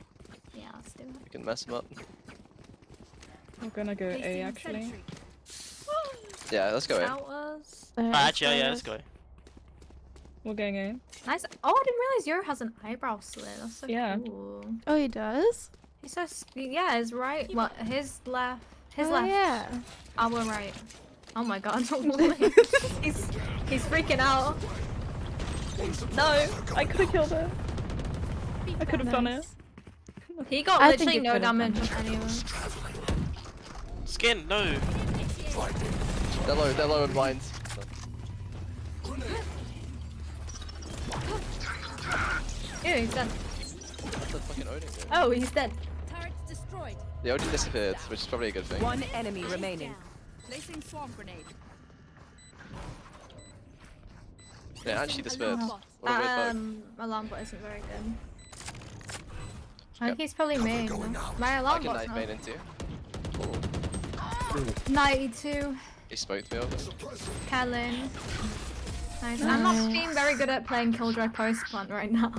Yeah, let's do it. I can mess them up. I'm gonna go A Placing actually. sentry. Yeah, let's go in. Out us. Actually, yeah, let's go. We're going A. Nice. Oh, I didn't realize Euro has an eyebrow slit. That's so Yeah. cool. Oh, he does? He's so yeah, his right. What? His left. His Oh, left. yeah. Our right. Oh my god. he's freaking out. No! I could have killed her. I could have done it. He got I think literally you no could've done damage on any of us. Skin, no. They're low in blinds. Ew, he's dead. What's the fucking Odin doing? Oh, he's dead. Turrets destroyed. The Odin disappeared, which is probably a good thing. One enemy remaining. Placing swarm grenade. Yeah, and she disappeared. Alarm What a weird bug. Alarm bot isn't very good. I think he's probably Cover main. going no? out. My I alarm can bot's knife not. main into. 92. He smoked me over. Kellen. Nice. I'm not being very good at playing Killjoy Post Plant right now.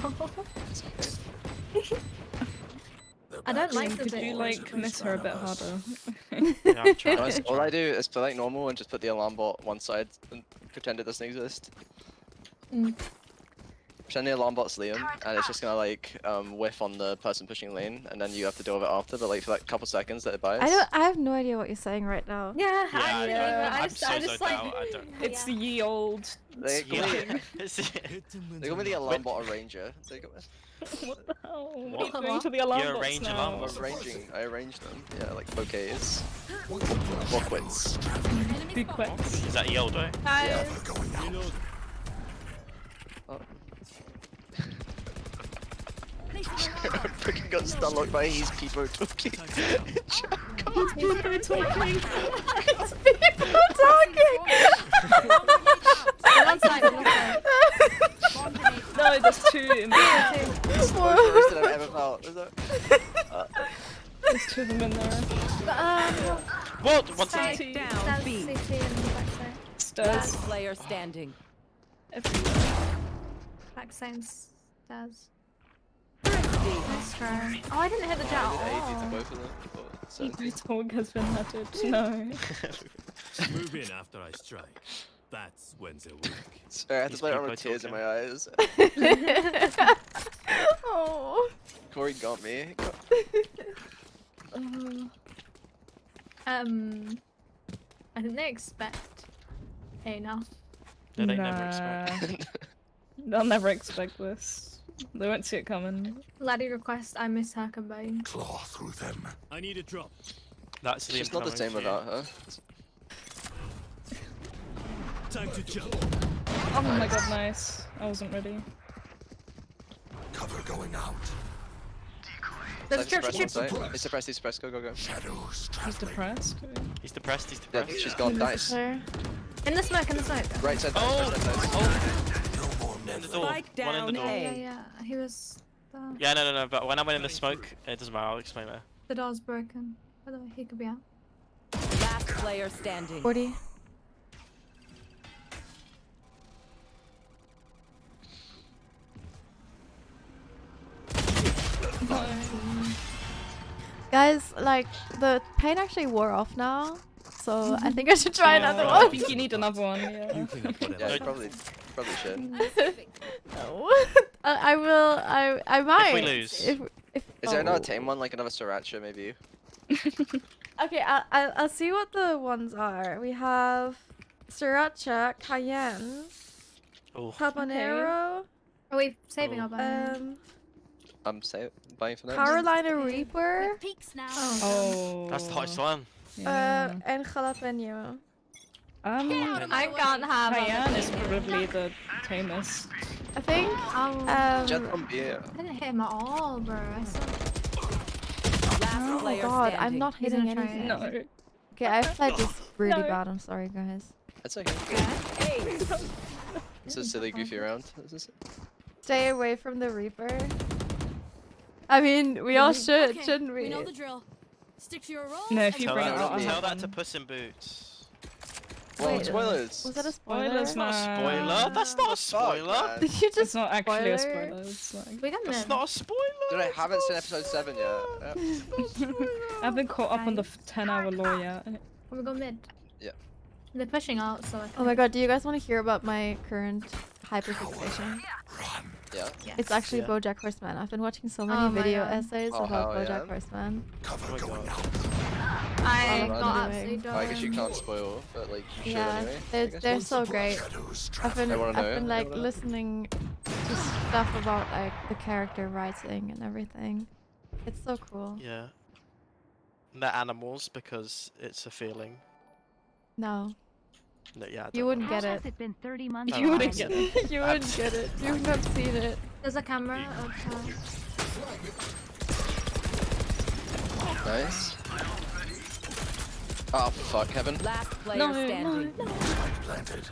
I don't like the Could bit. you like miss her a bit harder? Yeah, I'm trying. Honest, all I do is play like normal and just put the alarm bot one side and pretend it doesn't exist. Mm. Pretend the alarm bot's Liam, and it's just gonna like whiff on the person pushing lane, and then you have to deal with it after. But like for like a couple seconds, let it bias. I have no idea what you're saying right now. Yeah, Yeah, I I I'm just, so I just like. out. I don't. It's the ye old. They call me, Yeah. they call me the alarm bot arranger. They got What the hell? What What? are you doing to the alarm You're bots arranging now? alarm bots. I arrange them. Yeah, like bouquets. Or quits. Enemy Big spotted. quest. Is that yelled, right? Yeah. Cover going out. Oh. Placing alarm. Freaking got stun locked by his people talking. People talking. People talking! them in there. What? What's Stairs, that? Down B. CT and backside. Last Stairs. player standing. Backside stairs. Nice try. Oh, I didn't hit the jet. AD to Oh. both of them. So My dog has been hutted. No. Move in after I strike. That's when they work. sorry, I had to He's play been around with quite tears in my eyes. Oh. Corey got me. I think they expect A now. Yeah, they never expect. They'll never expect this. They won't see it coming. Laddie request I miss her combined. Claw through them. I need a drop. That's the She's not the same incoming without her. Time to jump. Oh my god, nice. I wasn't ready. Cover going out. There's a church. He's suppressed, he's suppressed, go, go, go. Shadows He's depressed. He's depressed, he's Yeah, depressed. she's gone, nice. There. In the smoke, in the smoke. Right side, Oh! right side, right side. No more In the never. door. Spike One in the down door. A. Yeah. He was. Yeah, no, but when I went in the smoke, it doesn't matter, I'll explain later. The door's broken. By the way, he could be out. Last player standing. 40. Guys, like, the pain actually wore off now, so I think I should try another I one. think you need another one, yeah. You clean up whatever. Yeah, you probably should. No. I will, I might. If we lose. If, Is there another tame one, like another Sriracha, maybe? Okay, I'll see what the ones are. We have Sriracha, Cayenne, Oh, Habanero, Are we saving our button? I'm buying for that. Carolina Reaper, Peaks now. Oh. that's the hottest one. Yeah. and jalapeno. I can't have Cayenne is probably the tamest. I think. Jet on beer. I didn't hit him at all, bro. I saw. Last Oh player god, I'm standing. not He's hitting gonna try anything. No. Okay, I played this really No. bad. I'm sorry, guys. That's okay. Hey. It's a silly, goofy round. This is Stay away from the Reaper. I mean, we all should, Okay, shouldn't we? We know the drill. Stick to your roles. No, if you Tell bring it that, out, I'm tell not that to done. Puss in Boots. Whoa, Wait, spoilers! Was that a spoiler? Spoilers, That's not a man. spoiler. That's not a spoiler. man. Did you It's just not actually a spoiler? spoiler. It's like... We got That's him. not a spoiler. Dude, I it's haven't not seen a episode 7 yet. Yep. I haven't caught up on the 10-hour law yet. We go mid. Yeah. They're pushing out, so I can. Oh my god, do you guys want to hear about my current hyperfixation? Yeah. Yes. It's actually Yeah. BoJack Horseman. I've been watching so many Oh my video God. essays Oh, about hell BoJack yeah. Horseman. Cover Oh my going God. out. I Oh, got anyway. absolutely done. I guess you can't spoil, but like, you should Yeah, anyway. I they're, guess. they're so great. Shadows I've been, I wanna I've know. been I like wanna know. listening to stuff about like the character writing and everything. It's so cool. Yeah. And they're animals because it's a feeling. No, No, yeah. I you don't wouldn't How get has it. it been 30 months? You wouldn't already? get it. You wouldn't get it. You've not seen it. There's a camera. Okay. Nice. Oh fuck, heaven. Last player No, standing. Planted.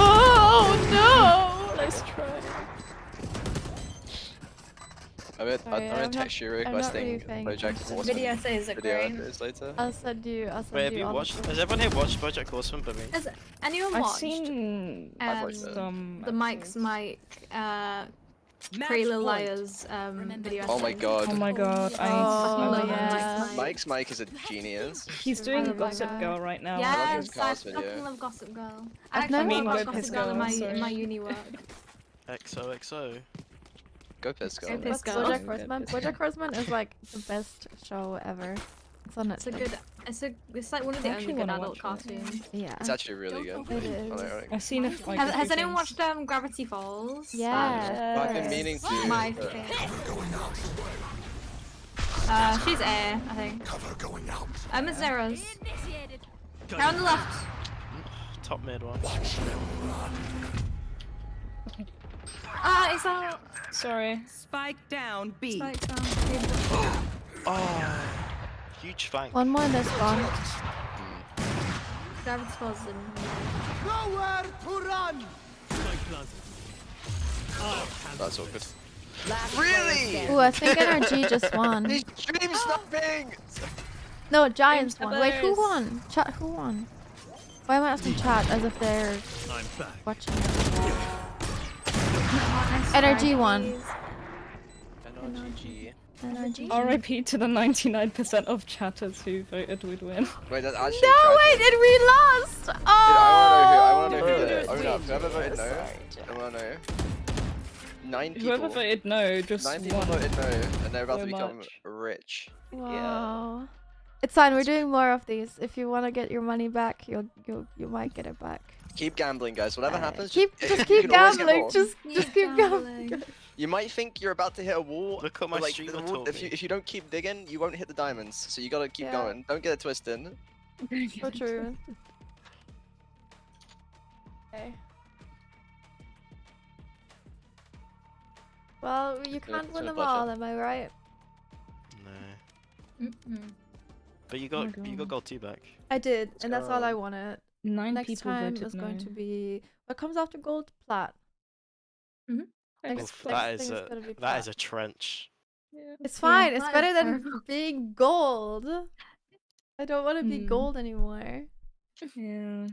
Oh no! Nice try. I'm Sorry, gonna I'm text you not really requesting paying BoJack attention. Horseman Video essays are video great. afterwards later. I'll send you. I'll send Wait, have you you all watched? the- Has everyone here watched BoJack Horseman but me? Has anyone I've watched seen I've watched it. some the Mike's episodes. Mike Match Pretty Little point. Liars video Oh my essays? god. Oh my god, Oh, love yeah. Mike's Mike is a genius. He's doing Oh my Gossip God. Girl right now. love his Yes, I cast video. fucking love Gossip Girl. I've I actually never watched watched Gossip Piss Girl Girl, in my sorry. uni work. XOXO. Go Pisco. Go What's Pisco. BoJack Good, Horseman? good. BoJack Horseman is like the best show ever. It's on Netflix. It's like one of the I only actually good wanna adult watch it. cartoons. Yeah. It's actually really good. It is. Ironic. I've seen it like a Has few anyone times. watched Gravity Falls? Yeah. I've been meaning to. My but- favorite. Going out. She's A, I think. Cover going out. I'm at Zeros. Initiated. They're on the left. Top mid one. Watch them run. It's out. Sorry. Spike down B. Spike down. Oh, huge fang. One more in this one. Gravity Falls in. Nowhere to run! Spike planted. That's all good. Last Really? Ooh, I think NRG just won. He's stream sniping! No, Giants won. Wait, who Snappers. won? Chat, who won? Why am I asking chat as if they're I'm back. watching? NRG won. NRGG. NRG. RIP to the 99% of chatters who voted we'd win. Wait, that's actually No, tragic. wait, and we lost! Dude, Oh! I wanna know who the owner of whoever voted no. Sorry, I wanna know. 9 people. Whoever voted no just 9 people won. voted no, and they're about So to become much. rich. Wow. It's fine, we're doing more of these. If you want to get your money back, you might get it back. Keep gambling, guys. Whatever happens, Just you keep can always get gambling. more. Just keep gambling. You might think you're about to hit a wall. Look at my but, like, streamer the wall, told if me. you don't keep digging, you won't hit the diamonds. So you gotta keep Yeah. going. Don't get it twisted. So true. Okay. Well, you can't it's win been a them all, pleasure. am I right? No. But you got gold 2 back. I did, and that's all I go. wanted. 9 Next people time voted is no. going to be what comes after gold? Plat. Oof, next that thing is is gonna be that plat. is a trench. It's fine. It's plat better is than terrible. being gold. I don't want to be gold anymore. Yeah.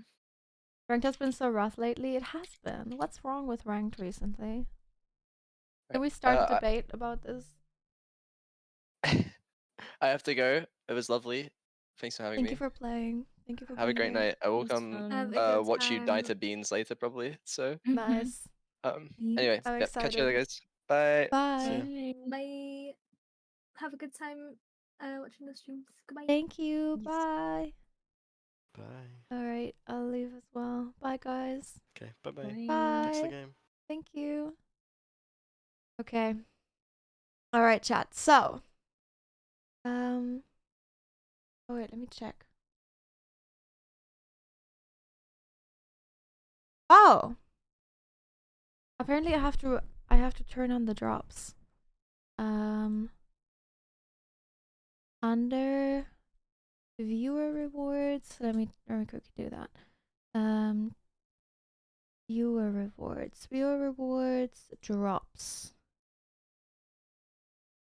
Ranked has been so rough lately. It has been. What's wrong with ranked recently? Can we start a debate about this? I have to go. It was lovely. Thanks for having Thank me. you for playing. Thank you for Have a being great here. night. I will It was come fun. Have a good watch you die time. to beans later, probably. So Nice. anyway, I'm yep, catch you excited. later, guys. Bye. Bye. Bye. Have a good time watching the streams. Goodbye. Thank you. Bye. Bye. All right, I'll leave as well. Bye, guys. Okay, bye-bye. Bye. Thanks for the game. Thank you. Okay. All right, chat. So, oh wait, let me check. Oh. Apparently I have to turn on the drops. Under viewer rewards, let me quickly do that. Viewer rewards, drops.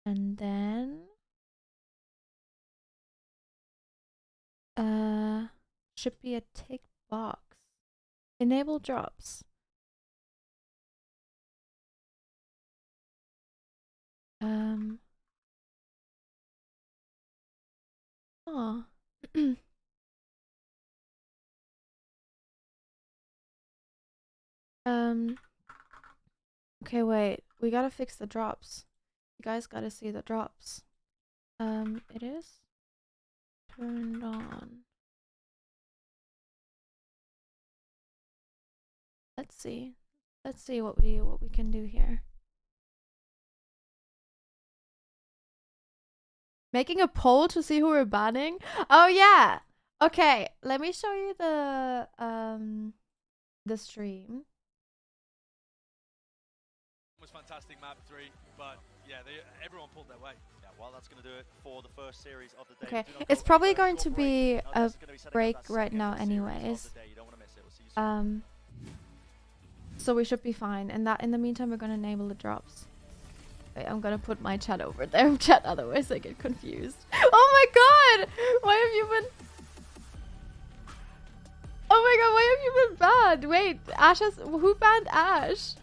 And then should be a tick box. Enable drops. Oh. Okay, wait. We gotta fix the drops. You guys gotta see the drops. It is turned on. Let's see. Let's see what we can do here. Making a poll to see who we're banning? Oh yeah. Okay, let me show you the stream. Was fantastic map 3, but yeah, everyone pulled their weight. Yeah, well, that's going to do it for the first series of the day. Okay, it's probably going to be a break right now anyways. So we should be fine. And that in the meantime we're gonna enable the drops. Wait, I'm gonna put my chat over there, chat, otherwise I get confused. Oh my god! Why have you been... Oh my god, why have you been banned? Wait, Ash has... Who banned Ash?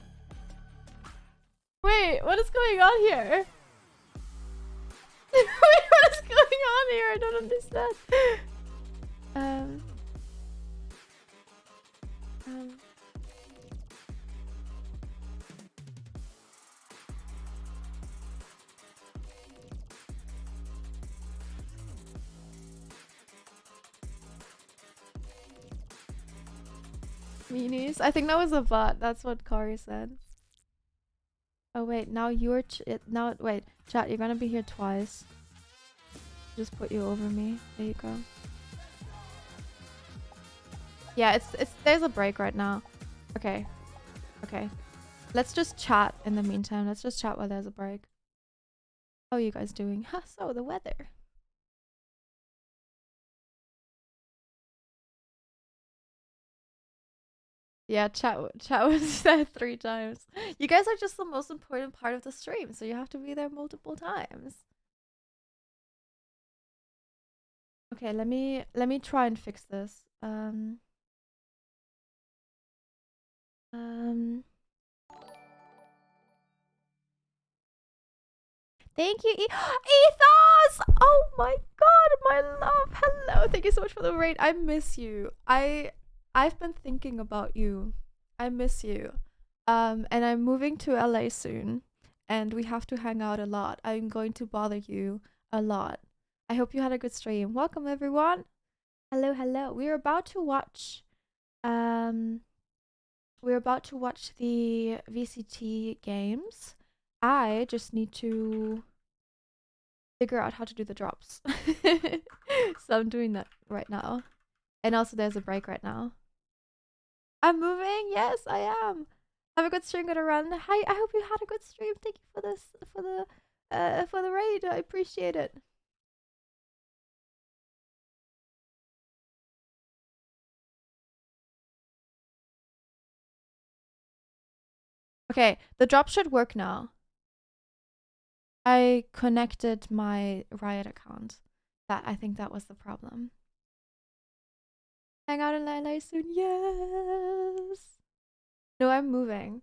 Wait, what is going on here? Wait, what is going on here? I don't understand. Meanies? I think that was a bot. That's what Kari said. Oh wait, now you're now wait, chat, you're gonna be here twice. Just put you over me. There you go. Yeah, it's there's a break right now. Okay. Okay. Let's just chat in the meantime. Let's just chat while there's a break. How are you guys doing? Ha, so the weather. Yeah, chat was said 3 times. You guys are just the most important part of the stream, so you have to be there multiple times. Okay, let me try and fix this. Thank you, Ethos! Oh my god, my love. Hello. Thank you so much for the raid. I miss you. I've been thinking about you. I miss you. And I'm moving to LA soon, and we have to hang out a lot. I'm going to bother you a lot. I hope you had a good stream. Welcome everyone. Hello, hello. We're about to watch the VCT games. I just need to figure out how to do the drops. So I'm doing that right now. And also there's a break right now. I'm moving. Yes, I am. Have a good stream, gonna run. Hi, I hope you had a good stream. Thank you for this, for the raid. I appreciate it. Okay, the drop should work now. I connected my Riot account. I think that was the problem. Hang out in LA soon. Yes. No, I'm moving.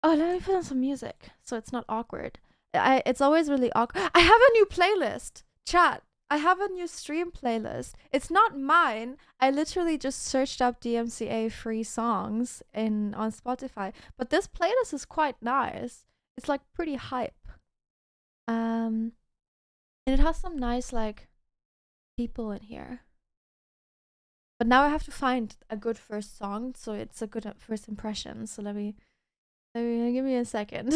Oh, let me put on some music so it's not awkward. It's always really awkward. I have a new playlist. Chat. I have a new stream playlist. It's not mine. I literally just searched up DMCA free songs on Spotify. But this playlist is quite nice. It's like pretty hype. And it has some nice like people in here. But now I have to find a good first song, so it's a good first impression. So let me give me a second.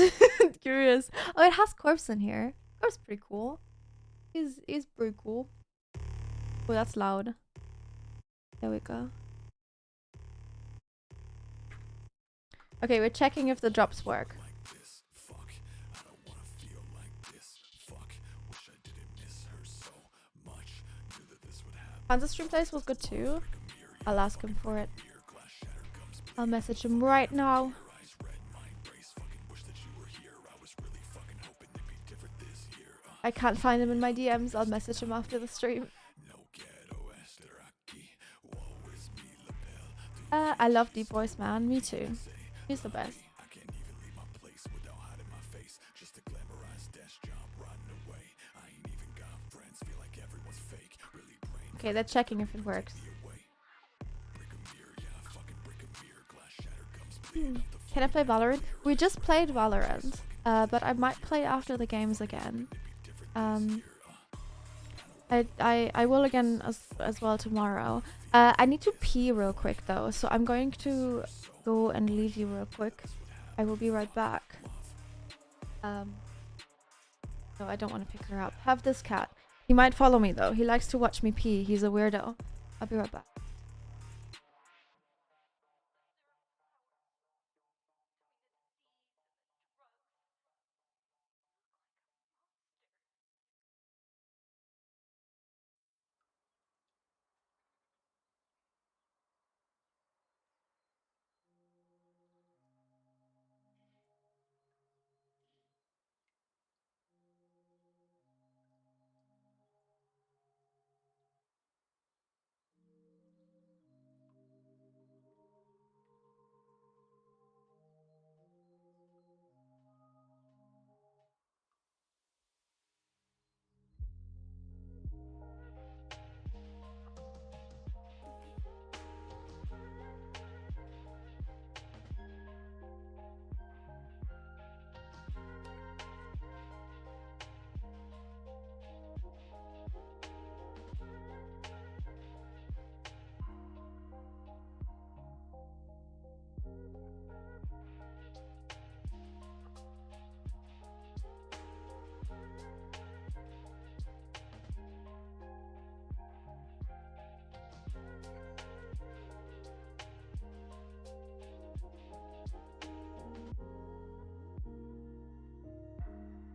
Curious. Oh, it has Corpse in here. Corpse pretty cool. He's pretty cool. Oh, that's loud. There we go. Okay, we're checking if the drops work. Panzer stream place was good too. I'll ask him for it. I'll message him right now. I can't find him in my DMs. I'll message him after the stream. I love Deep Voice, man. Me too. He's the best. Okay, they're checking if it works. Can I play Valorant? We just played Valorant, but I might play after the games again. I will again as well tomorrow. I need to pee real quick though, so I'm going to go and leave you real quick. I will be right back. No, I don't want to pick her up. Have this cat. He might follow me though. He likes to watch me pee. He's a weirdo. I'll be right back.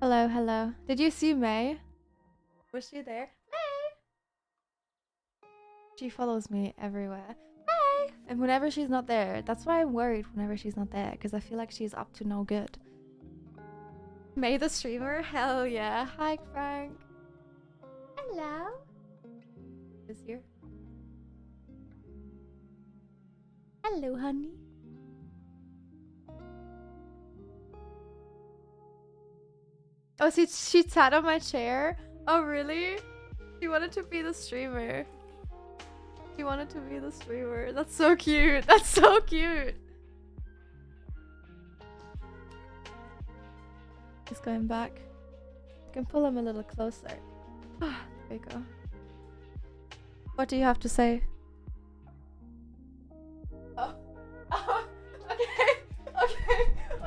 Hello, hello. Did you see May? Was she there? May! She follows me everywhere. May! And whenever she's not there, that's why I'm worried whenever she's not there, because I feel like she's up to no good. May the streamer? Hell yeah. Hi, Frank. Hello. Is here. Hello, honey. Oh, she sat on my chair? Oh, really? She wanted to be the streamer. She wanted to be the streamer. That's so cute. That's so cute. He's going back. I can pull him a little closer. There we go. What do you have to say? Oh.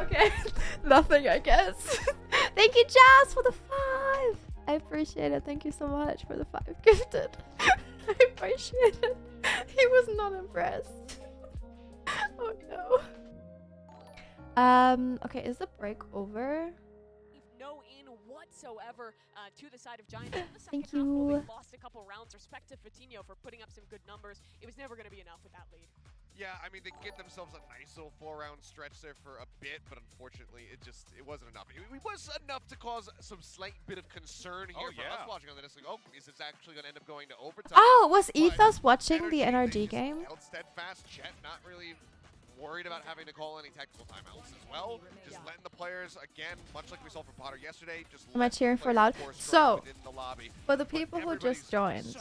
Okay. Nothing, I guess. Thank you, Jazz, for the 5. I appreciate it. Thank you so much for the 5 gifted. I appreciate it. He was not impressed. Oh no. Okay, is the break over? No in whatsoever to the side of Giant. Thank you. They lost a couple rounds. Respect to Fatinho for putting up some good numbers. It was never going to be enough with that lead. Yeah, I mean, they get themselves a nice little 4-round stretch there for a bit, but unfortunately, it wasn't enough. It was enough to cause some slight bit of concern here for us watching on the disc. Like, oh, is this actually going to end up going to overtime? Oh, was Ethos watching the NRG game? Held steadfast. Jet not really worried about having to call any tactical timeouts as well. Just letting the players, again, much like we saw from Potter yesterday, just am I cheering for loud? So, for the people who just joined,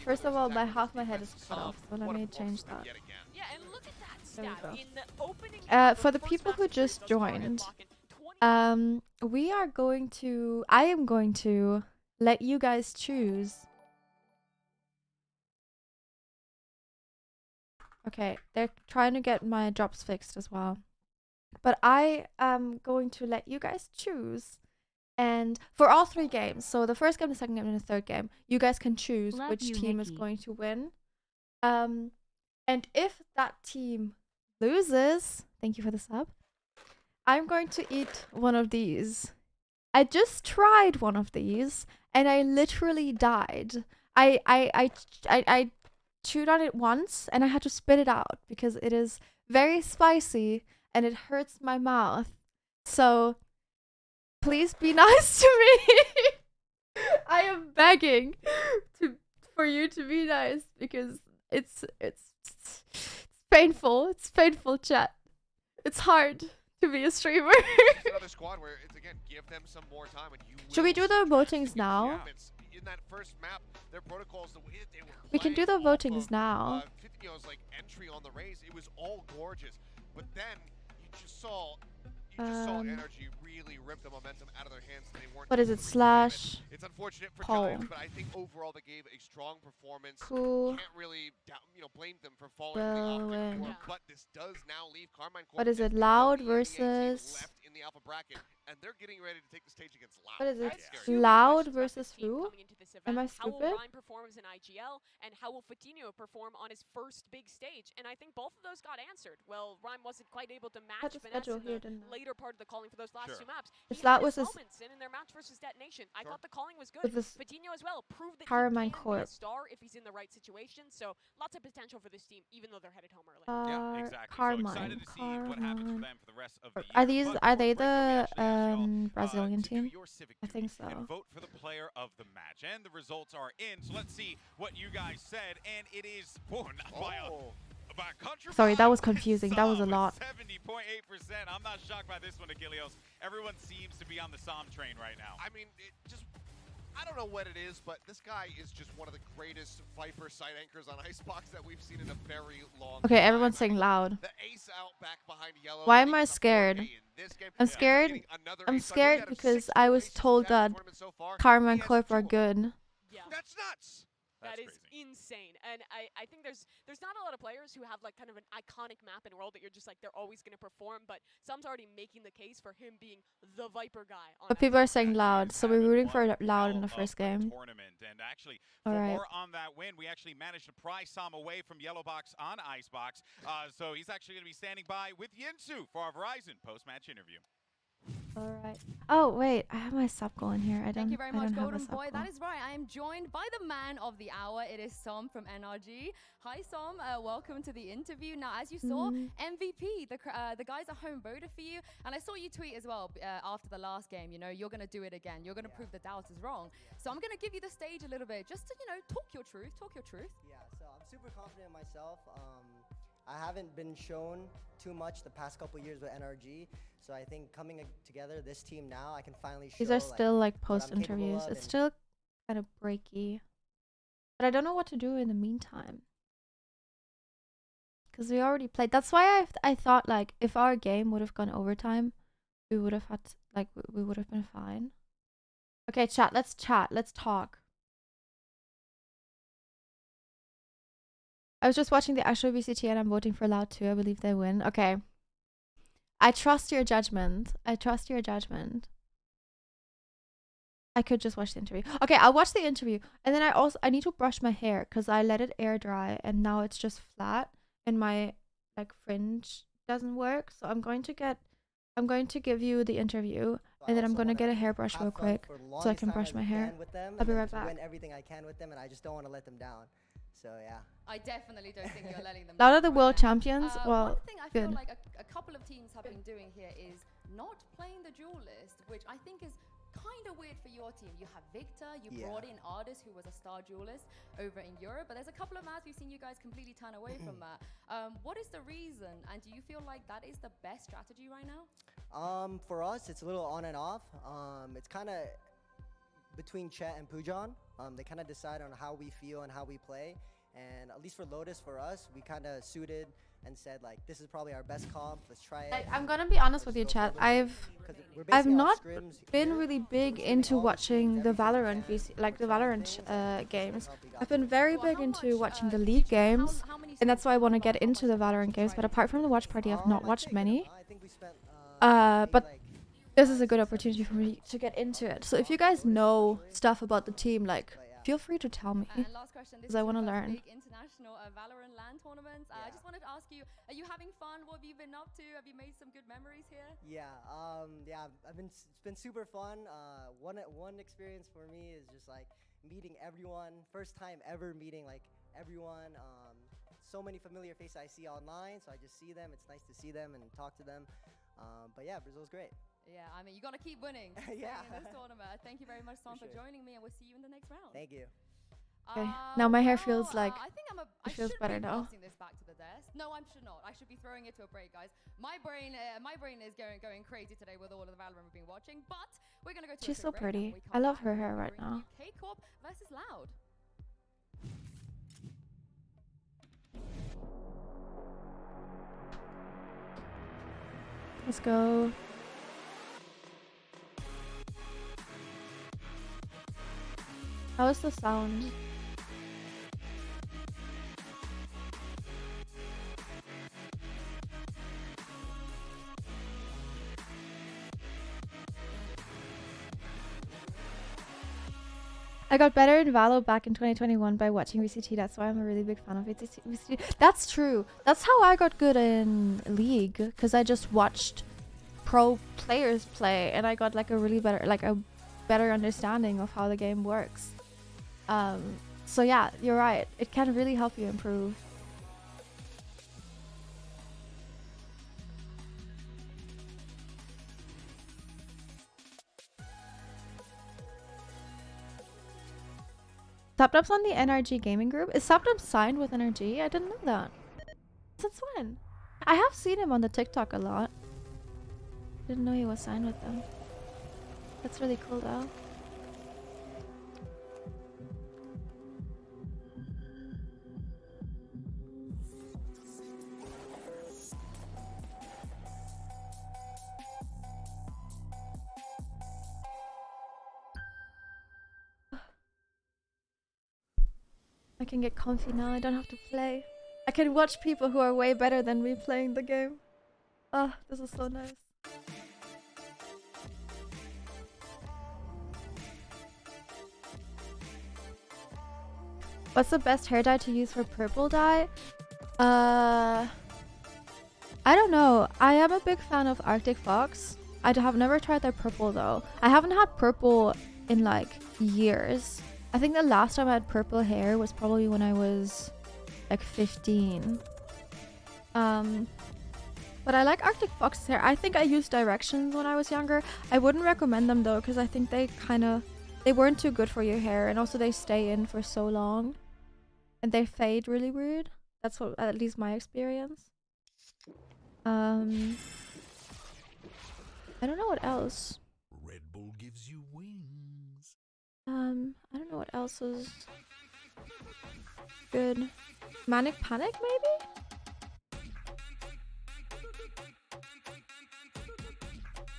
first of all, half my head is cut off, so let me change that. Yeah, and look at that stat. In the opening for the people who just joined, I am going to let you guys choose. Okay, they're trying to get my drops fixed as well. But I am going to let you guys choose. And for all 3 games, so the first game, the second game, and the third game, you guys can choose which team is going to win. And if that team loses, thank you for the sub, I'm going to eat one of these. I just tried one of these, and I literally died. I chewed on it once, and I had to spit it out because it is very spicy, and it hurts my mouth. So, please be nice to me. I am begging for you to be nice because it's painful. It's painful, chat. It's hard to be a streamer. Another squad where it's again give them some more time and you should we do the votings now? In that first map, their protocols, the way that they were we can do the votings now. Fatinho's like entry on the race, it was all gorgeous, but then you just saw energy really rip the momentum out of their hands. They weren't. What is it? Slash. It's unfortunate for Paul. Giants, but I think overall they gave a strong performance. Cool. Can't really blame them for falling off. But this does now leave Carmine. What is it? Loud versus. Left in the alpha bracket, and they're getting ready to take the stage against Loud. What is it? Loud versus who? Am I stupid? How will Rhyme perform as an IGL, and how will Fatinho perform on his first big stage? And I think both of those got answered. Well, Rhyme wasn't quite able to match Finesse in the later part of the calling for those last 2 maps. If that was moments in their match versus Detonation, I thought the calling was good. Fatinho as well proved that Carmine he can be a star if he's in the right situation. So lots of potential for this team, even though they're headed home early. Yeah, exactly. Carmine. So what happens for them for the rest of the year. Are they the Brazilian team? I think so. And vote for the player of the match, and the results are in. So let's see what you guys said, and it is by a country. Sorry, that was confusing. That was a lot. 70.8%. I'm not shocked by this one, Achilles. Everyone seems to be on the Som train right now. I mean, I don't know what it is, but this guy is just one of the greatest Viper side anchors on Icebox that we've seen in a very long Okay, time. everyone's saying loud. The ace out back behind yellow. Why am I scared? I'm scared. I'm scared because I was told that Karma and Corp are good. Yeah. That's nuts. That is insane, and I think there's not a lot of players who have like kind of an iconic map in world that you're just like they're always going to perform, but Som's already making the case for him being the Viper guy. But people are saying loud, so we're rooting for loud in the first game. And actually, for more on that win, we actually managed to pry Som away from Yellowbox on Icebox, so he's actually going to be standing by with Yinsu for our Verizon post-match interview. Alright. Oh, wait. I have my sub going here. Thank you very much, Golden Boy. That That is right. I am joined by the man of the hour. It is Som from NRG. Hi, Som. Welcome to the interview. Now, as you saw, MVP. The guys at home voted for you. And I saw you tweet as well after the last game. You know, you're going to do it again. You're going to prove the doubters wrong. So I'm going to give you the stage a little bit just to, you know, talk your truth. Yeah, so I'm super confident in myself. I haven't been shown too much the past couple years with NRG, so I think coming together, this team now, I can finally show. These are still like post interviews. It's still kind of breaky, but I don't know what to do in the meantime because we already played. That's why I thought like if our game would have gone overtime, we would have had like we would have been fine. Okay, chat. Let's talk. I was just watching the actual VCT and I'm voting for Loud too. I believe they win. Okay. I trust your judgment. I could just watch the interview. Okay, I'll watch the interview. And then I need to brush my hair because I let it air dry and now it's just flat and my like fringe doesn't work. So I'm going to give you the interview and then I'm going to get a hairbrush real quick so I can brush my hair. I'll be right back. Win everything I can with them and I just don't want to let them down. So yeah. I definitely don't think you're letting them Loud down are the world champions. Well, one thing I good. feel like a couple of teams have been doing here is not playing the duel list, which I think is kind of weird for your team. You have Victor, you brought in Artis, who was a star duelist over in Europe, but there's a couple of maps we've seen you guys completely turn away from that. What is the reason, and do you feel like that is the best strategy right now? For us, it's a little on and off. It's kind of between Chet and Pujan. They kind of decide on how we feel and how we play. And at least for Lotus, for us, we kind of suited and said like, this is probably our best comp. Let's try it. I'm gonna be honest with you, chat. I've not been really big into watching the Valorant games. I've been very big into watching the League games, and that's why I want to get into the Valorant games. But apart from the watch party, I've not watched many. But this is a good opportunity for me to get into it. So if you guys know stuff about the team, like, feel free to tell me, because I want to learn. Big international Valorant LAN tournaments. I just wanted to ask you, are you having fun? What have you been up to? Have you made some good memories here? Yeah, it's been super fun. One experience for me is just like meeting everyone. First time ever meeting like everyone. So many familiar faces I see online, so I just see them. It's nice to see them and talk to them. But yeah, Brazil's great. Yeah, I mean, you got to keep winning. Yeah. In this tournament. Thank you very much, Sam, for joining me, and we'll see you in the next round. Thank you. Okay. Now my hair feels like I think it feels better now. Passing this back to the desk. No, I should not. I should be throwing it to a break, guys. My brain is going crazy today with all of the Valorant we've been watching. But we're gonna go to. She's so pretty. I love her hair right now. UK Corp versus Loud. Let's go. How is the sound? I got better in Valo back in 2021 by watching VCT. That's why I'm a really big fan of VCT. That's true. That's how I got good in League, because I just watched pro players play and I got like a better understanding of how the game works. So yeah, you're right. It can really help you improve. Subdub's on the NRG gaming group. Is Subdub signed with NRG? I didn't know that. Since when? I have seen him on the TikTok a lot. Didn't know he was signed with them. That's really cool though. I can get comfy now. I don't have to play. I can watch people who are way better than me playing the game. Oh, this is so nice. What's the best hair dye to use for purple dye? I don't know. I am a big fan of Arctic Fox. I have never tried their purple though. I haven't had purple in like years. I think the last time I had purple hair was probably when I was like 15. But I like Arctic Fox's hair. I think I used Directions when I was younger. I wouldn't recommend them though, because I think they weren't too good for your hair, and also they stay in for so long and they fade really weird. That's what, at least my experience. I don't know what else. Red Bull gives you wings. I don't know what else is good. Manic Panic maybe?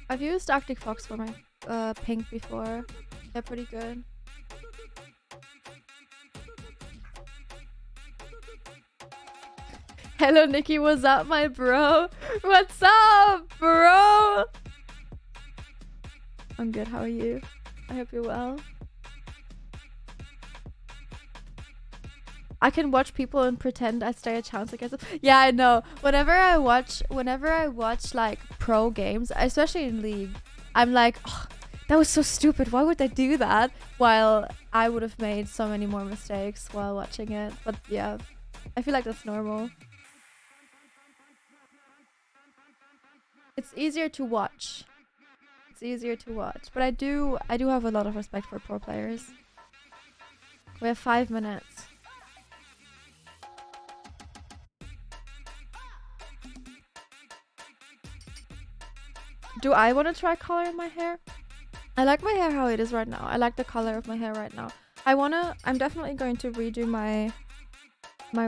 I've used Arctic Fox for my pink before. They're pretty good. Hello Nikki, what's up my bro? What's up bro? I'm good, how are you? I hope you're well. I can watch people and pretend I stand a chance against them. Yeah, I know. Whenever I watch like pro games, especially in League, I'm like, oh, that was so stupid. Why would they do that? While I would have made so many more mistakes while watching it. But yeah, I feel like that's normal. It's easier to watch. It's easier to watch. But I do have a lot of respect for pro players. We have 5 minutes. Do I want to try color in my hair? I like my hair how it is right now. I like the color of my hair right now. I'm definitely going to redo my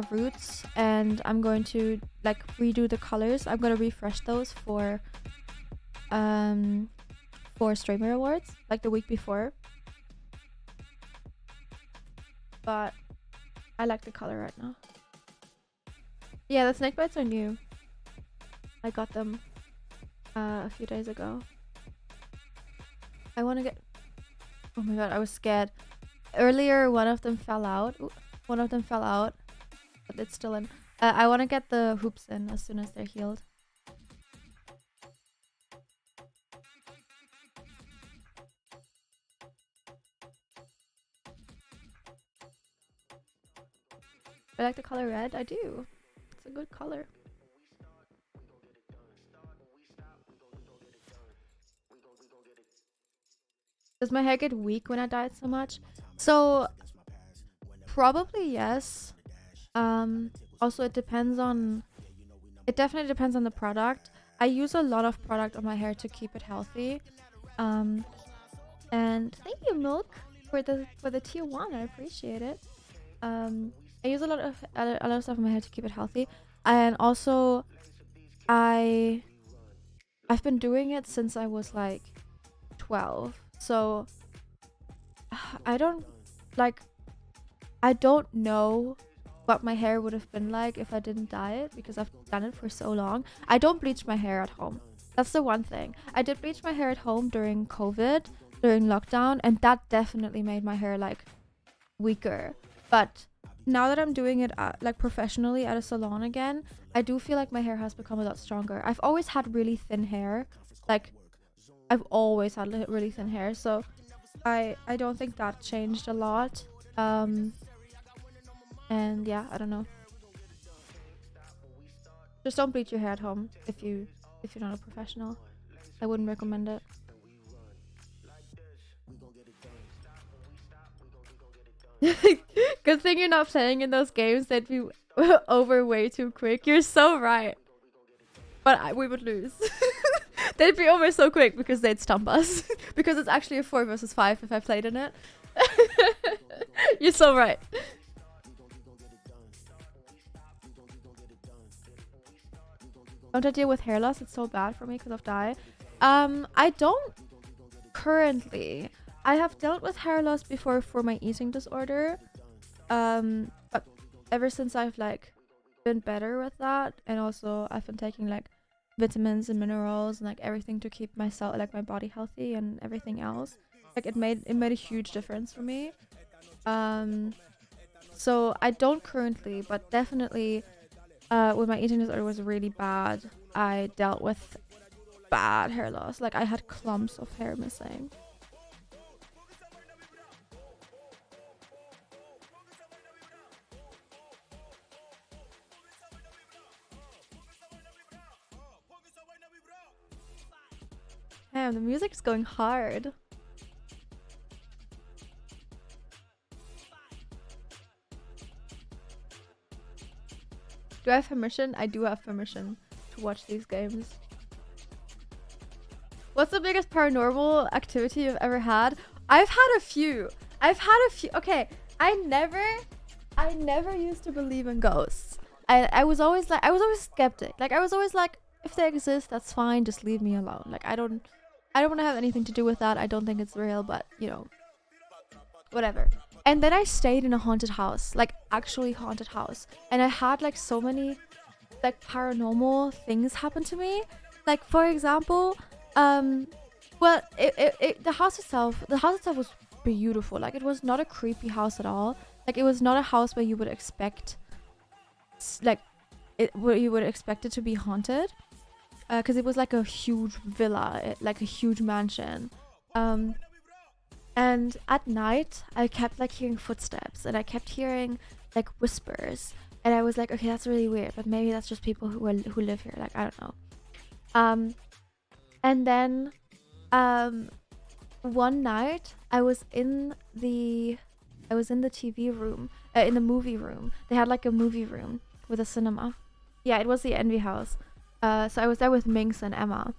roots, and I'm going to like redo the colors. I'm going to refresh those for streamer awards like the week before. But I like the color right now. Yeah, the snake bites are new. I got them a few days ago. I want to get... Oh my god, I was scared. Earlier, one of them fell out. But it's still in. I want to get the hoops in as soon as they're healed. I like the color red. I do. It's a good color. Does my hair get weak when I diet so much? So probably yes. Also it definitely depends on the product. I use a lot of product on my hair to keep it healthy. And thank you Milk for the tier 1. I appreciate it. I use a lot of stuff on my hair to keep it healthy. And also I've been doing it since I was like 12. So I don't know what my hair would have been like if I didn't dye it, because I've done it for so long. I don't bleach my hair at home. That's the one thing. I did bleach my hair at home during COVID, during lockdown, and that definitely made my hair like weaker. But now that I'm doing it like professionally at a salon again, I do feel like my hair has become a lot stronger. I've always had really thin hair. Like I've always had really thin hair, so I don't think that changed a lot. And yeah, I don't know. Just don't bleach your hair at home if you're not a professional. I wouldn't recommend it. Good thing you're not playing in those games. They'd be over way too quick. You're so right. But we would lose. They'd be over so quick because they'd stump us. Because it's actually a 4 versus 5 if I played in it. You're so right. Don't I deal with hair loss? It's so bad for me because of dye. I don't currently. I have dealt with hair loss before for my eating disorder. But ever since I've like been better with that, and also I've been taking like vitamins and minerals and like everything to keep myself, like my body healthy and everything else. Like it made a huge difference for me. So I don't currently, but definitely when my eating disorder was really bad, I dealt with bad hair loss. Like I had clumps of hair missing. Damn, the music's going hard. Do I have permission? I do have permission to watch these games. What's the biggest paranormal activity you've ever had? I've had a few. Okay, I never used to believe in ghosts. I was always skeptic. Like I was always like, if they exist, that's fine. Just leave me alone. Like I don't want to have anything to do with that. I don't think it's real, but you know, whatever. And then I stayed in a haunted house, like actually haunted house, and I had like so many like paranormal things happen to me. Like for example, well, the house itself was beautiful. Like it was not a creepy house at all. Like it was not a house where you would expect, where you would expect it to be haunted, because it was like a huge villa, like a huge mansion. And at night, I kept like hearing footsteps, and I kept hearing like whispers, and I was like, okay, that's really weird, but maybe that's just people who live here. Like I don't know. And then, one night I was in the TV room, in the movie room. They had like a movie room with a cinema. Yeah, it was the Envy House. So I was there with Minx and Emma.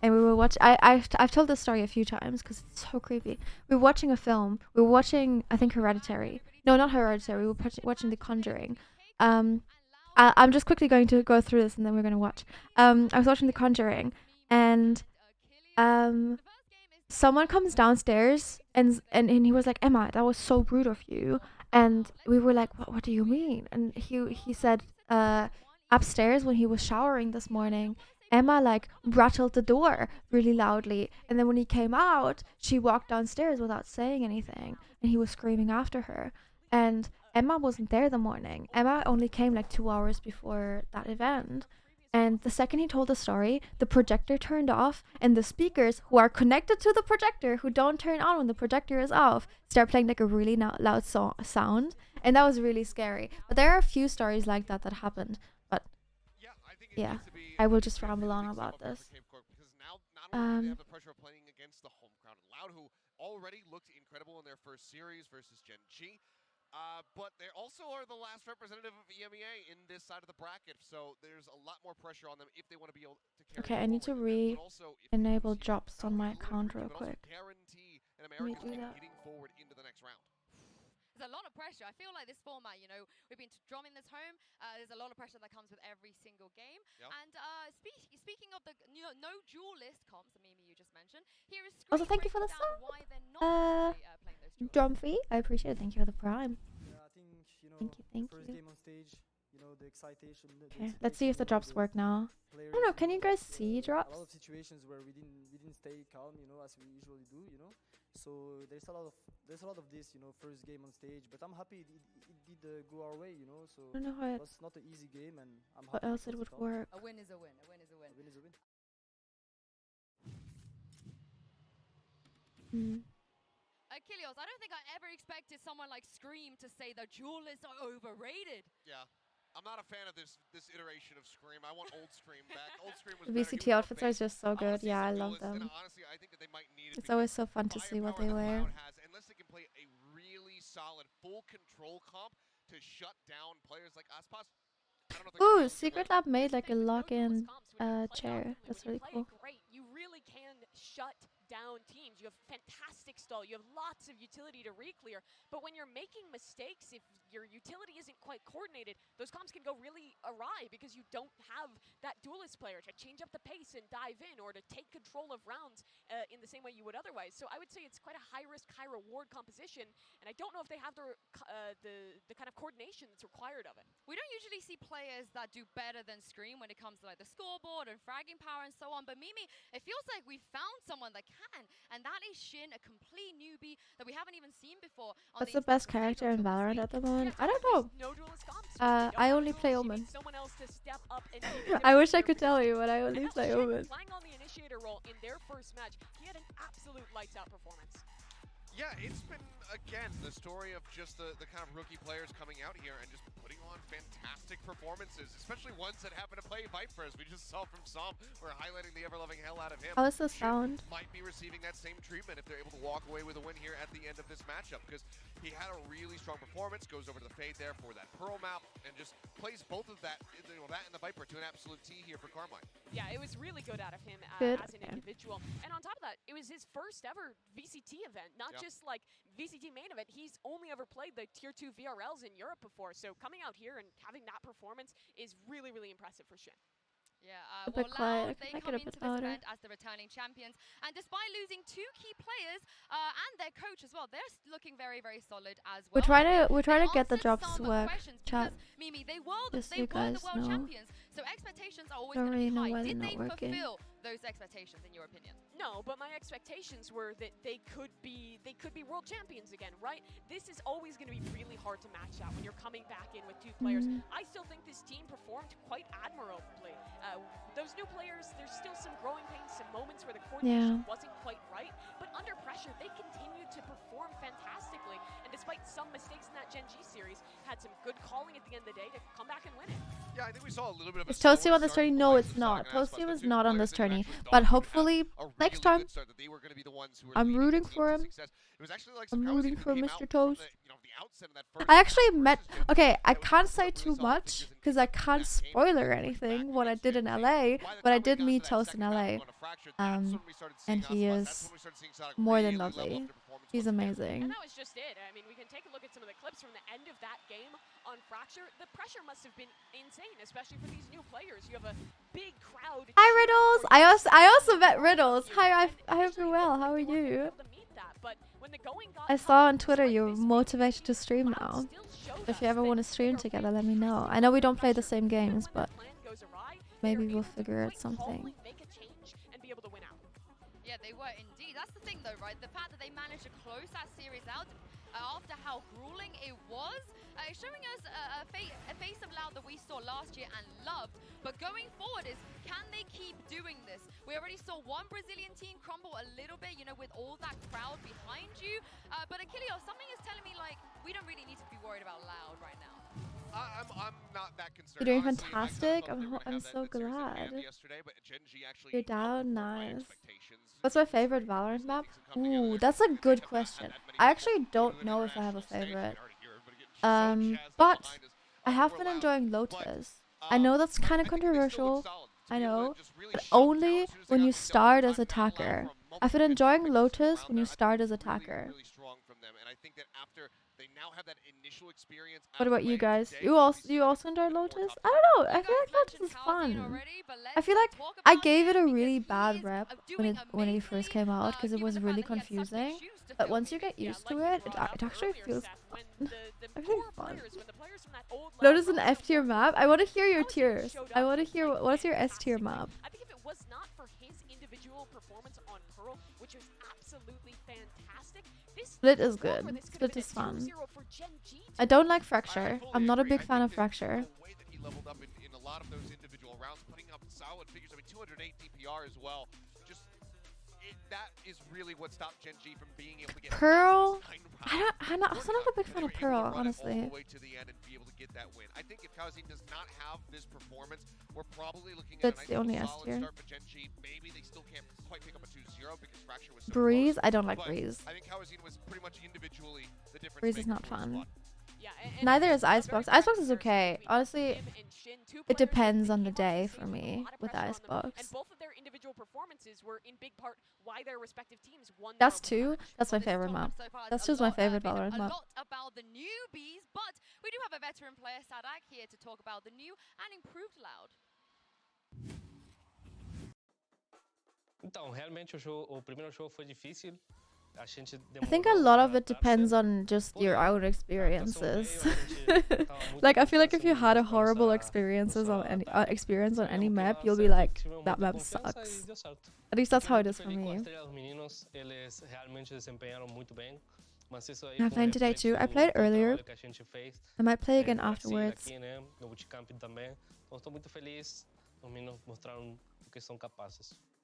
And we were I've told this story a few times because it's so creepy. We were watching a film. We were watching, I think, Hereditary. No, not Hereditary. We were watching The Conjuring. I'm just quickly going to go through this and then we're going to watch. I was watching The Conjuring, and someone comes downstairs and he was like, Emma, that was so rude of you. And we were like, what do you mean? And he said, upstairs when he was showering this morning, Emma like rattled the door really loudly, and then when he came out, she walked downstairs without saying anything, and he was screaming after her. And Emma wasn't there the morning. Emma only came like 2 hours before that event. And the second he told the story, the projector turned off, and the speakers who are connected to the projector, who don't turn on when the projector is off, start playing like a really loud sound. And that was really scary. But there are a few stories like that happened. But yeah, I will just ramble on about this. Because now not only do they have the pressure of playing against the home crowd, Loud, who already looked incredible in their first series versus Gen G, but they also are the last representative of EMEA in this side of the bracket, so there's a lot more pressure on them if they want to be able to carry. Okay, I need to re-enable drops on my account real quick. Guarantee an American team getting forward into the next round. There's a lot of pressure. I feel like this format, you know, we've been drumming this home. There's a lot of pressure that comes with every single game. Yep. And speaking of the no duelist comps that Mimi you just mentioned, here is also thank you for the sub. Drumpy, I appreciate it. Thank you for the prime. Yeah, I think, you know, thank first you. game on stage, you know, the excitation. Okay, let's see if the drops work now. I don't know. Can you guys see drops? A lot of situations where we didn't stay calm, you know, as we usually do, you know. So there's a lot of this, you know, first game on stage. But I'm happy it did go our way, you know. So I don't know how it was not an easy game, and I'm happy. What else it would work? A win is a win. A win is a win. A win is a win. Achilles, I don't think I ever expected someone like Scream to say the duelists are overrated. Yeah. I'm not a fan of this iteration of Scream. I want old Scream back. Old Scream was The VCT outfits are just so good. Yeah, I love them. Honestly, I think that they might need it's always so fun to see what they wear. Unless they can play a really solid full control comp to shut down players like Aspas. Ooh, Secret Lab made like a lock-in chair. That's really cool. Great. You really can shut down teams. You have fantastic stall. You have lots of utility to re-clear. But when you're making mistakes, if your utility isn't quite coordinated, those comps can go really awry because you don't have that duelist player to change up the pace and dive in, or to take control of rounds in the same way you would otherwise. So I would say it's quite a high-risk, high-reward composition, and I don't know if they have the kind of coordination that's required of it. We don't usually see players that do better than Scream when it comes to like the scoreboard and fragging power and so on. But Mimi, it feels like we found someone that can, and that is Shin, a complete newbie that we haven't even seen before. What's the best character in Valorant at the moment? I don't know. I only play Omen. I wish I could tell you, but I only play Omen. Playing on the initiator role in their first match, he had an absolute lights out performance. Yeah, it's been, again, the story of just the kind of rookie players coming out here and just putting on fantastic performances, especially ones that happen to play Viper, as we just saw from Som. We're highlighting the ever-loving hell out of him. How is the sound? Might be receiving that same treatment if they're able to walk away with a win here at the end of this matchup, because he had a really strong performance, goes over to the Fade there for that Pearl map, and just plays both of that, that and the Viper to an absolute T here for Carmine. Yeah, it was really good out of him as an individual. And on top of that, it was his first ever VCT event, not just like VCT main event. He's only ever played the tier 2 VRLs in Europe before, so coming out here and having that performance is really, really impressive for Shin. Yeah, a bit quiet. They I come could into have this bit event as the returning champions, and despite losing 2 key players and their coach as well, they're looking very, very solid as well. We're trying to get the jobs to work. Chat. Mimi, they were Just so the you guys world know. champions, so expectations are always Don't going to really be know high. why they're Did not they working. fulfill those expectations, in your opinion? No, but my expectations were that they could be world champions again, right? This is always going to be really hard to match out when you're coming back in with 2 players. I still think this team performed quite admirably. Those new players, there's still some growing pains, some moments where the coordination wasn't quite right, but under pressure, they continued to perform fantastically. And despite some mistakes in that Gen G series, had some good calling at the end of the day to come back and win it. Yeah, I think we saw a little bit of Is Toasty on this tourney? No, it's not. Toasty was not on this tourney, but hopefully next time. I'm rooting for him. I'm rooting for Mr. Toast. I actually met. Okay, I can't say too much because I can't spoiler anything what I did in LA, but I did meet Toast in LA, and he is more than lovely. He's amazing. And that was just it. I mean, we can take a look at some of the clips from the end of that game on Fracture. The pressure must have been insane, especially for these new players. You have a big crowd. Hi Riddles. I also met Riddles. Hi, I hope you're well. How are you? I saw on Twitter you're motivated to stream now. If you ever want to stream together, let me know. I know we don't play the same games, but maybe we'll figure out something. Yeah, they were indeed. That's the thing, though, right? The fact that they managed to close that series out after how grueling it was, showing us a face of Loud that we saw last year and loved. But going forward is, can they keep doing this? We already saw one Brazilian team crumble a little bit, you know, with all that crowd behind you. But Achilleo, something is telling me, like, we don't really need to be worried about Loud right now. I'm not that concerned. You're doing fantastic. I'm so glad. You're down. Nice. What's my favorite Valorant map? Ooh, that's a good question. I actually don't know if I have a favorite. But I have been enjoying Lotus. I know that's kind of controversial. I know, but only when you start as attacker. I've been enjoying Lotus when you start as attacker. What about you guys? You also enjoy Lotus? I don't know. I feel like Lotus is fun. I feel like I gave it a really bad rep when it first came out because it was really confusing. But once you get used to it, it actually feels fun. I feel fun. Lotus is an F tier map. I want to hear your tiers. I want to hear what's your S tier map. I think if it was not for his individual performance on Pearl, which was absolutely fantastic, Split is good. Split is fun. I don't like Fracture. I'm not a big fan of Fracture. The way that he leveled up in a lot of those individual rounds, putting up solid figures. I mean, 208 DPR as well. Just that is really what stopped Gen G from being able to get Pearl. I'm also not a big fan of Pearl, honestly. All the way to the end and be able to get that win. I think if Kawazin does not have this performance, we're probably looking at That's a the only nice S solid tier. start for Gen G. Maybe they still can't quite pick up a 2-0 because Fracture was so Breeze. close, I don't like but Breeze. I think Kawazin was pretty much individually the difference. Breeze is not maker for fun. the squad. Neither is Icebox. Icebox is okay. Honestly, it depends on the day for me with Icebox. And both of their individual performances were in big part why their respective teams won. That's 2. That's my favorite map. That's just my favorite Valorant map. A lot about the newbies, but we do have a veteran player, Sadak, here to talk about the new and improved Loud. Então, realmente o primeiro jogo foi difícil. I think a lot of it depends on just your own experiences. Like I feel like if you had a horrible experiences on any experience on any map, you'll be like, that map sucks. At least that's how it is for me. I'm playing today too. I played earlier. I might play again afterwards.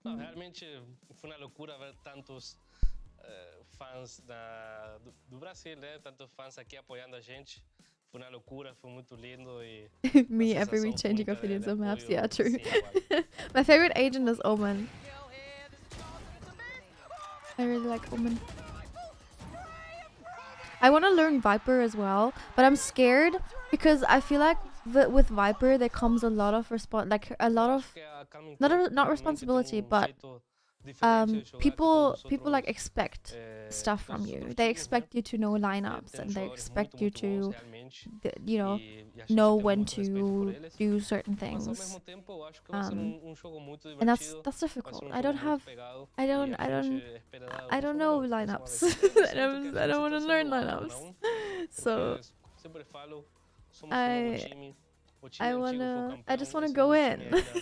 Realmente foi uma loucura ver tantos fãs do Brasil, né? Tantos fãs aqui apoiando a gente. Foi uma loucura, foi muito lindo e Me every week changing opinions on maps. Yeah, true. My favorite agent is Omen. I really like Omen. I want to learn Viper as well, but I'm scared because I feel like with Viper there comes a lot of not responsibility, but people like expect stuff from you. They expect you to know lineups and they expect you to know when to do certain things. And that's difficult. I don't know lineups. I don't want to learn lineups. So I just want to go in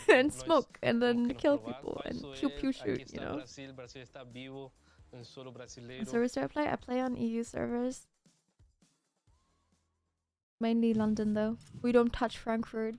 and smoke and then kill people and pew shoot, you know. What servers do I play? I play on EU servers. Mainly London though. We don't touch Frankfurt.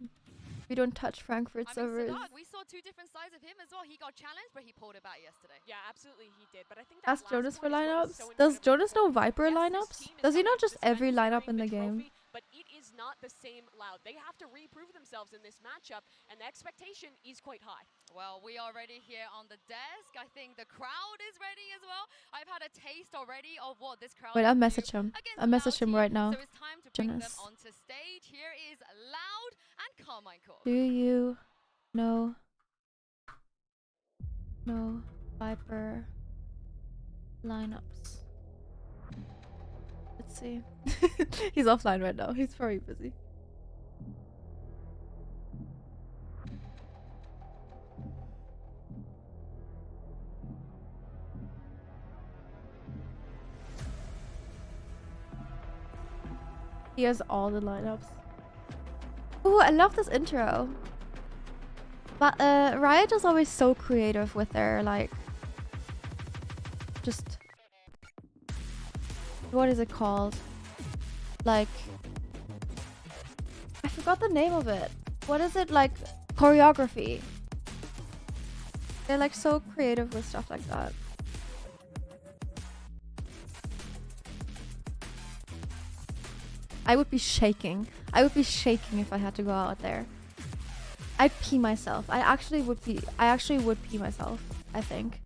We don't touch Frankfurt servers. We saw two different sides of him as well. He got challenged, but he pulled it back yesterday. Yeah, absolutely he did. But I think that Ask Jonas for lineups. Does Jonas know Viper lineups? Does he know just every lineup in the game? But it is not the same Loud. They have to reprove themselves in this matchup, and the expectation is quite high. Well, we are ready here on the desk. I think the crowd is ready as well. I've had a taste already of what this crowd. Wait, I'll message him. I'll message him right now. So it's time to bring them Jonas. onto stage. Here is Loud and Carmichael. Do you know Viper lineups? Let's see. He's offline right now. He's very busy. He has all the lineups. Ooh, I love this intro. But Riot is always so creative with their like just what is it called? Like I forgot the name of it. What is it, like choreography? They're like so creative with stuff like that. I would be shaking. I would be shaking if I had to go out there. I'd pee myself. I actually would pee myself, I think.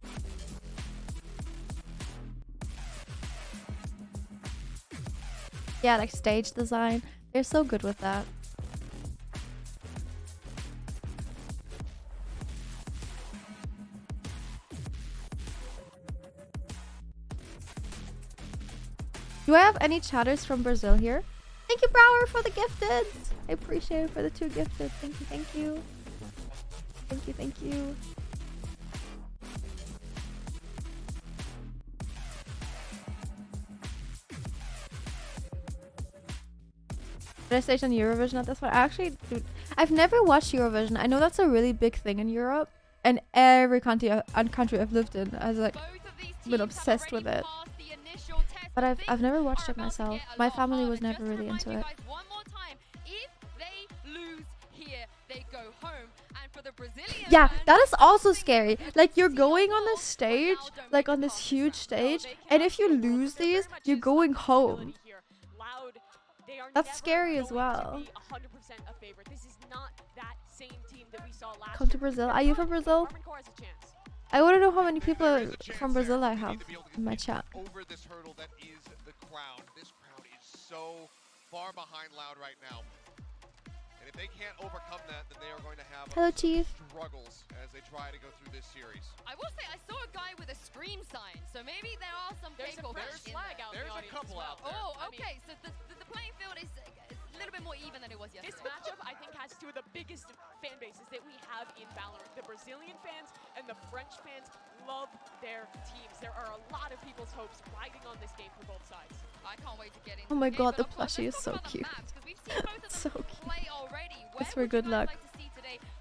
Yeah, like stage design. They're so good with that. Do I have any chatters from Brazil here? Thank you, Brower, for the gifted. I appreciate it for the 2 gifted. Thank you, thank you. Thank you, thank you. Did I stage on Eurovision at this point? I've never watched Eurovision. I know that's a really big thing in Europe, and every country I've lived in has like been obsessed with it. But I've never watched it myself. My family was never really into it. One more time. If they lose here, they go home. And for the Brazilian Yeah, that is also scary. Like you're going on this stage, like on this huge stage, and if you lose these, you're going home. That's scary as well. Come to Brazil. Are you from Brazil? I want to know how many people from Brazil I have in my chat. Over this hurdle that is the crowd. This crowd is so far behind Loud right now. And if they can't overcome that, then they are going to have struggles as they try to go through this series. I will say, I saw a guy with a scream sign, so maybe there are some people in there. There's a couple out there. Oh, okay, so the playing field is a little bit more even than it was yesterday. This matchup, I think, has 2 of the biggest fan bases that we have in Valorant. The Brazilian fans and the French fans love their teams. There are a lot of people's hopes riding on this game for both sides. I can't wait to get into Oh my god, the plushie is so cute. So for good luck.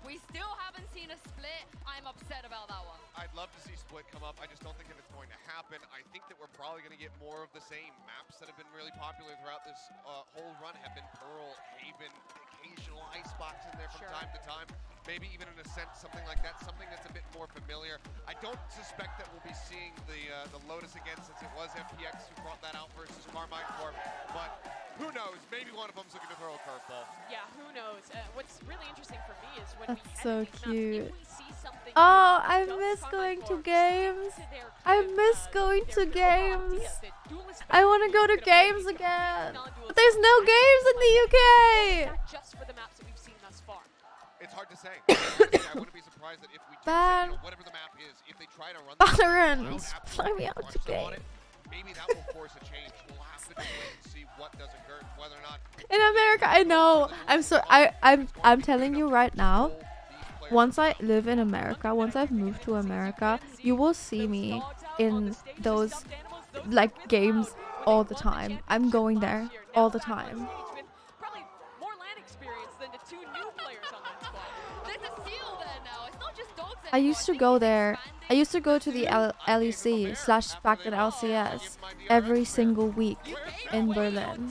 We still haven't seen a split. I'm upset about that one. I'd love to see split come up. I just don't think that it's going to happen. I think that we're probably going to get more of the same. Maps that have been really popular throughout this whole run have been Pearl, Haven, occasional Icebox in there from time to time. Maybe even in a sense, something like that, something that's a bit more familiar. I don't suspect that we'll be seeing the Lotus again, since it was FPX who brought that out versus Carmine Corp. But who knows? Maybe one of them's looking to throw a curveball. Yeah, who knows? What's really interesting for me is when That's so cute. Oh, I miss going to games. I miss going to games. I want to go to games again. But there's no games in the UK. Just for the maps that we've seen thus far. It's hard to say. I wouldn't be surprised that if we do say, whatever the map is, if they try to run VALORANT, fly me out to game. Maybe that will force a change. We'll have to wait and see what does occur, whether or not. In America, I know. I'm telling you right now. Once I live in America, once I've moved to America, you will see me in those like games all the time. I'm going there all the time. Probably more LAN experience than the 2 new players on that squad. There's a seal there now. It's not just dogs I used to go there. I used to go to the LEC / back at LCS every single week in Berlin.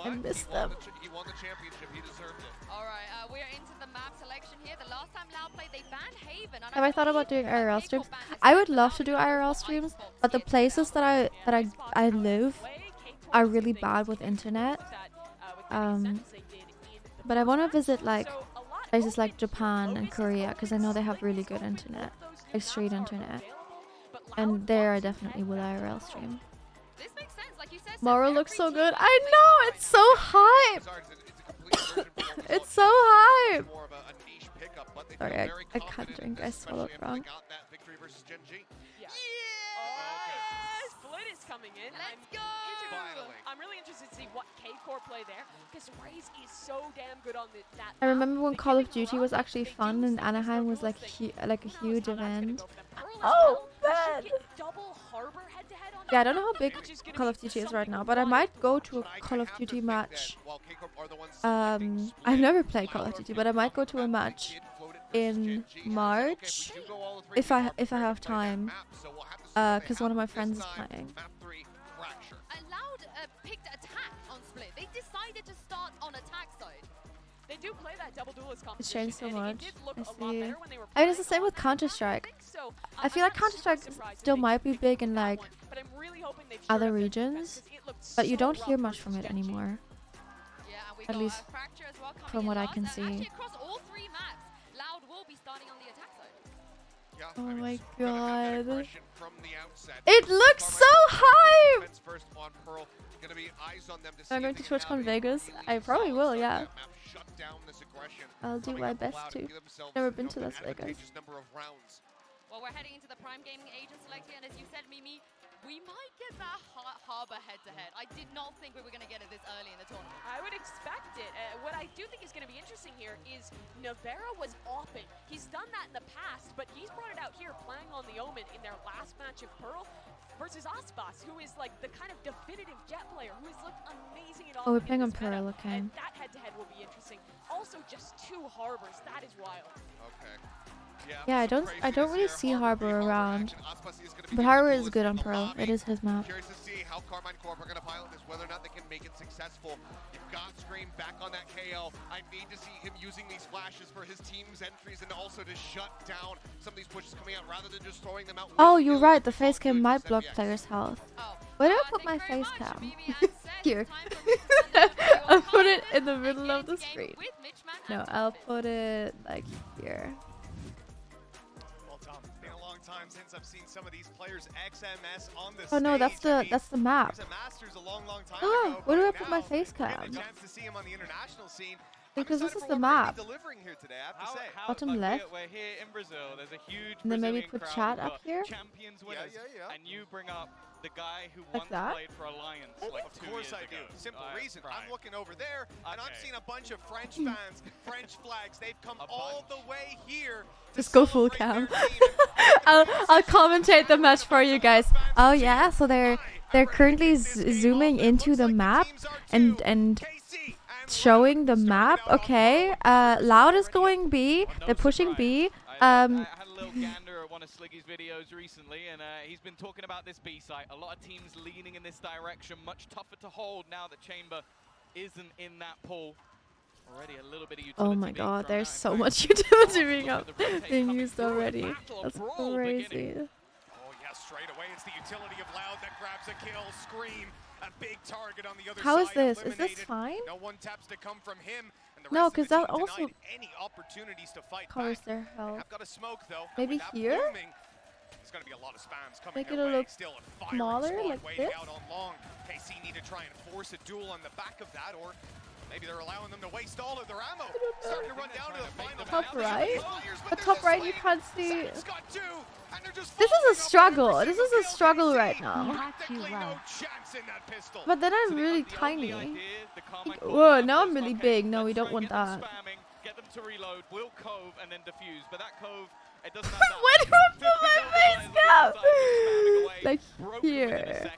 I miss them. He won the championship. He deserved it. All right, we are into the map selection here. The last time Loud played, they banned Haven. Have I thought about doing IRL streams? I would love to do IRL streams, but the places that I live are really bad with internet. But I want to visit like places like Japan and Korea because I know they have really good internet, like street internet, and there I definitely will IRL stream. This makes sense, like you said. Moro looks so good. I know, it's so hype. It's so hype. Sorry, I can't drink. I swallowed wrong. Split is coming in. Let's go! I'm really interested to see what K-Core play there, because Raze is so damn good on that. I remember when Call of Duty was actually fun and Anaheim was like a huge event. Oh man! Yeah, I don't know how big Call of Duty is right now, but I might go to a Call of Duty match. I've never played Call of Duty, but I might go to a match in March if I have time, because one of my friends is playing. Loud picked attack on split. They decided to start on attack side. They do play that double duelist It's competition. changed so much. I see. when they were I mean, it's the same with Counter-Strike. I feel like Counter-Strike still might be big in like other regions, but you don't hear much from it anymore. At least from what I can see. Across all 3 maps, Loud will be starting on the attack side. Oh my god. It looks so hype! I'm going to TwitchCon Vegas. I probably will, yeah. I'll do my best to. Never been to Las Vegas. Well, we're heading into the Prime Gaming Agent Select here, and as you said, Mimi, we might get that Harbor head-to-head. I did not think we were going to get it this early in the tournament. I would expect it. What I do think is going to be interesting here is Navera was open. He's done that in the past, but he's brought it out here playing on the Omen in their last match of Pearl versus Aspas, who is like the kind of definitive jet player who has looked amazing in all. Oh, we're playing on Pearl, okay. And that head-to-head will be interesting. Also, just 2 Harbors. That is wild. Okay. Yeah, I don't really see Harbor around, but Harbor is good on Pearl. It is his map. Curious to see how Carmine Corp are going to pilot this, whether or not they can make it successful. You've got Scream back on that KL. I need to see him using these flashes for his team's entries and also to shut down some of these pushes coming out rather than just throwing them out. Oh, you're right. The face cam might block players' health. Where do I put my face cam? Here. I'll put it in the middle of the screen. No, I'll put it like here. Time since I've seen some of these players XMS on the Oh no, that's the map. Oh, where do I put my face cam? Because this is the map. Bottom left. We're here in Brazil. There's a huge and then maybe put chat up here. Champions winners. And you bring up the guy who like once that? played for Alliance like 2 years ago. Of course I do. Simple reason. I'm looking over there, and I'm seeing a bunch of French fans, French flags. They've come all the way here. Just go full cam. I'll commentate the match for you guys. Oh yeah, so they're currently zooming into the map and showing the map. Okay. Loud is going B. They're pushing B. I had a little gander at one of Sliggy's videos recently, and he's been talking about this B site. A lot of teams leaning in this direction, much tougher to hold now that Chamber isn't in that pool. Already a little bit of utility. Oh my god, there's so much utility being used already. That's crazy. Oh yeah, straight away it's the utility of Loud that grabs a kill. Scream, a big target on the other How is side. this? Is this Eliminated. fine? No one taps to come from him. And the No, rest of because the that team also denied any opportunities to fight covers back. their They health. have got a smoke though. Maybe With that here? blooming, there's going to be a lot of spams coming Make it their a way. look Still a firing smaller, squad like waiting this? out on long. KC need to try and force a duel on the back of that, or maybe they're allowing them to waste all of their ammo. Starting to run down to the final. Top Now right? there's fires, but At there's top a right, slate. you can't see. Sam's got two, and they're just This is a following up struggle. every This is single a kill. struggle KC, right now. practically no chance in that pistol. But then I'm really tiny. Whoa, now I'm really big. No, we don't want that. Get them to reload. We'll cove and then defuse. But that cove, it doesn't have that. Where do I put my face cap? Like here.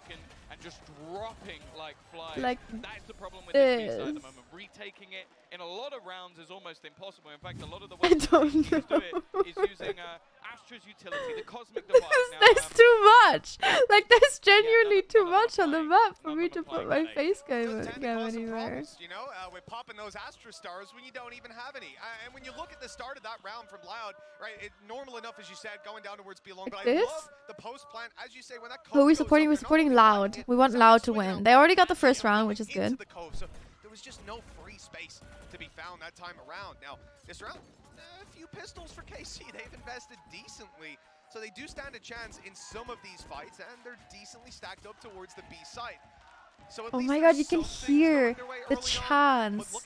And just dropping like flies. Like that's the problem with this B side at the this. moment. Retaking it in a lot of rounds is almost impossible. In fact, a lot of the I ways don't teams do know. it is using Astra's utility, the cosmic device. Now, There's too much. Like there's genuinely too much on the map for me to put my face game anywhere. You know, we're popping those Astra stars when you don't even have any. And when you look at the start of that round from Loud, right, normal enough as you said, going down towards B long. But I this? love the post plant, as you say, when that Who are we supporting? We're supporting Loud. We want Loud to win. They already got the first round, which is good. the cove, so there was just no free space to be found that time around. Now, this round, a few pistols for KC. They've invested decently, so they do stand a chance in some of these fights, and they're decently stacked up towards the B site. So Oh my god, you can hear the chants.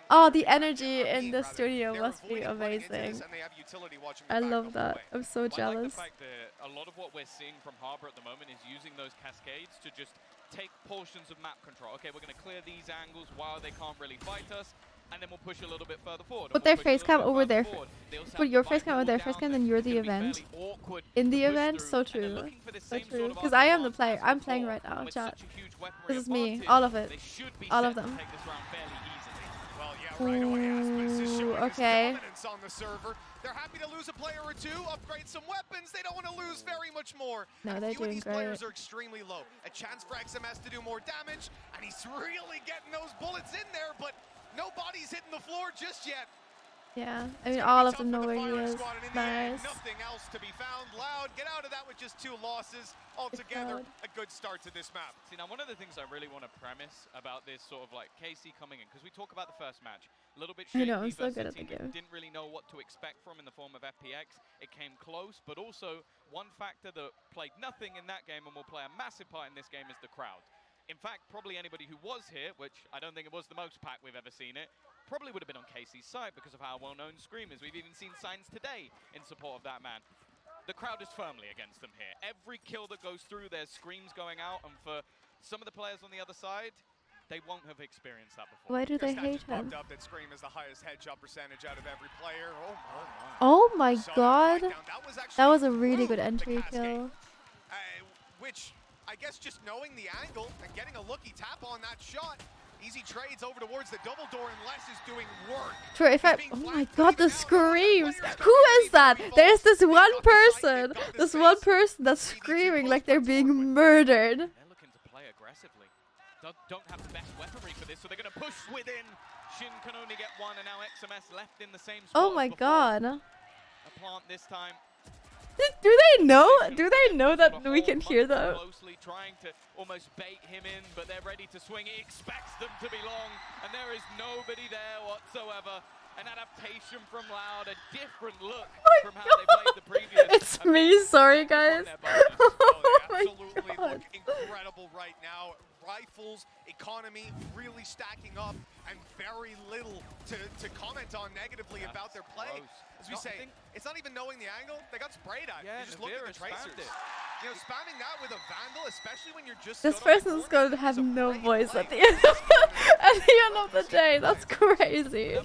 Oh, the energy in the studio must be amazing. I love that. I'm so jealous. I like the fact that a lot of what we're seeing from Harbor at the moment is using those cascades to just take portions of map control. Okay, we're going to clear these angles while they can't really fight us, and then we'll push a little bit further forward. Put their face cam over there. Put your face cam over their face cam, then you're the event. In the event, so true. So true. Because I am the player. I'm playing right now, chat. This is me. All of it. All of them. Ooh, okay. They're happy to lose a player or two, upgrade some weapons. They don't want to lose very much more. No, they're doing these great. players are extremely low. A chance for XMS to do more damage, and he's really getting those bullets in there, but nobody's hitting the floor just yet. Yeah, I mean, all of them know where he is. Nice. Nothing else to be found. Loud, get out of that with just 2 losses. Altogether, a good start to this map. See, now one of the things I really want to premise about this sort of like KC coming in, because we talk about the first match, a little bit shaky. I know, I'm so versus good a at the team that game. Didn't really know what to expect from in the form of FPX. It came close, but also one factor that played nothing in that game and will play a massive part in this game is the crowd. In fact, probably anybody who was here, which I don't think it was the most packed we've ever seen it, probably would have been on KC's side because of how well-known Scream is. We've even seen signs today in support of that man. The crowd is firmly against them here. Every kill that goes through, there's Screams going out, and for some of the players on the other side, they won't have experienced that before. Why do they hate him? Up that Scream is the highest headshot percentage out of every player. Oh my god. That was a really good entry kill. Which, I guess just knowing the angle and getting a looky tap on that shot, easy trades over towards the double door and Les is doing work. True, if I, oh my god, the screams. Who is that? There's this one person that's screaming like they're being murdered. They're looking to play aggressively. Don't have the best weaponry for this, so they're going to push within. Shin can only get one, and now XMS left in the same spot. Oh my god. A plant this time. Do they know? Do they know that we can hear them? Closely trying to almost bait him in, but they're ready to swing. He expects them to be long, and there is nobody there whatsoever. An adaptation from Loud, a different look from how they played the previous. It's me, sorry guys. Oh my absolutely look incredible right now. Rifles, economy, really stacking up, and very little to comment on negatively about their play. As we say, it's not even knowing the angle. They got sprayed at. Yeah, you just look at the tracers. You know, spamming that with a Vandal, especially when you're just This person's going to have no voice at the end. At the end of the day, that's crazy.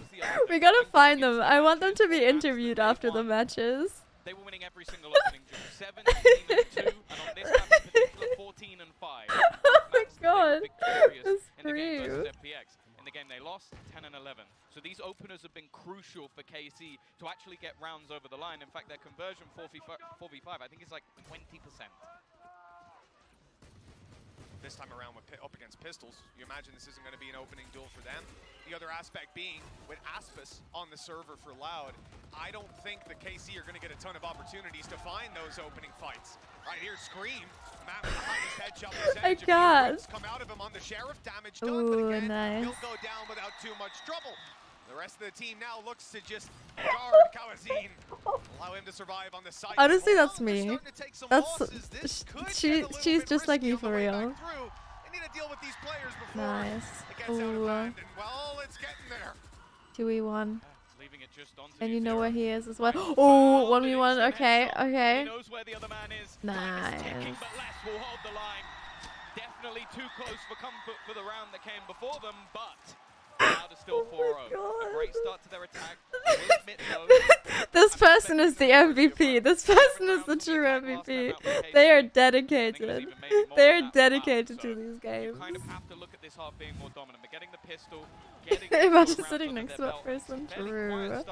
We gotta find them. I want them to be interviewed after the matches. They were winning every single opening duel. 17 and 2, and on this map in particular, 14 and 5. Oh my god. In the game versus FPX. In the game they lost, 10 and 11. So these openers have been crucial for KC to actually get rounds over the line. In fact, their conversion 4v5, I think it's like 20%. This time around up against pistols, you imagine this isn't going to be an opening duel for them. The other aspect being, with Aspis on the server for Loud, I don't think the KC are going to get a ton of opportunities to find those opening fights. Right here, Scream, Matt behind his headshot percentage. Come out of him on the Sheriff, damage done, but again, he'll go down without too much trouble. The rest of the team now looks to just guard Kawazine, allow him to survive on the side. Honestly, that's me. She's just like me for real. They need to deal with these players before Nice. it gets out of hand, and well, it's getting there. 2v1. Leaving it just onto And you know where he is as well. Oh, 1v1. Okay, okay. He knows where the other man is. Nice. Ticking, but Les will hold the line. Definitely too close for comfort for the round that came before them, but Loud is still 4-0. A great start to their attack. We'll admit, though, This person is the MVP. This person is the true MVP. They are dedicated. They are dedicated to these games. you kind of have to look at this half being more dominant, but getting the pistol, getting Imagine sitting next to that person. True.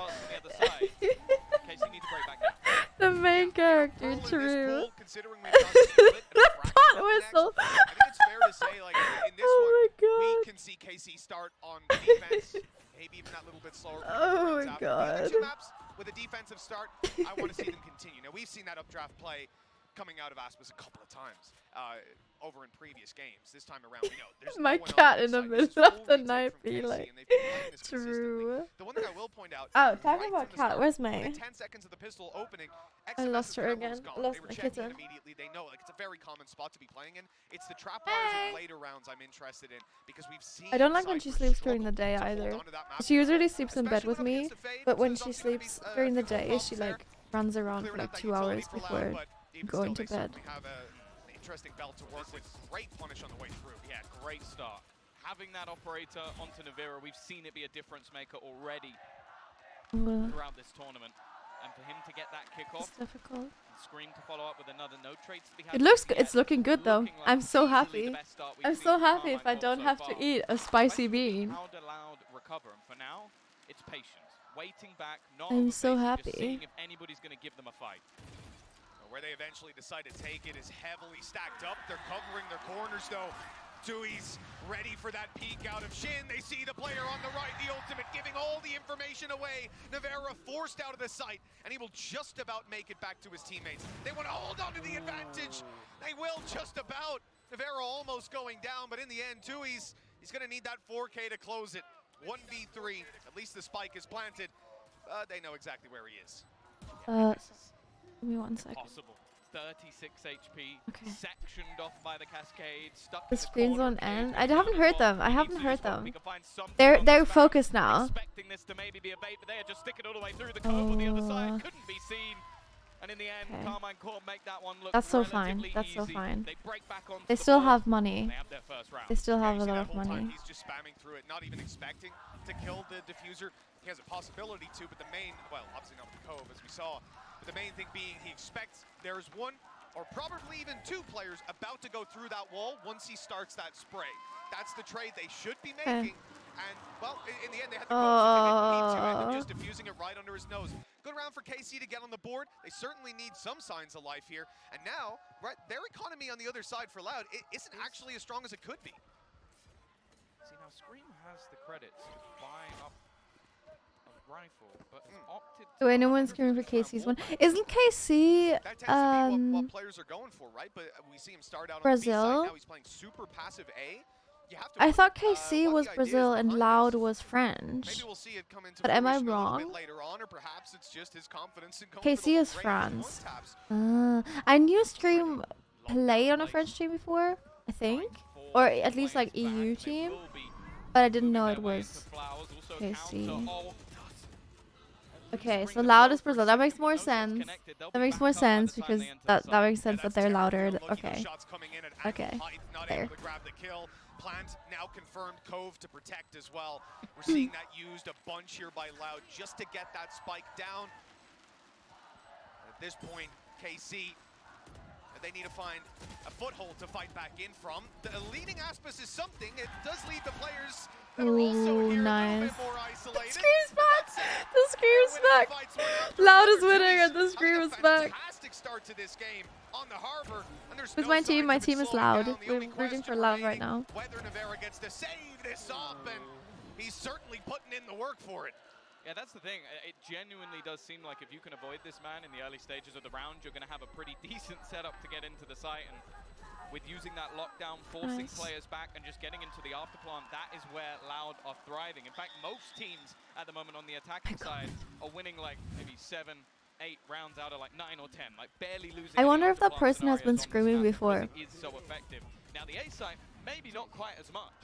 The main character, true. Pot whistle. I think it's fair to say, like, in this one, we can see KC start on defense, maybe even that little bit slower. Oh my The god. other two maps with a defensive start, I want to see them continue. Now, we've seen that updraft play coming out of Aspis a couple of times over in previous games. This time around, we know there's My no one cat else in the on site. There's middle of full the retake night from be KC, like, and they've been playing this true. The one thing I will point out, Oh, talking right about from the cat, start, where's May? within 10 seconds of the pistol opening, I lost her XMS's again. level was gone. Lost They were my checking kitten. it immediately. They know, like, it's a very common spot to be playing in. It's the trap wires in later rounds I'm interested in, because we've seen I don't like when she Cypher sleeps during the struggle day to hold either. onto that map. She usually sleeps in bed Especially with when up me, against the Fade, but when so she there's obviously sleeps gonna be during the a few day, problems she there. like runs around for Clearing out like that 2 hours utility for Loud, before but even going still, to they bed. certainly have an interesting belt to work with. Great punish on the way through. Yeah, great start. Having that operator onto Navira, we've seen it be a difference maker already throughout this tournament. And for him to get that kickoff, It's difficult. and Scream to follow up with another, no trades to be had. It looks good. yet. It's looking good though. Looking like I'm so easily happy. the best start we've I'm seen so from happy if I Carmine don't Corp have so to far. eat a spicy Question bean. How did Loud recover? And for now, it's patience. Waiting back, not I'm so overthinking, happy. just seeing if anybody's going to give them a fight. Where they eventually decide to take it is heavily stacked up. They're covering their corners though. Dewey's ready for that peek out of Shin. They see the player on the right, the ultimate, giving all the information away. Navera forced out of the site, and he will just about make it back to his teammates. They want to hold on to the advantage. They will just about. Navera almost going down, but in the end, Dewey's, he's going to need that 4K to close it. 1v3, at least the spike is planted. They know exactly where he is. Give me 1 second. Possible. 36 HP, Okay. sectioned off by the cascade, stuck The in the screen's corner. on end. I haven't heard them. I haven't heard them. We can find something They're on the back. focused now. Expecting this to maybe be a bait, but they are just sticking all the way through the cove on the other Oh. side. Couldn't be seen. And in the end, Okay. Carmine Corp make that one look That's so fine. relatively That's so easy. fine. They break back onto They the still board, have money. and they have their first round. They still have You a see lot that of whole time money. he's just spamming through it, not even expecting to kill the diffuser. He has a possibility to, but the main, well, obviously not with the cove, as we saw. But the main thing being he expects there's one or probably even two players about to go through that wall once he starts that spray. That's the trade they should be making. And, well, in the end, they had the cove, so they didn't need to end up just diffusing it right under his nose. Good round for KC to get on the board. They certainly need some signs of life here. And now, right, their economy on the other side for Loud, it isn't actually as strong as it could be. See, now Scream has the credits to buy up a rifle, but has opted So anyone's screaming for KC's one. Isn't KC That tends to be what players are going for, right? But we see him start out on the B Brazil? side. Now he's playing super passive A. You have to I wonder, thought KC what was the idea Brazil is and behind Loud this. was French. Maybe we'll see it come into But am I fruition a little bit wrong? later on, or perhaps it's just his confidence in going for KC the is range France. one taps. I knew Stream played on a French team before, I think. Or at least like EU team. But I didn't know it was KC. Okay, so Loud is Brazil. That makes more sense. That makes more sense because that makes sense that they're louder. Okay. Okay. There. Plant now confirmed cove to protect as well. We're seeing that used a bunch here by Loud just to get that spike down. At this point, KC, they need to find a foothold to fight back in from. The leading Aspis is something. It does lead the players Ooh, nice. The Scream's back! The Scream's back! Loud is winning and the Scream is back. Start to this game on the harbor, and there's Who's no my team? signs My of it team is slowing Loud. down. The We're only rooting for question Loud right remains now. whether Navarra gets to save this up, and he's certainly putting in the work for it. Yeah, that's the thing. It genuinely does seem like if you can avoid this man in the early stages of the round, you're going to have a pretty decent setup to get into the site. And with using that lockdown, forcing players back and just getting into the afterplant, that is where Loud are thriving. In fact, most teams at the moment on the attacking side are winning like maybe 7, 8 rounds out of like 9 or 10, like barely losing. I wonder if that afterplant person has been scenarios on this screaming map before. because it is so effective. Now the A side, maybe not quite as much,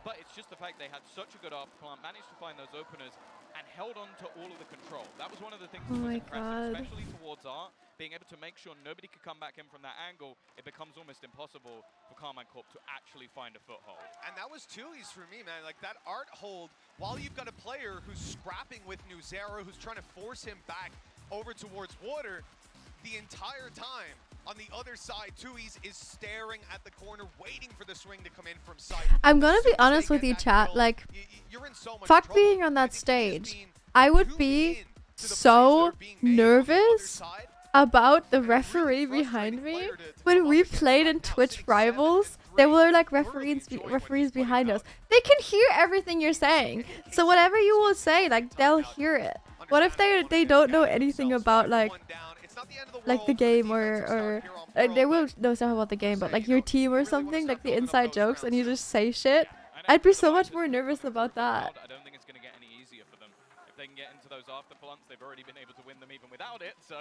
but it's just the fact they had such a good afterplant, managed to find those openers, and held on to all of the control. That was one of the things that was impressive, especially towards Art, being able to make sure nobody could come back in from that angle. It becomes almost impossible for Carmine Corp to actually find a foothold. And that was Tui's for me, man. Like that Art hold, while you've got a player who's scrapping with Nuzero, who's trying to force him back over towards water, the entire time on the other side, Tui's is staring at the corner, waiting for the swing to come in from sight. I'm gonna be honest with you, chat. Like, fuck being on that stage. I would be so nervous about the referee behind me. When we played in Twitch Rivals, there were like referees behind us. They can hear everything you're saying. So whatever you will say, like they'll hear it. What if they don't know anything about like the game or they will know stuff about the game, but like your team or something, like the inside jokes, and you just say shit? I'd be so much more nervous about that. I don't think it's going to get any easier for them. If they can get into those afterplants, they've already been able to win them even without it. So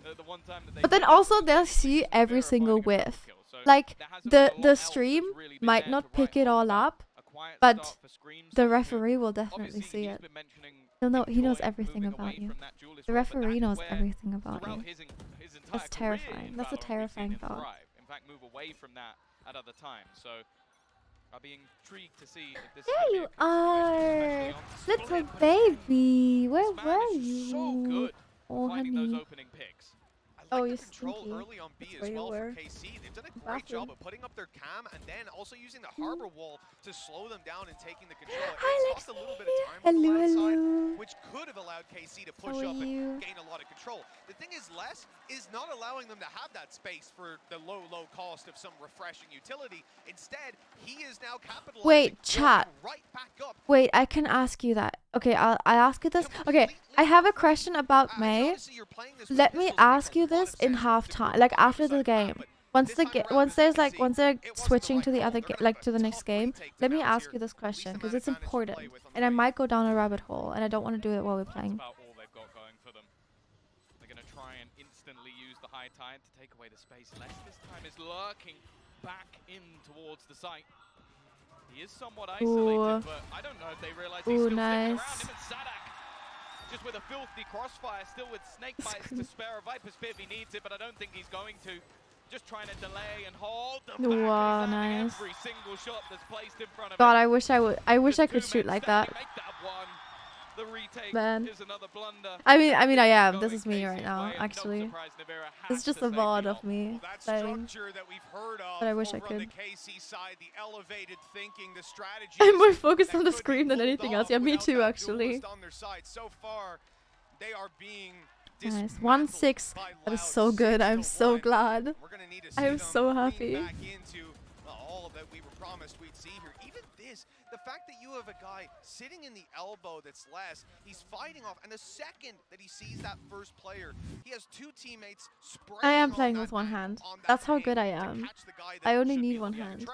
the one time that they But then also they'll see every single whiff. Like the stream might not pick it all up, but the referee will definitely see it. He'll know. He knows everything about you. The referee knows everything about you. That's terrifying. That's a terrifying thought. In fact, move away from that at other times. So I'll be intrigued to see if this. There you are, little baby. Where were you? So good oh, finding honey. those opening picks. Oh, you're Control stinky. early on B That's as where you well were. for KC. They've done a great job of putting up their cam and then also using the harbor wall to slow them down and taking the control. It lost a little bit of time on the left side, which could have allowed KC to push up and gain a lot of control. The thing is, Les is not allowing them to have that space for the low cost of some refreshing utility. Instead, he is now capitalizing. Wait, chat. Right back up. Wait, I can ask you that. Okay, I'll ask you this. Okay, I have a question about May. Let me ask you this in halftime, like after the game. Once they're switching to the other to the next game. Let me ask you this question because it's important, and I might go down a rabbit hole, and I don't want to do it while we're playing. About all they've got going for them. They're going to try and instantly use the high tide to take away the space. Les this time is lurking back in towards the site. He is somewhat isolated, but I don't know if they realize he's still sticking around. Him and Sadak just with a filthy crossfire, still with snake bites to spare a Viper Spear if he needs it, but I don't think he's going to. Just trying to delay and hold them back. Wow, nice. Every single shot that's placed in front of God, him. I wish I could shoot like that. The retake Man. is another blunder. I mean, I am. This is me right now, actually. It's just a VOD of me playing. But I wish I could. I'm more focused on the screen than anything else. Yeah, me too, actually. Nice. 1-6. That is so good. I'm so glad. I am so happy. The fact that you have a guy sitting in the elbow that's less, he's fighting off, and the second that he sees that first player, he has two teammates spraying. I am playing with one hand. That's how good I am. I only need one hand.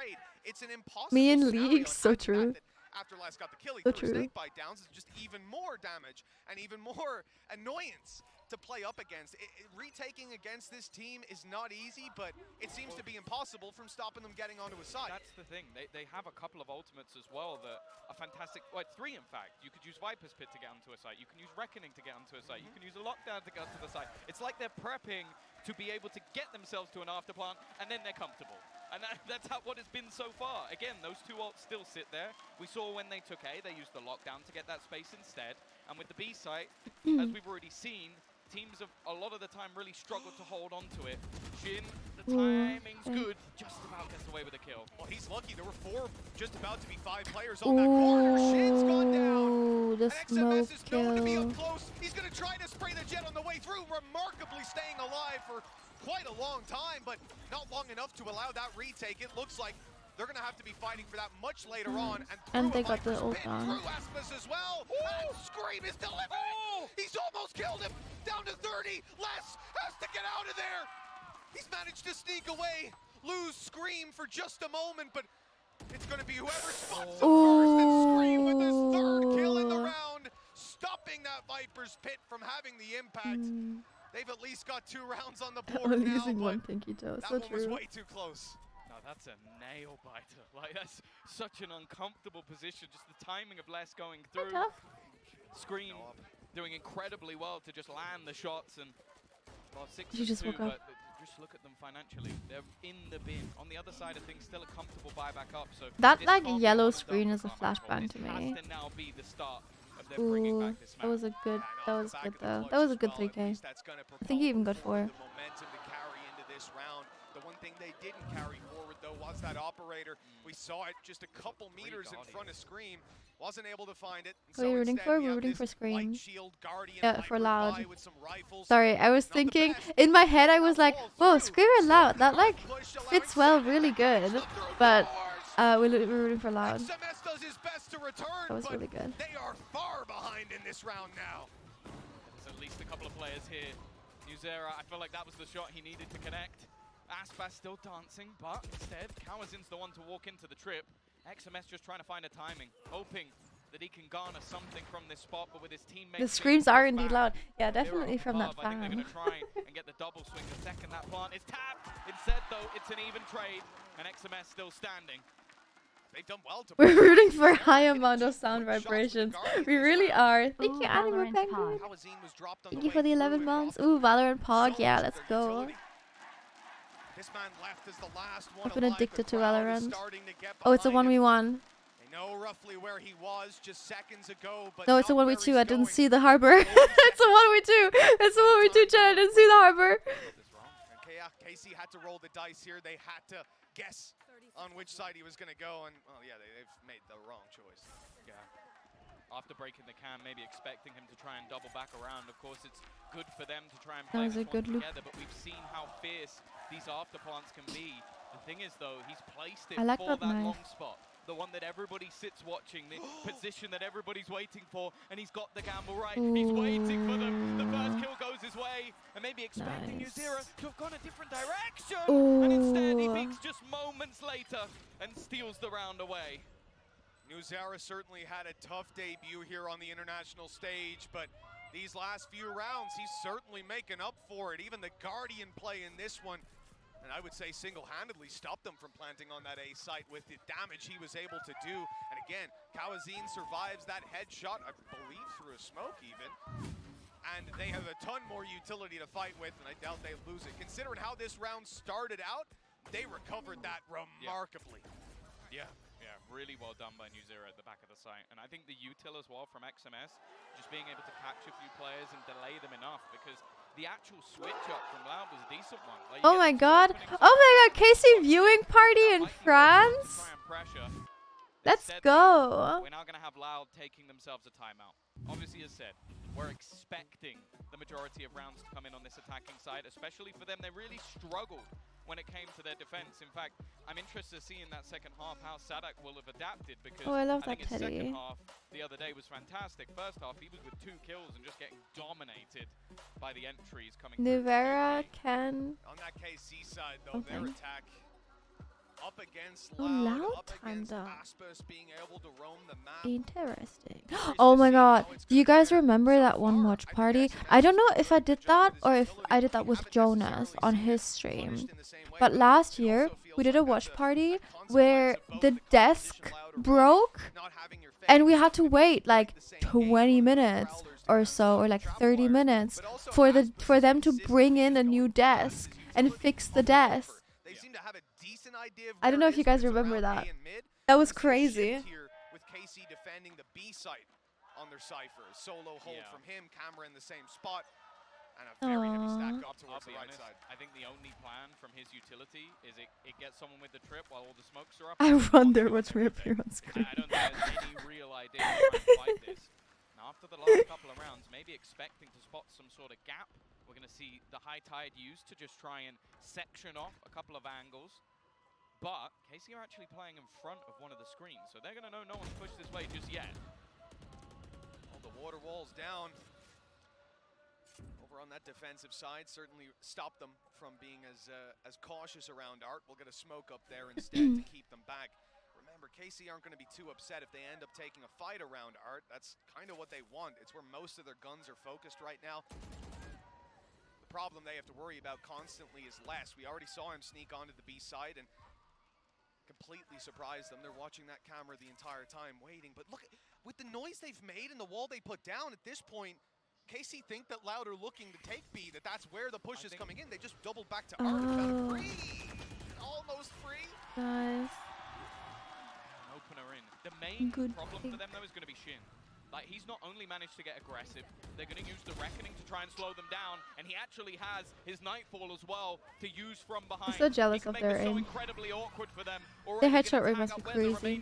It's an impossible Me in League, so true. After Les got the kill, he so threw true. snake bite downs. It's just even more damage and even more annoyance to play up against. Retaking against this team is not easy, but it seems to be impossible from stopping them getting onto a side. That's the thing. They have a couple of ultimates as well that are fantastic. Well, 3 in fact. You could use Viper's Pit to get onto a site. You can use Reckoning to get onto a site. You can use a lockdown to get onto the site. It's like they're prepping to be able to get themselves to an afterplant, and then they're comfortable. And that's what it's been so far. Again, those two ults still sit there. We saw when they took A, they used the lockdown to get that space instead. And with the B site, as we've already seen, teams have a lot of the time really struggled to hold on to it. Shin, the timing's good, just about gets away with a kill. Well, he's lucky. There were 4, just about to be 5 players on that corner. Shin's gone down. Ooh, the smoke XMS is known to be kill. up close. He's going to try to spray the jet on the way through, remarkably staying alive for quite a long time, but not long enough to allow that retake. It looks like they're going to have to be fighting for that much later on. And they got the ult on. Through Asmus as well. And Scream is delivering. He's almost killed him. Down to 30. Les has to get out of there. He's managed to sneak away, lose Scream for just a moment, but it's going to be whoever spots him first. And Scream with his 3rd kill in the round, stopping that Viper's pit from having the impact. They've at least got 2 rounds on the board I'm now, using but one pinky toe. that So one was true. way too close. No, that's a nail biter. Like, that's such an uncomfortable position. Just the timing of Les going through. Scream doing incredibly well to just land the shots, and well, 6 She just 2, woke up. but just look at them financially. They're in the bin. On the other side of things, still a comfortable buyback up. So That this like can't be yellow one and screen done is a for Carmichael. flashbang to This me. has to now be the start of them bringing Ooh, back this that was a good. That was good though. That was a good 3K. I think he even got 4. Momentum to carry into this round. The one thing they didn't carry forward though was that operator. We saw it just a couple meters in front of Scream. Wasn't able to find it. What are you rooting for? We're rooting for Scream. Yeah, for Loud. Sorry, I was thinking in my head. I was like, "Whoa, Scream and Loud. That like fits well, really good." But we're rooting for Loud. XMS does his best to return, That was but really good. they are far behind in this round now. There's at least a couple of players here. Nuzera, I feel like that was the shot he needed to connect. Aspas still dancing, but instead, Kawazin's the one to walk into the trip. XMS just trying to find a timing, hoping that he can garner something from this spot, but with his teammates... The screams are indeed loud. Yeah, definitely from that I think they're going fan. to try and get the double swing the second that plant is tapped. Instead, though, it's an even trade, and XMS still standing. They've done well to... We're rooting for a high amount of sound vibrations. We really are. Thank you, Animal Penguin. Thank you for the 11 months. Ooh, Valorant Pog. Yeah, let's go. This man left as the last one I've been alive. addicted The to crowd is Valorant. starting to get Oh, it's a behind him. 1v1. They know roughly where he was just seconds ago, but No, it's a not where 1v2. he's I didn't going. see the harbor. It's a 1v2. It's a 1v2, Chad. I didn't see the harbor. Casey had to roll the dice here. They had to guess on which side he was going to go, and well, yeah, they've made the wrong choice. Yeah. After breaking the can, maybe expecting him to try and double back around. Of course, it's good for them to try and That play was a this one good loop. together, but we've seen how fierce these afterplants can be. The thing is, though, he's placed it I like for that that knife. long spot. The one that everybody sits watching, the position that everybody's waiting for, and he's got the gamble right. He's waiting for them. The first kill goes his way, and maybe expecting Nice. Nuzera to have gone a different direction. And instead, he peeks just moments later and steals the round away. Nuzera certainly had a tough debut here on the international stage, but these last few rounds, he's certainly making up for it. Even the Guardian play in this one, and I would say single-handedly stopped them from planting on that A site with the damage he was able to do. And again, Kawazin survives that headshot, I believe through a smoke even. And they have a ton more utility to fight with, and I doubt they lose it. Considering how this round started out, they recovered that remarkably. Yeah, really well done by Nuzera at the back of the site. And I think the util as well from XMS, just being able to catch a few players and delay them enough, because the actual switch up from Loud was a decent one. Like, Oh my god. Oh my god. Casey viewing party in France. Let's go. We're now going to have Loud taking themselves a timeout. Obviously, as said, we're expecting the majority of rounds to come in on this attacking side, especially for them. They really struggled when it came to their defense. In fact, I'm interested to see in that second half how Sadak will have adapted, because Oh, I love think that his Teddy. second half the other day was fantastic. First half, he was with 2 kills and just getting dominated by the entries coming through. Nuvera can. On that KC side, though, their Okay. attack up against Oh, Loud, Loud up time against though. Aspas being able to roam the map. Interesting. Oh my god. Do you guys remember that one watch party? I don't know if I did that or if I did that with Jonas on his stream. But last year, we did a watch party where the desk broke and we had to wait like 20 minutes or so, or like 30 minutes for them to bring in a new desk and fix the desk. They seem to have a decent idea of I don't know where if it you is, guys but it's remember around that. A and mid. That was We see a crazy. shift here with KC defending the B site on their cipher. Solo hold from him, camera in the same spot. And a very heavy stack up towards the right honest, side. I think the only plan from his utility is it gets someone with the trip while all the smokes are up. I wonder what's reappear on screen. I don't think there's any real idea to try and fight this. Now, after the last couple of rounds, maybe expecting to spot some sort of gap, we're going to see the high tide used to just try and section off a couple of angles. But KC are actually playing in front of one of the screens, so they're going to know no one's pushed this way just yet. Well, the water wall's down. Over on that defensive side, certainly stop them from being as cautious around Art. We'll get a smoke up there instead to keep them back. Remember, KC aren't going to be too upset if they end up taking a fight around Art. That's kind of what they want. It's where most of their guns are focused right now. The problem they have to worry about constantly is less. We already saw him sneak onto the B side and completely surprised them. They're watching that camera the entire time, waiting. But look, with the noise they've made and the wall they put down at this point, KC think that Loud are looking to take B, that's where the push is coming in. They just doubled back to Art and found a free. Almost free. Nice. An opener in. The main problem for them, though, is going to be Shin. Like, he's not only managed to get aggressive, they're going to use the Reckoning to try and slow them down, and he actually has his Nightfall as well to use from behind. I'm so jealous of their aim. Their headshot rate must be crazy.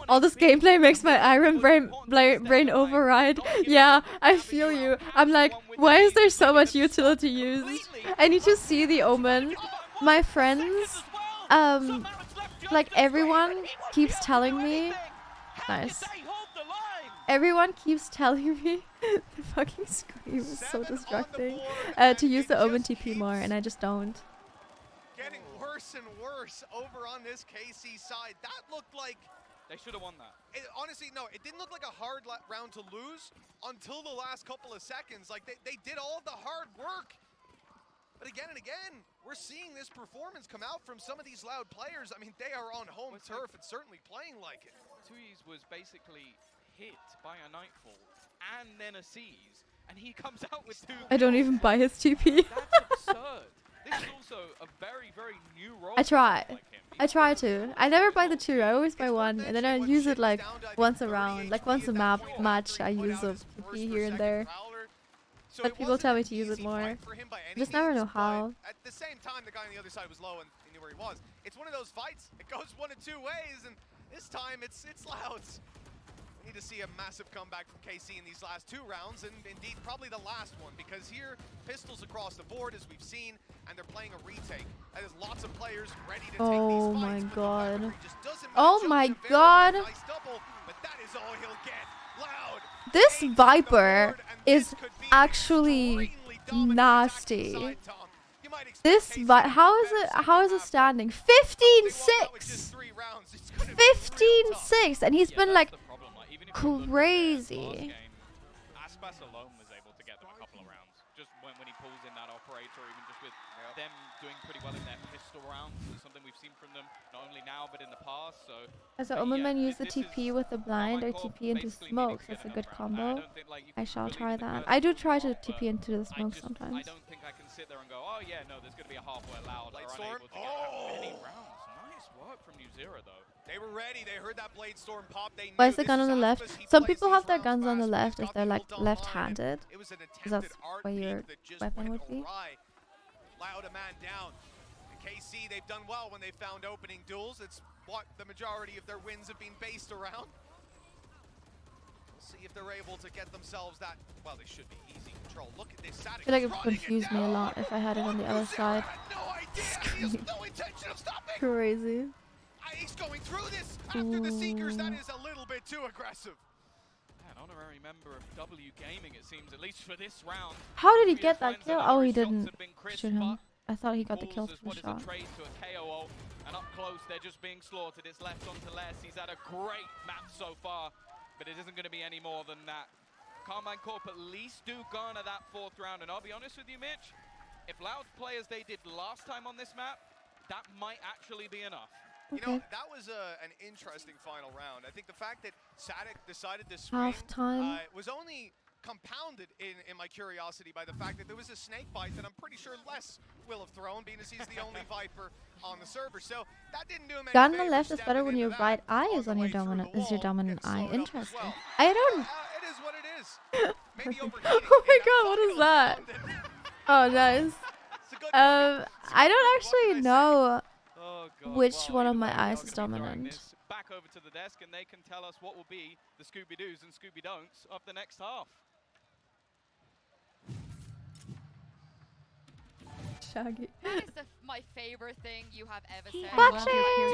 All this gameplay makes my Iron brain override. Yeah, I feel you. I'm like, why is there so much utility used? I need to see the Omen. My friends, like everyone keeps telling me. Nice. Everyone keeps telling me the fucking scream is so distracting to use the Omen TP more, and I just don't. Getting worse and worse over on this KC side. That looked like they should have won that. Honestly, no, it didn't look like a hard round to lose until the last couple of seconds. Like they did all the hard work. But again and again, we're seeing this performance come out from some of these Loud players. I mean, they are on home turf and certainly playing like it. Tui's was basically hit by a Nightfall and then a Seize, and he comes out with 2 I don't even buy his TP. That's absurd. This is also a very, very new role. I try. I try to. I never buy the 2. I always buy 1, and then I use it like once a round, like once a match. I use a TP here and there. But people tell me to use it more. I just never know how. At the same time, the guy on the other side was low and he knew where he was. It's one of those fights. It goes one of 2 ways, and this time it's Louds. We need to see a massive comeback from KC in these last 2 rounds, and indeed probably the last one, because here pistols across the board as we've seen, and they're playing a retake. That is lots of players ready to take these fights. Oh my god. Oh my god. Nice double, but that is all he'll get. Loud. This Viper is actually nasty. This how is it standing? 15-6. 15-6, and he's been like crazy. Aspas alone was able to get them a couple of rounds. Just when he pulls in that operator, even just with them doing pretty well in their pistol rounds, is something we've seen from them not only now but in the past. So as the Omen man use the TP with the blind or TP into smokes, that's a good combo. I shall try that. I do try to TP into the smoke sometimes. I don't think I can sit there and go, oh yeah, no, there's going to be a halfway Loud. Or unable to get that many rounds. Nice work from New Zero though. They were ready. They heard that blade storm pop. They Why is the gun on the left? Some people have their guns on the left if they're like left-handed. Because that's where your weapon would be. Loud a man down. KC, they've done well when they found opening duels. It's what the majority of their wins have been based around. We'll see if they're able to get themselves that, well, they should be easy control. Look at this. I feel like it would confuse me a lot if I had it on the other side. Crazy. He's going through this after the Seekers. That is a little bit too aggressive. An honorary member of W Gaming, it seems, at least for this round. How did he get that kill? Oh, he didn't shoot him. I thought he got the kill from the shot. And up close, they're just being slaughtered. It's left onto Les. He's had a great map so far, but it isn't going to be any more than that. Carmine Corp at least do garner that 4th round, and I'll be honest with you, Mitch, if Loud play as they did last time on this map, that might actually be enough. You know, that was an interesting final round. I think the fact that Sadek decided to swing was only compounded in my curiosity by the fact that there was a snake bite that I'm pretty sure Les will have thrown, being as he's the only Viper on the server. So that didn't do him any gun on the favors left is better when your right eye is on your dominant eye. Interesting. I don't. It is what it is. is maybe overheating. Oh my god, what is that? Oh, nice. I don't actually know which one of my eyes is dominant. Back over to the desk, and they can tell us what will be the Scooby-Doos and Scooby-Don'ts of the next half. Shaggy. That is my favorite thing you have ever said. Watching!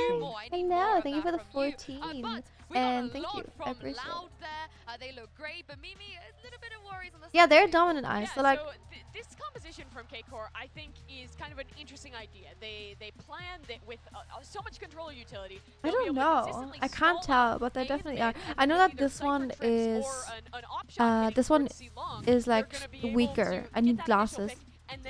Do more. I need more Hello, of thank you that for the from you. 14. But we And got a thank lot you. I from appreciate it. Loud there. They look great, but Mimi, a little bit of worries on the Yeah, side. they're dominant eyes. So like, so this composition from K-Core, I think, is kind of an interesting idea. They planned it with so much control utility. I don't know. I can't tell, but they definitely are. I know that this one is like weaker. I need glasses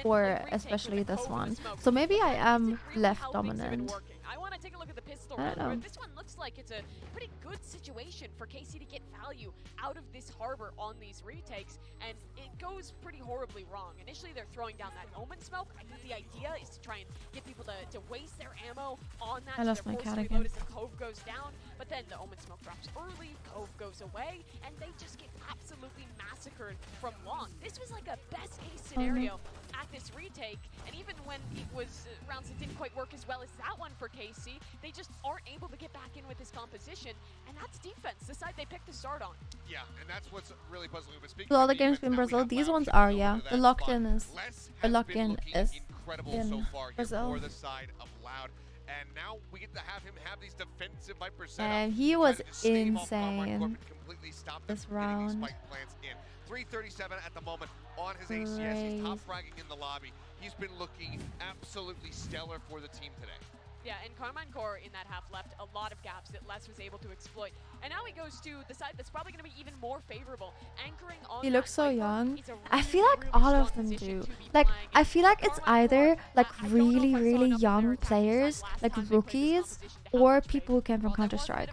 for especially this one. So maybe I am left dominant. I want to take a look at the pistol I round, don't where know. this one looks like it's a pretty good situation for KC to get value out of this harbor on these retakes, and it goes pretty horribly wrong. Initially, they're throwing down that Omen smoke. I think the idea is to try and get people to waste their ammo on that. I lost my cat again. As the Cove goes down, but then the Omen smoke drops early, Cove goes away, and they just get absolutely massacred from long. This was like a best case scenario at this retake, and even when it was rounds that didn't quite work as well as that one for KC, they just aren't able to get back in with this composition, and that's defense, the side they picked to start on. Yeah, and that's what's really puzzling. But speaking So all of the games defense, in now we Brazil, have these Loud ones shooting are, over yeah. to The that locked spot. in is Les the has locked been in looking is incredible in so far here Brazil. for the side of Loud, and now we get to have him have these defensive Viper setups. And he Trying was to just stave off Carmine insane Corbin, completely stop them this from getting these round. spike plants in. 337 at the moment on his ACS. He's top fragging in the lobby. He's been looking absolutely stellar for the team today. Yeah, and Carmine Core in that half left a lot of gaps that Les was able to exploit. And now he goes to the side that's probably going to be even more favorable, anchoring on He that looks so Viper. young. It's a I feel really, like really all strong of them position do. to be Like, playing I in. feel like it's either like really, really young players, like rookies, or people who came from Counter-Strike.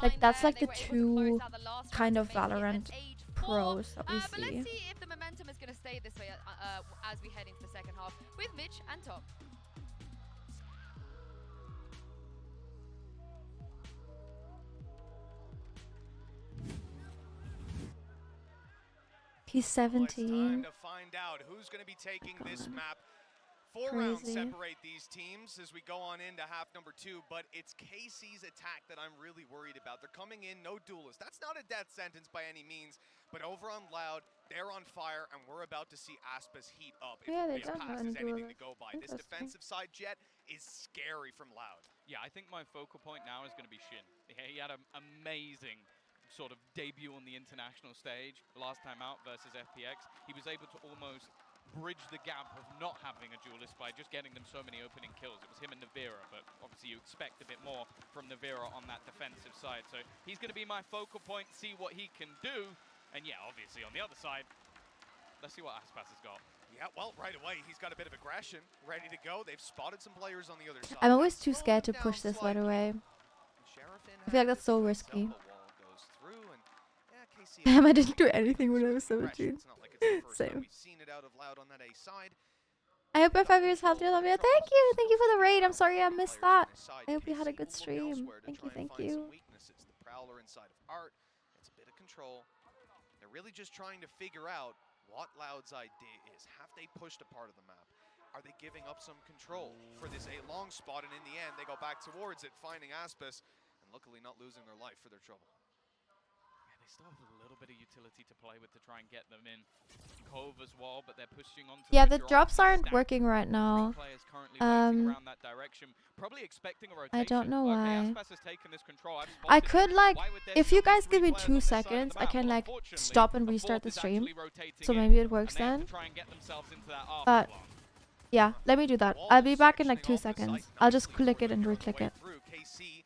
Like, that's like the two kind of Valorant pros that we But let's see. see if the momentum is going to stay this way as we head into the second half with Mitch and Tom. He's Well, it's 17. time to find out who's going to be taking this map. 4 Crazy. rounds separate these teams as we go on into half number 2, but it's KC's attack that I'm really worried about. They're coming in, no duelist. That's not a death sentence by any means, but over on Loud, they're on fire, and we're about to see Aspas heat up. If Yeah, they this don't pass have any is anything to duelists. go by. This Interesting. defensive side jet is scary from Loud. Yeah, I think my focal point now is going to be Shin. He had an amazing sort of debut on the international stage last time out versus FPX. He was able to almost bridge the gap of not having a duelist by just getting them so many opening kills. It was him and Navira, but obviously you expect a bit more from Navira on that defensive side. So he's going to be my focal point, see what he can do. And yeah, obviously on the other side, let's see what Aspas has got. Yeah, well, right away, he's got a bit of aggression, ready to go. They've spotted some players on the other side. I'm always too scared to push this right away. I feel like that's so risky. Damn, I didn't do anything when I was 17. Same. We've seen it out of Loud on that A side. I hope my 5 years helped you, Olivia. Thank you. Thank you for the raid. I'm sorry I missed that. I hope you had a good stream. Thank you. Thank you. The Prowler inside of Art. It's a bit of control. They're really just trying to figure out what Loud's idea is. Have they pushed a part of the map? Are they giving up some control for this A long spot? And in the end, they go back towards it, finding Aspas, and luckily not losing their life for their trouble. Yeah, they still have a little bit of utility to play with to try and get them in. Cove as well, but they're pushing on. Yeah, the drops aren't working right now. Around that direction, probably expecting a rotation. I don't know why. Aspas has taken this control. I could like, if you guys give me 2 seconds, I can like stop and restart the stream. So maybe it works then. But yeah, let me do that. I'll be back in like 2 seconds. I'll just click it and re-click it. KC